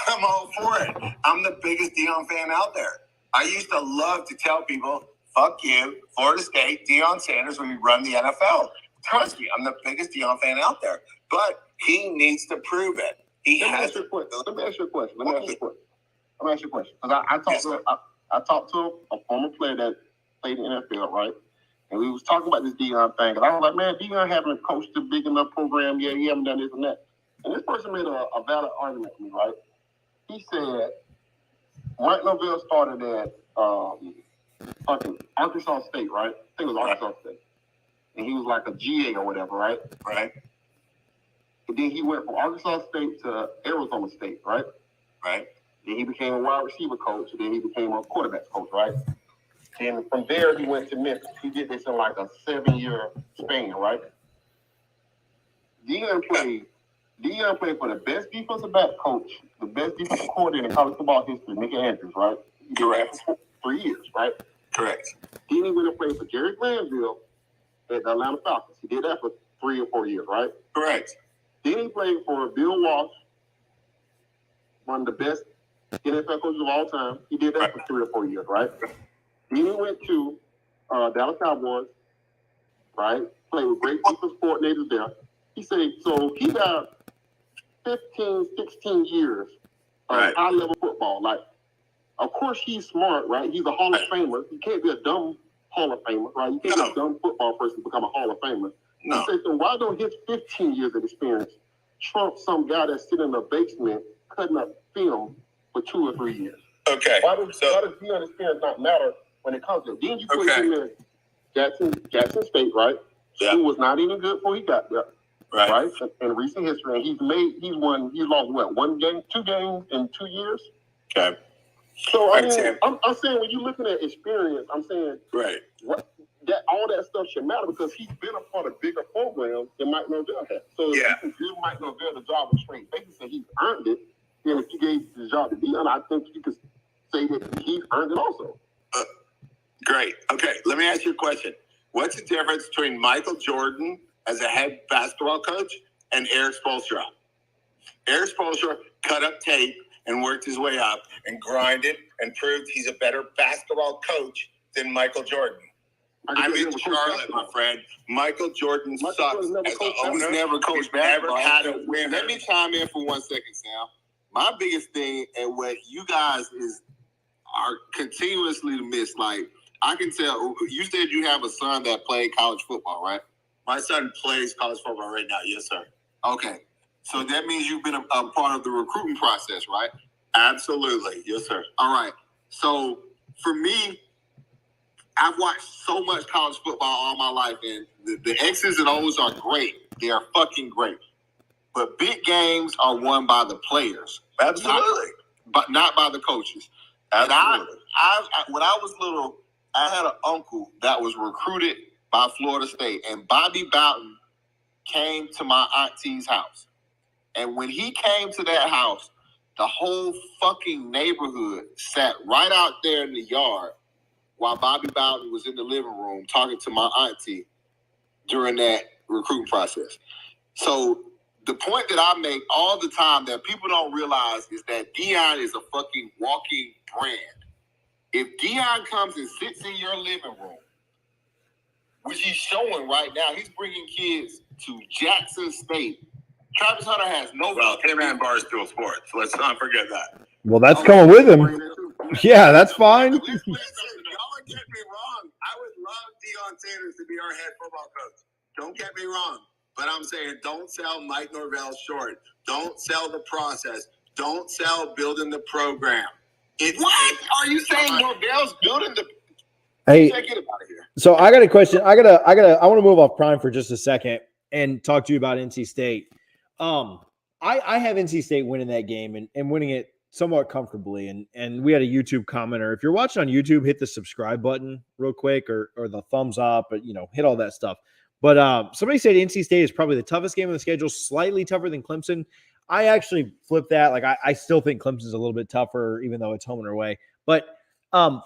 [SPEAKER 11] I'm all for it. I'm the biggest Deion fan out there. I used to love to tell people, fuck you, Florida State, Deion Sanders, when you run the NFL. Trust me, I'm the biggest Deion fan out there. But he needs to prove it. Let me ask you a question. Because I talked to a former player that played in the NFL, right? And we was talking about this Deion thing. And I was like, man, Deion haven't coached a big enough program yet. He haven't done this and that. And this person made a valid argument to me, right? He said Mike Norvell started at Arkansas State, right? I think it was Arkansas State. And he was like a GA or whatever, right? Right. And then he went from Arkansas State to Arizona State, right? Right. Then he became a wide receiver coach. And then he became a quarterback coach, right? And from there, he went to Memphis. He did this in like a 7-year span, right? Deion played for the best defensive back coach, the best defensive coordinator in college football history, Nick Andrews, right? He did that for 3 years, right? Correct. Then he went and played for Jerry Glanville at the Atlanta Falcons. He did that for 3 or 4 years, right? Correct. Then he played for Bill Walsh, one of the best NFL coaches of all time. He did that for 3 or 4 years, right? Then he went to Dallas Cowboys, right? Played with great defensive coordinators there. He said, so he got 15, 16 years of high-level football. Like, of course, he's smart, right? He's a Hall of Famer. You can't be a dumb Hall of Famer, right? You can't be a dumb football person to become a Hall of Famer. No. He said, so why don't his 15 years of experience trump some guy that's sitting in a basement cutting up film for 2 or 3 years? Okay. Why does Deion's experience not matter when it comes to it? Then you put him in Jackson State, right? Yeah. Who was not even good before he got there. Right. In recent history, and he's lost what, 1 game, 2 games in 2 years. Okay. So I'm saying when you're looking at experience, I'm saying all that stuff should matter because he's been a part of bigger programs than Mike Norvell had. So if you can give Mike Norvell the job with straight faces and he's earned it, then if you gave the job to Deion, I think you could say that he's earned it also. Great. Okay, let me ask you a question. What's the difference between Michael Jordan as a head basketball coach and Eric Spoelstra? Eric Spoelstra cut up tape and worked his way up and grinded and proved he's a better basketball coach than Michael Jordan. I'm in Charlotte, my friend. Michael Jordan sucks as an owner. He's never coached basketball. Never had a winner. Let me chime in for 1 second, Sam. My biggest thing and what you guys are continuously to miss, like, I can tell, you said you have a son that played college football, right? My son plays college football right now. Yes, sir. Okay. So that means you've been a part of the recruiting process, right? Absolutely. Yes, sir. All right. So for me, I've watched so much college football all my life, and the X's and O's are great. They are fucking great. But big games are won by the players. Absolutely. Not by the coaches. Absolutely. And when I was little, I had an uncle that was recruited by Florida State, and Bobby Bowden came to my auntie's house. And when he came to that house, the whole fucking neighborhood sat right out there in the yard while Bobby Bowden was in the living room talking to my auntie during that recruiting process. So the point that I make all the time that people don't realize is that Deion is a fucking walking brand. If Deion comes and sits in your living room, which he's showing right now, he's bringing kids to Jackson State Travis Hunter has no.
[SPEAKER 10] Well, him and Barstool Sports. Let's not forget that.
[SPEAKER 1] Well, that's coming with him. Yeah, that's fine.
[SPEAKER 10] Listen, y'all are getting me wrong. I would love Deion Sanders to be our head football coach. Don't get me wrong. But I'm saying don't sell Mike Norvell short. Don't sell the process. Don't sell building the program.
[SPEAKER 11] What are you saying? Norvell's building the.
[SPEAKER 1] Hey,
[SPEAKER 11] Get him out of here.
[SPEAKER 1] so I got a question. I want to move off Prime for just a second and talk to you about NC State. I have NC State winning that game and winning it somewhat comfortably. And we had a YouTube commenter. If you're watching on YouTube, hit the subscribe button real quick or the thumbs up, but hit all that stuff. But somebody said NC State is probably the toughest game of the schedule, slightly tougher than Clemson. I actually flipped that. Like I still think Clemson's a little bit tougher, even though it's home and away. But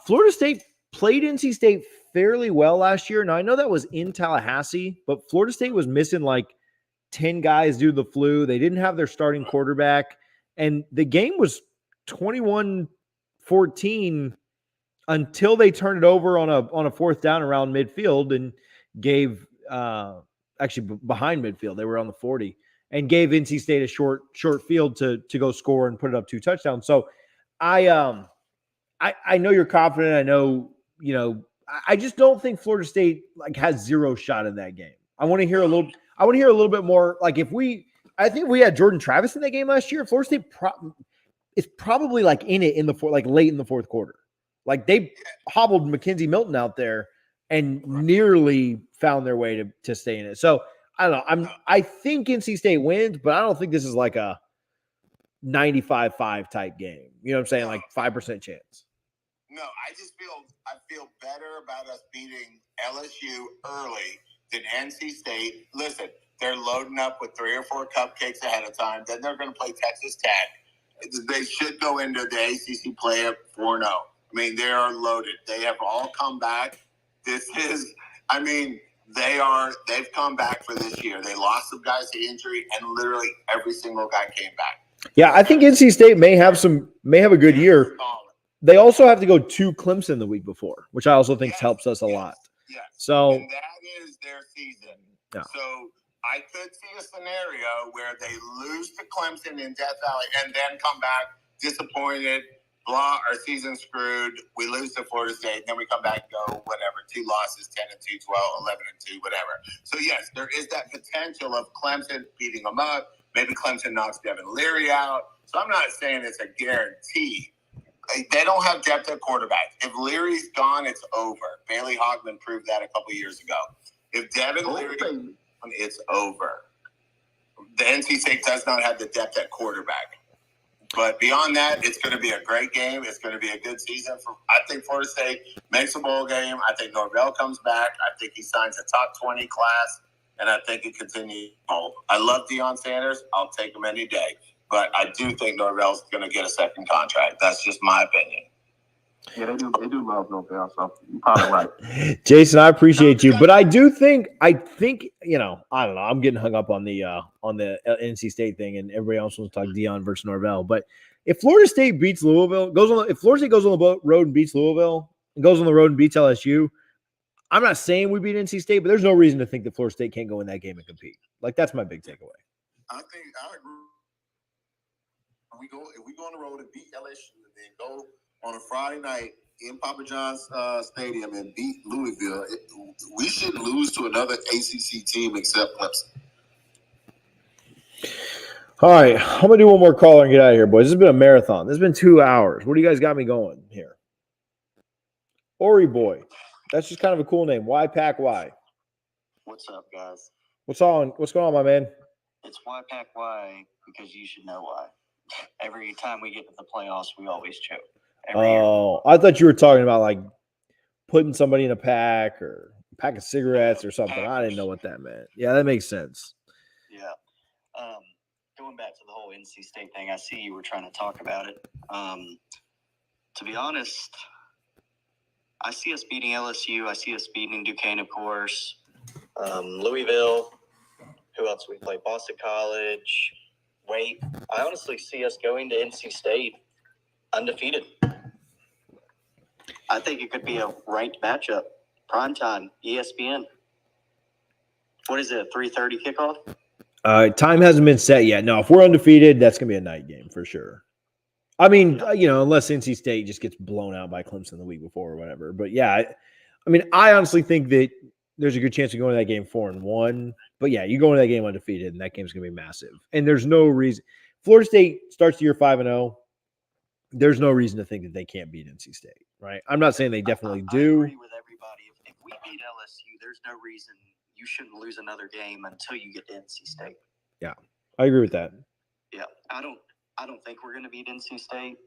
[SPEAKER 1] Florida State played NC State fairly well last year. Now I know that was in Tallahassee, but Florida State was missing like 10 guys due to the flu. They didn't have their starting quarterback. And the game was 21-14 until they turned it over on a fourth down around midfield and gave actually behind midfield. They were on the 40 and gave NC State a short field to go score and put it up 2 touchdowns. So I know you're confident. I know, I just don't think Florida State has zero shot in that game. I want to hear a little bit more. Like I think we had Jordan Travis in that game last year. Florida State is probably in it in the late in the fourth quarter. Like they hobbled Mackenzie Milton out there and nearly found their way to stay in it. So I don't know. I think NC State wins, but I don't think this is like a 95-5 type game. You know what I'm saying? Like 5% chance.
[SPEAKER 11] No, I feel better about us beating LSU early than NC State. Listen, they're loading up with 3 or 4 cupcakes ahead of time. Then they're going to play Texas Tech. They should go into the ACC play at 4-0. I mean, they are loaded. They have all come back. They've come back for this year. They lost some guys to injury, and literally every single guy came back.
[SPEAKER 1] Yeah, I think NC State may have a good year. They also have to go to Clemson the week before, which I also think helps us a lot.
[SPEAKER 11] Yes.
[SPEAKER 1] So
[SPEAKER 11] and that is their season.
[SPEAKER 1] Yeah.
[SPEAKER 11] So I could see a scenario where they lose to Clemson in Death Valley and then come back disappointed. Blah, our season's screwed. We lose to Florida State, then we come back and go, whatever, 2 losses, 10-2, 12, 11-2, whatever. So, yes, there is that potential of Clemson beating them up. Maybe Clemson knocks Devin Leary out. So I'm not saying it's a guarantee. They don't have depth at quarterback. If Leary's gone, it's over. Bailey Hogman proved that a couple years ago. If Devin Leary's gone, it's over. The NC State does not have the depth at quarterback. But beyond that, it's going to be a great game. It's going to be a good season. I think Florida State makes a bowl game. I think Norvell comes back. I think he signs a top 20 class, and I think it continues. I love Deion Sanders. I'll take him any day. But I do think Norvell's going to get a second contract. That's just my opinion. Yeah, they do love Norvell, so you're probably right.
[SPEAKER 1] Jason, I appreciate you, but I think I don't know. I'm getting hung up on the NC State thing, and everybody else wants to talk Deion versus Norvell. But if Florida State beats Louisville, if Florida State goes on the road and beats Louisville, and goes on the road and beats LSU, I'm not saying we beat NC State, but there's no reason to think that Florida State can't go in that game and compete. Like that's my big takeaway.
[SPEAKER 10] I think I agree. If we go on the road and beat LSU, and then go on a Friday night in Papa John's Stadium and beat Louisville, we shouldn't lose to another ACC team except Clemson.
[SPEAKER 1] All right, I'm going to do one more caller and get out of here, boys. This has been a marathon. This has been 2 hours. What do you guys got me going here? Ori Boy. That's just kind of a cool name. Why Pack Y?
[SPEAKER 12] What's up, guys?
[SPEAKER 1] What's going on, my man?
[SPEAKER 12] It's Why Pack Y because you should know why. Every time we get to the playoffs, we always choke.
[SPEAKER 1] Oh, I thought you were talking about like putting somebody in a pack or a pack of cigarettes or something. I didn't know what that meant. Yeah, that makes sense.
[SPEAKER 12] Yeah. Going back to the whole NC State thing, I see you were trying to talk about it. To be honest, I see us beating LSU. I see us beating Duquesne, of course. Louisville. Who else we play? Boston College. Wait, I honestly see us going to NC State undefeated. I think it could be a ranked matchup. Primetime, ESPN. What is it, a 3:30 kickoff?
[SPEAKER 1] Time hasn't been set yet. No, if we're undefeated, that's going to be a night game for sure. I mean, unless NC State just gets blown out by Clemson the week before or whatever. But yeah, I honestly think that there's a good chance of going to that game 4-1. But yeah, you go into that game undefeated, and that game's going to be massive. And there's no reason. Florida State starts the year 5-0. There's no reason to think that they can't beat NC State, right? I'm not saying they definitely do.
[SPEAKER 12] I agree with everybody. If we beat LSU, there's no reason you shouldn't lose another game until you get to NC State.
[SPEAKER 1] Yeah, I agree with that.
[SPEAKER 12] Yeah, I don't think we're going to beat NC State.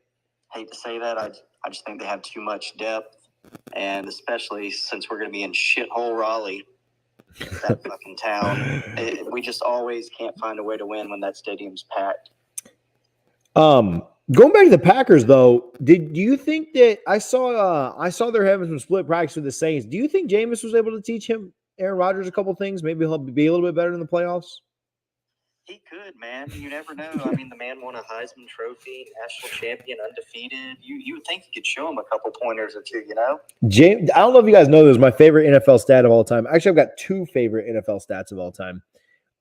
[SPEAKER 12] Hate to say that. I just think they have too much depth, and especially since we're going to be in shithole Raleigh, that fucking town. We just always can't find a way to win when that stadium's packed.
[SPEAKER 1] Going back to the Packers, though, do you think that I saw they're having some split practice with the Saints? Do you think Jameis was able to teach Aaron Rodgers a couple things? Maybe he'll be a little bit better in the playoffs.
[SPEAKER 12] He could, man. You never know. I mean, the man won a Heisman Trophy, national champion, undefeated. You would think you could show him a couple pointers or two, you know?
[SPEAKER 1] James, I don't know if you guys know this. My favorite NFL stat of all time. Actually, I've got two favorite NFL stats of all time.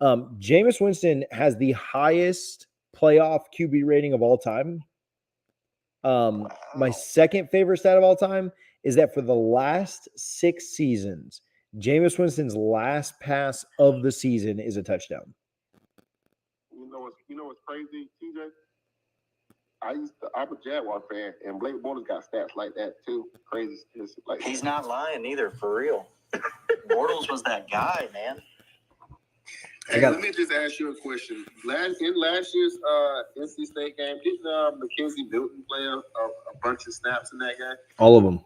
[SPEAKER 1] Jameis Winston has the highest playoff QB rating of all time. My second favorite stat of all time is that for the last 6 seasons, Jameis Winston's last pass of the season is a touchdown.
[SPEAKER 2] You know what's crazy, TJ? I'm a Jaguar fan, and Blake Bortles got stats like that too. Crazy. Like
[SPEAKER 12] he's not lying either, for real. Bortles was that guy, man.
[SPEAKER 2] Hey, let me just ask you a question. In last year's NC State game, didn't Mackenzie Milton play a bunch of snaps in that game?
[SPEAKER 1] All of them.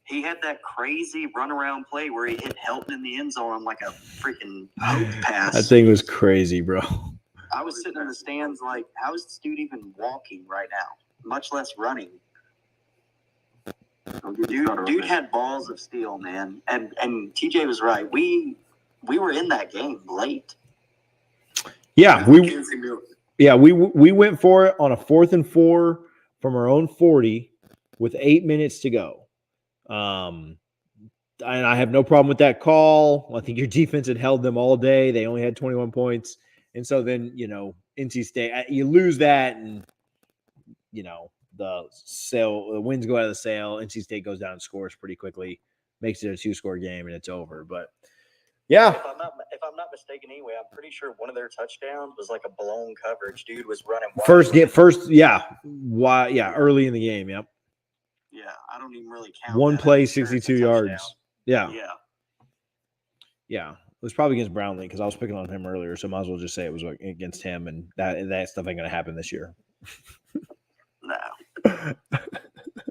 [SPEAKER 12] He had that crazy runaround play where he hit Helton in the end zone on like a freaking hope pass.
[SPEAKER 1] That thing was crazy, bro.
[SPEAKER 12] I was sitting in the stands like, how is this dude even walking right now? Much less running. Dude had balls of steel, man. And TJ was right. We were in that game late.
[SPEAKER 1] Yeah, we went for it on a 4th and 4 from our own 40 with 8 minutes to go. And I have no problem with that call. I think your defense had held them all day. They only had 21 points. And so then, NC State, you lose that and, the winds go out of the sail. NC State goes down and scores pretty quickly, makes it a 2-score game, and it's over. But, yeah.
[SPEAKER 12] If I'm not mistaken anyway, I'm pretty sure one of their touchdowns was like a blown coverage. Dude was running wide.
[SPEAKER 1] Early in the game, yep.
[SPEAKER 12] Yeah, I don't even really count.
[SPEAKER 1] One play, 62 yards.
[SPEAKER 12] Yeah.
[SPEAKER 1] Yeah. It was probably against Brownlee because I was picking on him earlier, so might as well just say it was against him, and that stuff ain't going to happen this year.
[SPEAKER 12] No. Of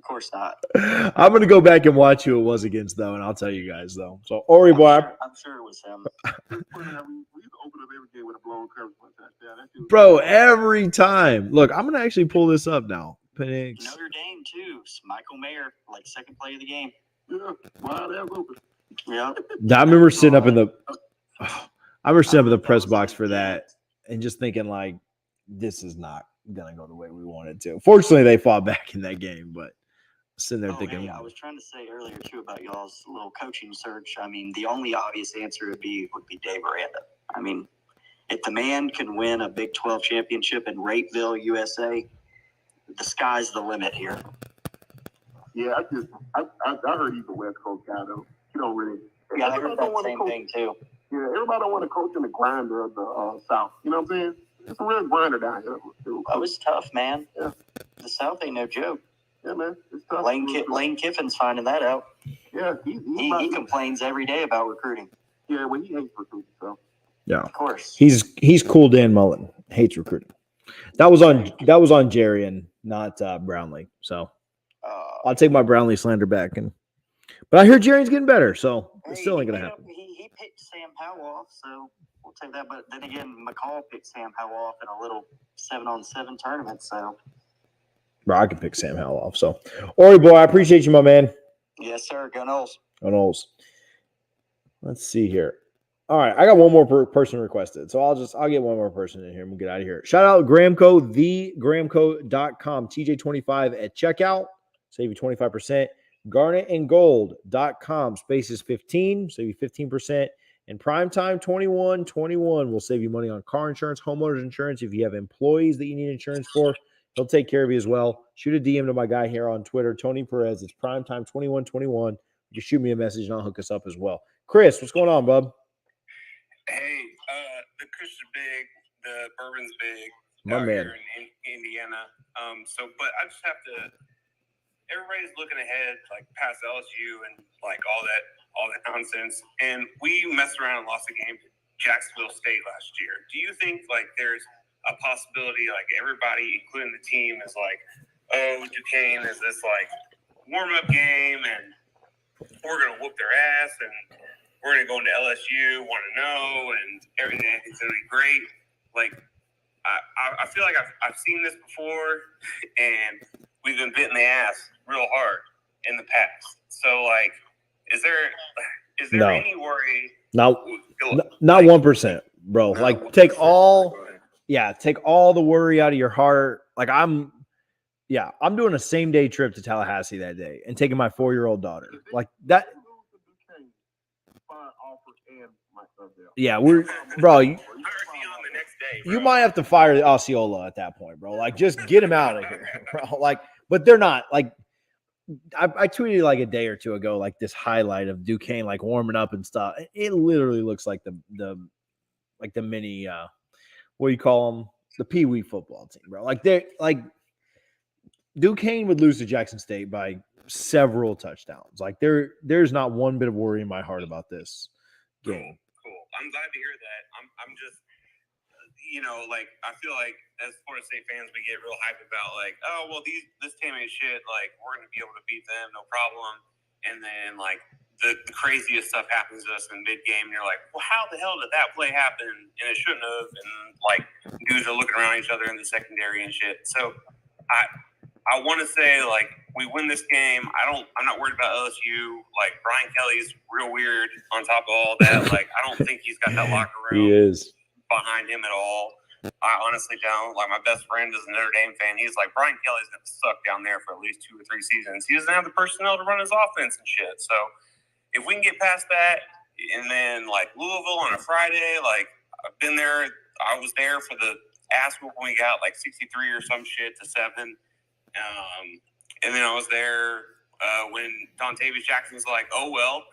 [SPEAKER 12] course not.
[SPEAKER 1] I'm going to go back and watch who it was against, though, and I'll tell you guys, though. So, Ori boy.
[SPEAKER 12] I'm sure it was him.
[SPEAKER 2] We used to open up every game with a blown coverage one touchdown.
[SPEAKER 1] Bro, every time. Look, I'm going to actually pull this up now. Penix.
[SPEAKER 12] Notre Dame, too. Michael Mayer, like second play of the game.
[SPEAKER 2] Yeah, wide ass open.
[SPEAKER 12] Yeah.
[SPEAKER 1] I remember sitting up in the press box for that and just thinking, like, this is not going to go the way we want it to. Fortunately, they fought back in that game, but sitting there thinking.
[SPEAKER 12] Hey, I was trying to say earlier, too, about y'all's little coaching search. I mean, the only obvious answer would be Dave Aranda. I mean, if the man can win a Big 12 championship in Rapeville, USA, the sky's the limit here.
[SPEAKER 2] Yeah, I heard he's a West Coast guy, though. You don't really.
[SPEAKER 12] Yeah, I heard that same thing too.
[SPEAKER 2] Yeah, everybody don't want to coach in the grinder of the South. You know what I'm saying? It's a real grinder down here.
[SPEAKER 12] Oh, it's tough, man.
[SPEAKER 2] Yeah.
[SPEAKER 12] The South ain't no joke.
[SPEAKER 2] Yeah, man. It's tough.
[SPEAKER 12] Lane Kiffin's finding that out.
[SPEAKER 2] Yeah,
[SPEAKER 12] he complains every day about recruiting.
[SPEAKER 2] Yeah, well, he hates recruiting, so.
[SPEAKER 1] Yeah,
[SPEAKER 12] of course.
[SPEAKER 1] He's cool. Dan Mullen hates recruiting. That was on Jerry and not Brownlee. So I'll take my Brownlee slander back But I hear Jerry's getting better, so it still ain't going to happen.
[SPEAKER 12] He picked Sam Howell off, so we'll take that. But then again, McCall picked Sam Howell off in a little 7-on-7 tournament, so.
[SPEAKER 1] Bro, I can pick Sam Howell off. So, Ori boy, I appreciate you, my man.
[SPEAKER 12] Yes, sir. Go Noles.
[SPEAKER 1] Go Noles. Let's see here. All right, I got one more person requested, so I'll get one more person in here and we'll get out of here. Shout out Gramco, thegramco.com, TJ25 at checkout, save you 25%. Garnetandgold.com, spaces 15, save you 15%. And Primetime 2121 will save you money on car insurance, homeowners insurance. If you have employees that you need insurance for, he'll take care of you as well. Shoot a DM to my guy here on Twitter, Tony Perez. It's Primetime 2121. You shoot me a message and I'll hook us up as well. Chris, what's going on, bub?
[SPEAKER 5] Hey, the Kush is big, the bourbon's big.
[SPEAKER 1] My
[SPEAKER 5] out
[SPEAKER 1] man.
[SPEAKER 5] here in Indiana. But I just have to. Everybody's looking ahead, like past LSU and like all that nonsense. And we messed around and lost a game to Jacksonville State last year. Do you think like there's a possibility, like everybody, including the team, is like, oh, Duquesne is this like warm up game, and we're gonna whoop their ass, and we're gonna go into LSU, want to know, and everything's gonna be great. Like, I feel like I've seen this before, and we've been bitten the ass real hard in the past. So, like, is there
[SPEAKER 1] No.
[SPEAKER 5] any worry?
[SPEAKER 1] Not 1%, bro. Like, take all the worry out of your heart. Like, I'm doing a same day trip to Tallahassee that day and taking my 4-year-old daughter. Like that. Yeah, you might have to fire the Osceola at that point, bro. Like, just get him out of here, bro. Like, but they're not. Like, I tweeted like a day or two ago, like this highlight of Duquesne like warming up and stuff. It literally looks like the mini what do you call them? The Pee Wee football team, bro. Like they're like Duquesne would lose to Jackson State by several touchdowns. Like there's not one bit of worry in my heart about this game.
[SPEAKER 5] Cool. I'm glad to hear that. I'm just, like I feel like as Florida State fans, we get real hyped about like, oh well, this team ain't shit. Like we're gonna be able to beat them, no problem. And then like the craziest stuff happens to us in mid game, and you're like, well, how the hell did that play happen? And it shouldn't have. And like dudes are looking around each other in the secondary and shit. So I want to say like we win this game. I'm not worried about LSU. Like Brian Kelly's real weird on top of all that. Like I don't think he's got that locker room.
[SPEAKER 1] He is
[SPEAKER 5] behind him at all. I honestly don't. Like my best friend is a Notre Dame fan. He's like, Brian Kelly's gonna suck down there for at least 2 or 3 seasons. He doesn't have the personnel to run his offense and shit. So if we can get past that, and then like Louisville on a Friday, like I've been there. I was there for the ass whoop when we got like 63 or some shit to 7. And then I was there when Dontavius Jackson was like, oh well,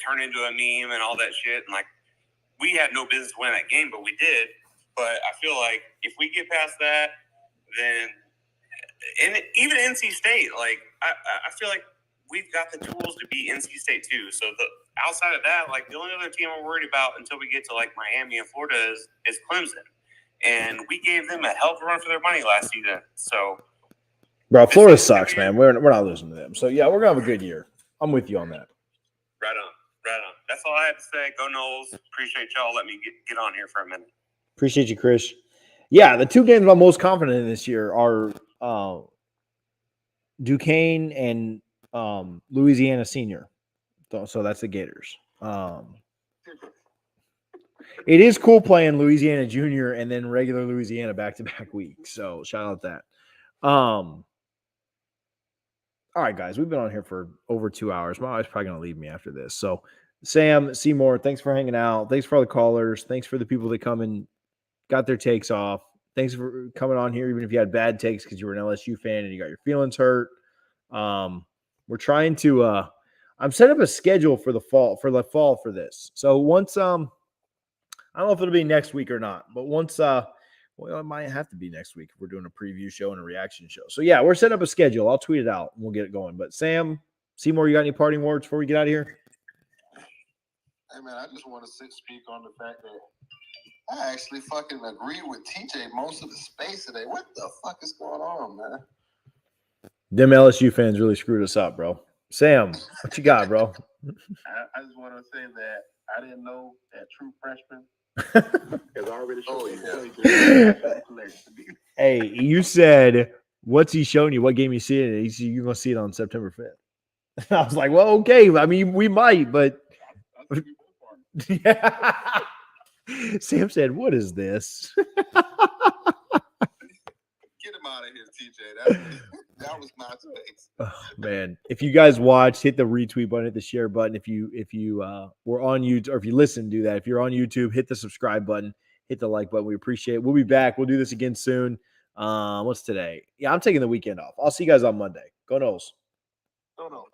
[SPEAKER 5] turned into a meme and all that shit. And like we had no business winning that game, but we did. But I feel like if we get past that, then and even NC State, like I feel like we've got the tools to beat NC State too. So outside of that, like the only other team I'm worried about until we get to like Miami and Florida is Clemson, and we gave them a hell of a run for their money last season. So,
[SPEAKER 1] bro, Florida sucks, man. We're not losing to them. So yeah, we're gonna have a good year. I'm with you on that.
[SPEAKER 5] Right on. That's all I have to say. Go Noles. Appreciate y'all. Let me get on here for a minute.
[SPEAKER 1] Appreciate you, Chris. Yeah, the 2 games I'm most confident in this year are Duquesne and Louisiana Senior. So that's the Gators. It is cool playing Louisiana Junior and then regular Louisiana back-to-back weeks. So shout out that. All right, guys, we've been on here for over 2 hours. My wife's probably going to leave me after this. So Sam, Seymour, thanks for hanging out. Thanks for all the callers. Thanks for the people that come and got their takes off. Thanks for coming on here, even if you had bad takes because you were an LSU fan and you got your feelings hurt. We're trying to I'm setting up a schedule for the fall for this. So once I don't know if it'll be next week or not, but once well, it might have to be next week if we're doing a preview show and a reaction show. So yeah, we're setting up a schedule. I'll tweet it out and we'll get it going. But Sam, Seymour, you got any parting words before we get out of here?
[SPEAKER 8] Hey man, I just want to speak on the fact that I actually fucking agree with TJ most of the space today. What the fuck is going on, man?
[SPEAKER 1] Them LSU fans really screwed us up, bro. Sam, what you got, bro?
[SPEAKER 11] I just want to say that I didn't know that true freshman is already showing.
[SPEAKER 1] Hey, you said, what's he showing you? What game you see it? He said, you're going to see it on September 5th. I was like, well, okay. I mean, we might, but. Yeah. Sam said, what is this?
[SPEAKER 8] Get him out of here, TJ.
[SPEAKER 10] That was my face.
[SPEAKER 1] Oh, man, if you guys watch, hit the retweet button, hit the share button. If you were on YouTube, or if you listen, do that. If you're on YouTube, hit the subscribe button, hit the like button. We appreciate it. We'll be back. We'll do this again soon. What's today? Yeah, I'm taking the weekend off. I'll see you guys on Monday. Go Noles.
[SPEAKER 10] No.